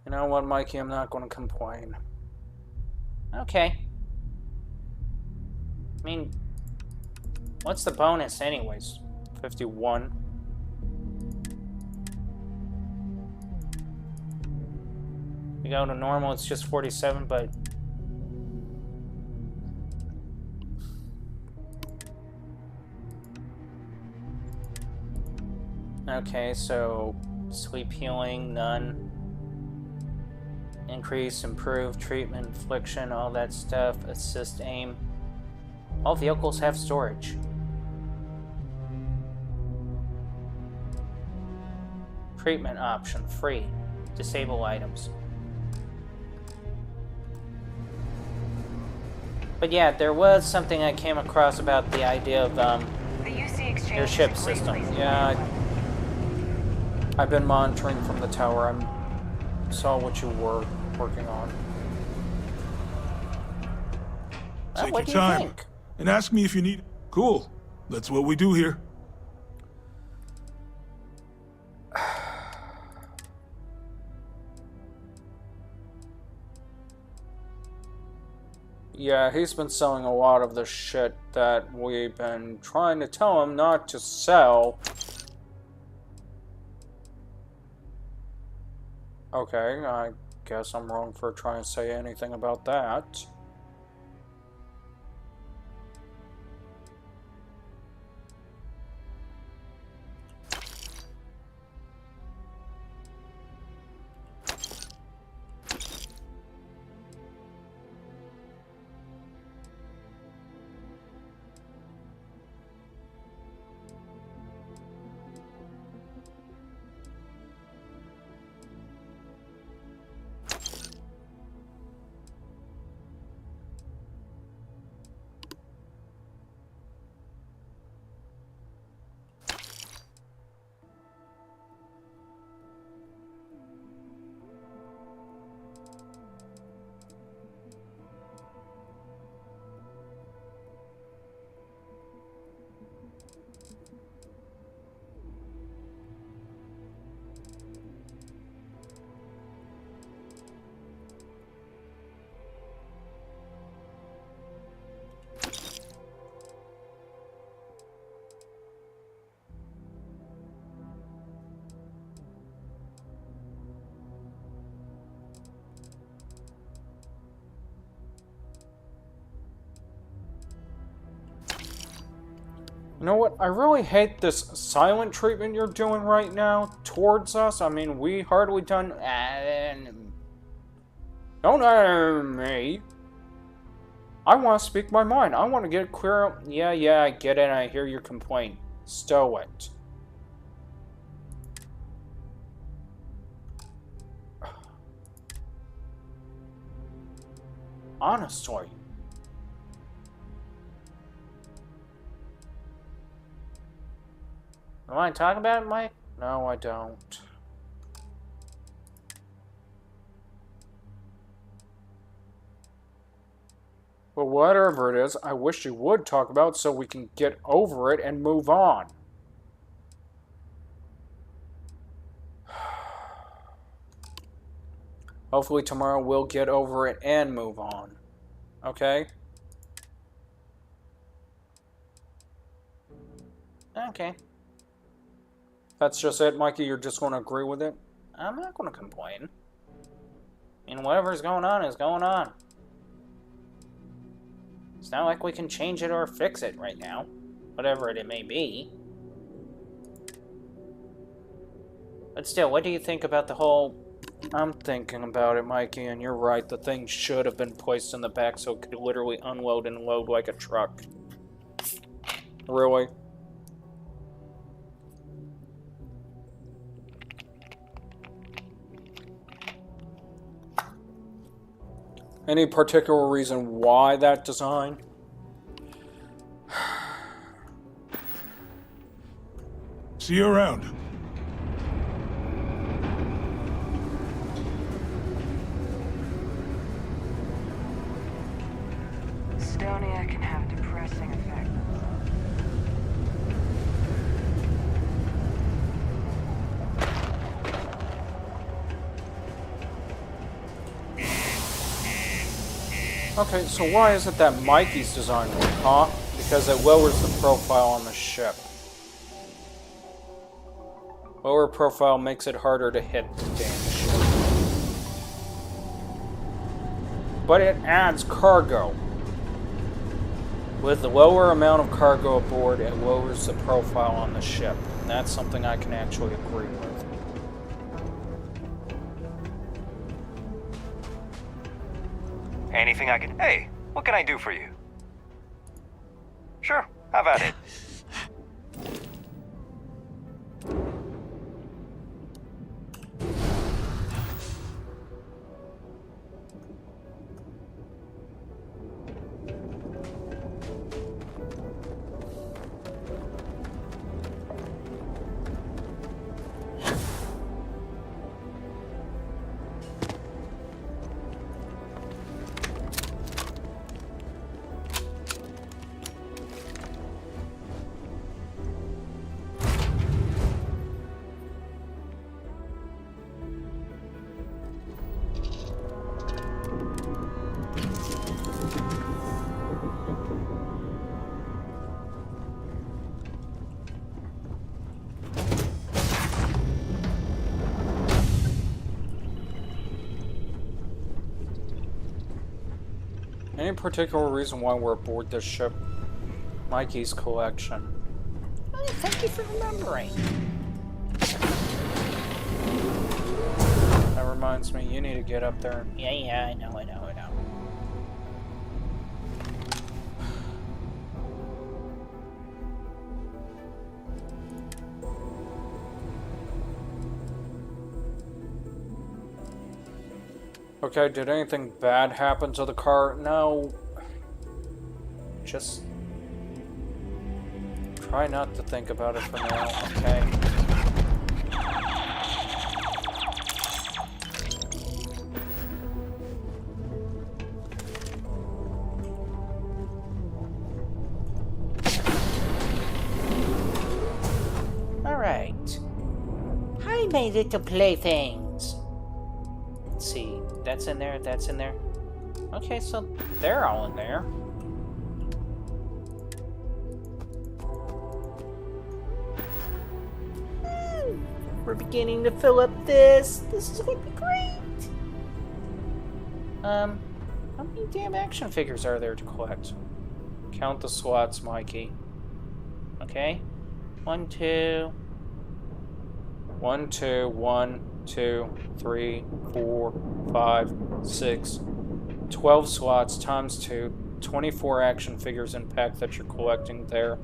You know what, Mikey? I'm not going to complain. Okay. I mean, what's the bonus anyways? 51. We go to normal, it's just 47, but... Okay, so sleep healing, none. Increase, improve, treatment, infliction, all that stuff. Assist aim. All vehicles have storage. Treatment option, free. Disable items. But yeah, there was something I came across about the idea of your ship system. Yeah, I've been monitoring from the tower. I saw what you were working on. Take what your do you time think? and ask me if you need. Cool. That's what we do here. Yeah, he's been selling a lot of the shit that we've been trying to tell him not to sell. Okay, I guess I'm wrong for trying to say anything about that. You know what? I really hate this silent treatment you're doing right now towards us. I mean, we hardly done... Don't me. I want to speak my mind. I want to get clear... Yeah, I get it. I hear your complaint. Stow it. Honestly. You want to talk about it, Mike? No, I don't. Well, whatever it is, I wish you would talk about it so we can get over it and move on. Hopefully tomorrow we'll get over it and move on. Okay? Okay. That's just it, Mikey? You're just going to agree with it? I'm not going to complain. I mean, whatever's going on is going on. It's not like we can change it or fix it right now. Whatever it may be. But still, what do you think about the whole... I'm thinking about it, Mikey, and you're right. The thing should have been placed in the back so it could literally unload and load like a truck. Really? Any particular reason why that design? See you around. Estonia can have depressing effects. Okay, so why is it that Mikey's design work, huh? Because it lowers the profile on the ship. Lower profile makes it harder to hit the damn ship. But it adds cargo. With the lower amount of cargo aboard, it lowers the profile on the ship. And that's something I can actually agree with. Anything I can... Hey, what can I do for you? Sure, have at it. Any particular reason why we're aboard this ship? Mikey's collection. Oh, thank you for remembering. That reminds me, you need to get up there. Yeah, I know. Okay, did anything bad happen to the car? No. Just try not to think about it for now, okay? Alright. Hi, my little playthings. Let's see. That's in there, that's in there. Okay, so they're all in there. We're beginning to fill up this. This is going to be great. How many damn action figures are there to collect? Count the slots, Mikey. Okay. 1, 2. 1, 2, 1, 2, 3, 4, 5, 6. 12 slots times 2. 24 action figures in pack that you're collecting there.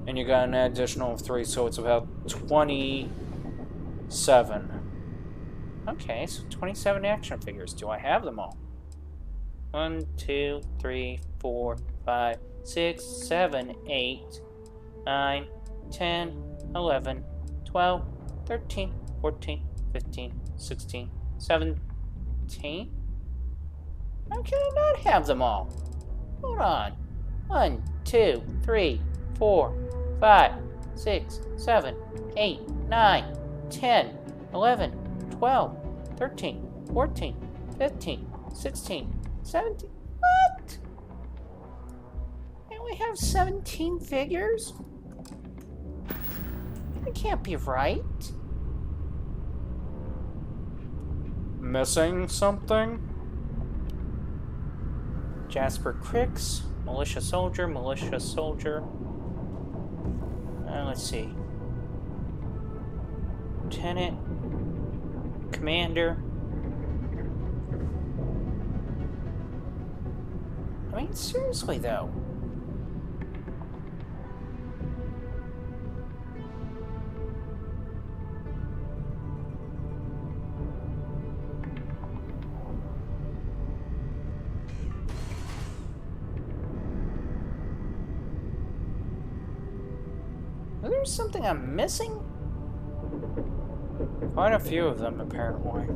And you got an additional of 3, so it's about 27. Okay, so 27 action figures. Do I have them all? 1, 2, 3, 4, 5, 6, 7, 8, 9, 10, 11, 12, 13, 14, 15, 16, 17. How can I not have them all? Hold on. 1, 2, 3, 4, 5, 6, 7, 8, 9, 10, 11, 12, 13, 14, 15, 16, 17. What? I only have 17 figures? That can't be right. Missing something? Jasper Cricks, Militia Soldier. Let's see. Lieutenant, Commander. I mean, seriously though. Is there something I'm missing? Quite a few of them, apparently.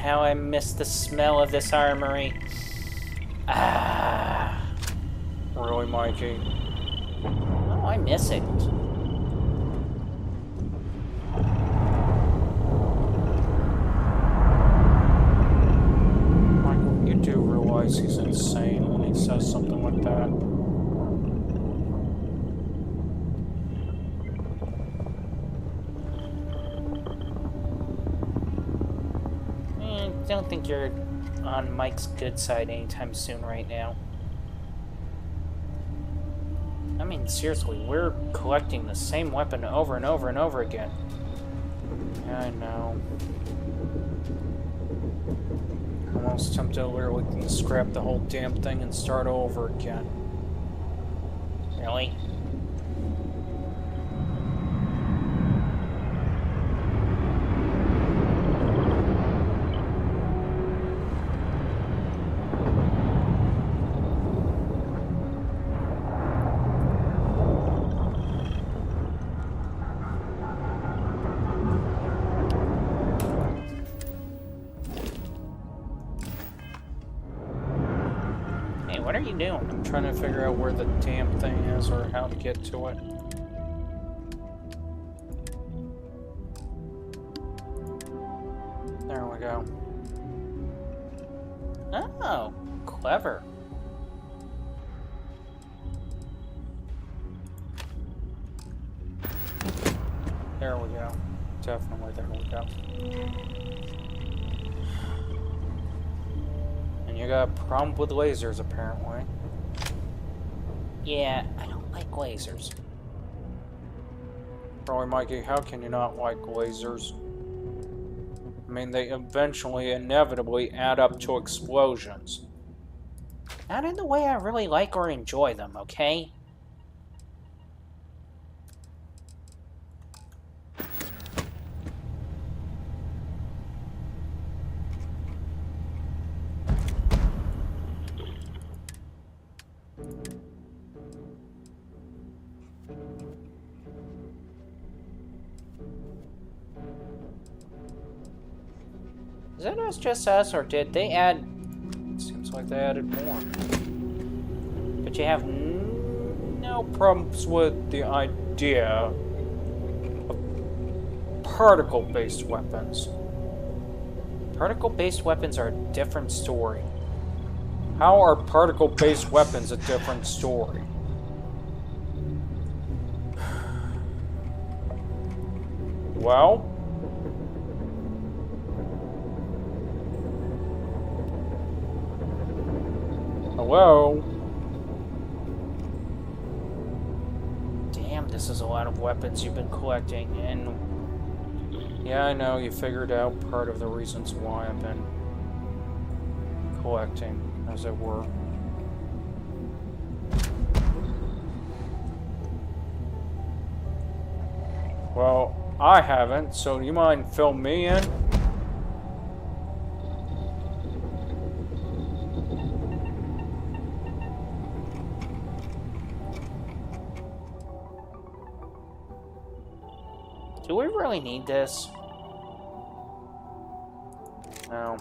How I miss the smell of this armory. Really, Mikey? Oh, I miss it. Michael, you do realize he's insane when he says something like that. Don't think you're on Mike's good side anytime soon right now. I mean, seriously, we're collecting the same weapon over and over and over again. Yeah, I know. Almost tempted to literally scrap the whole damn thing and start over again. Really? Hey, what are you doing? I'm trying to figure out where the damn thing is or how to get to it. There we go. Oh, clever. There we go. Definitely, there we go. And you got a problem with lasers, apparently. Yeah, I don't like lasers. Probably, Mikey, how can you not like lasers? I mean, they eventually, inevitably add up to explosions. Not in the way I really like or enjoy them, okay? Is it just us, or did they add... Seems like they added more. But you have no problems with the idea of particle-based weapons. Particle-based weapons are a different story. How are particle-based weapons a different story? Well... Hello? Damn, this is a lot of weapons you've been collecting, and... Yeah, I know, you figured out part of the reasons why I've been collecting, as it were. Well, I haven't, so do you mind fill me in? Do we really need this? No.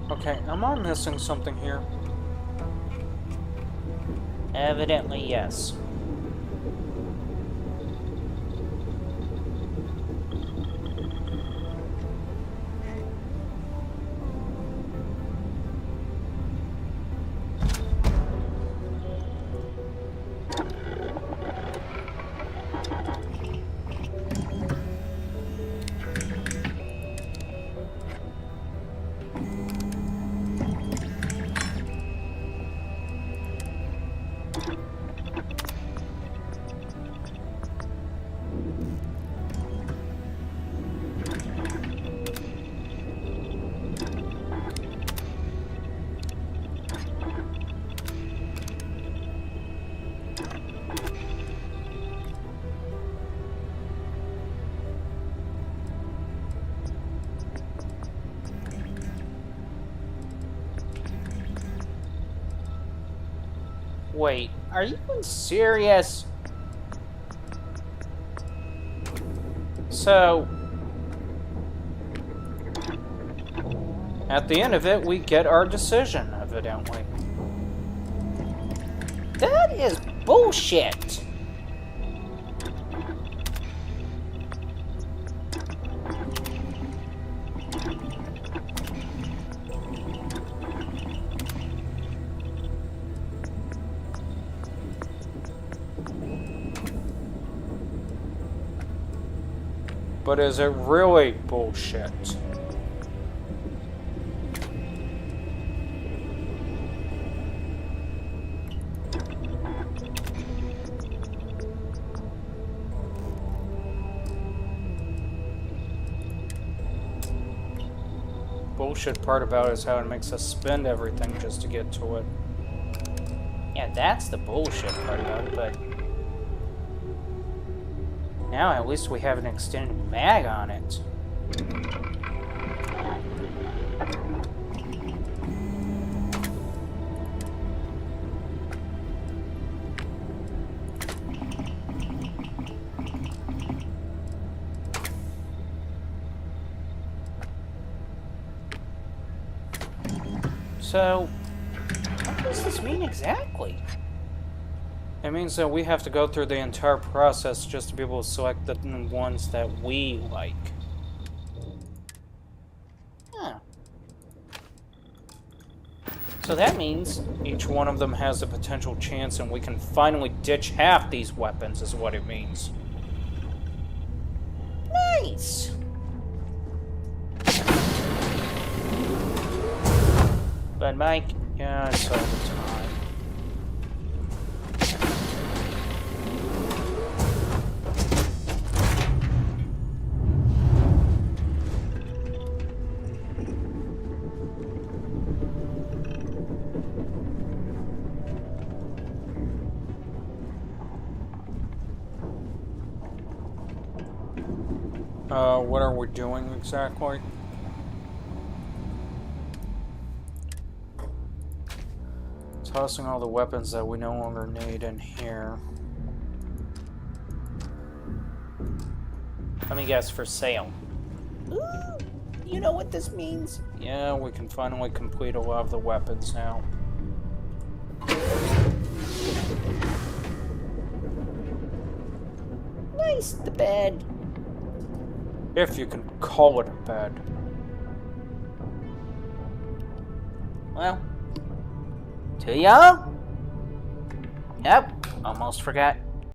Okay, am I missing something here? Evidently, yes. Wait, are you serious? So, at the end of it, we get our decision, evidently. That is bullshit! But is it really bullshit? Bullshit part about it is how it makes us spend everything just to get to it. Yeah, that's the bullshit part about it, but... now at least we have an extended mag on it. So, what does this mean exactly? It means that we have to go through the entire process just to be able to select the ones that we like. Huh. So that means Each one of them has a potential chance, and we can finally ditch half these weapons, is what it means. nice. But Mike, Yeah, I saw the time. What are we doing exactly? Tossing all the weapons that we no longer need in here. let me guess, for sale. Ooh, you know what this means? Yeah, we can finally complete a lot of the weapons now. Nice, the bed. If you can call it a bed. Well, to y'all? Yep, almost forgot.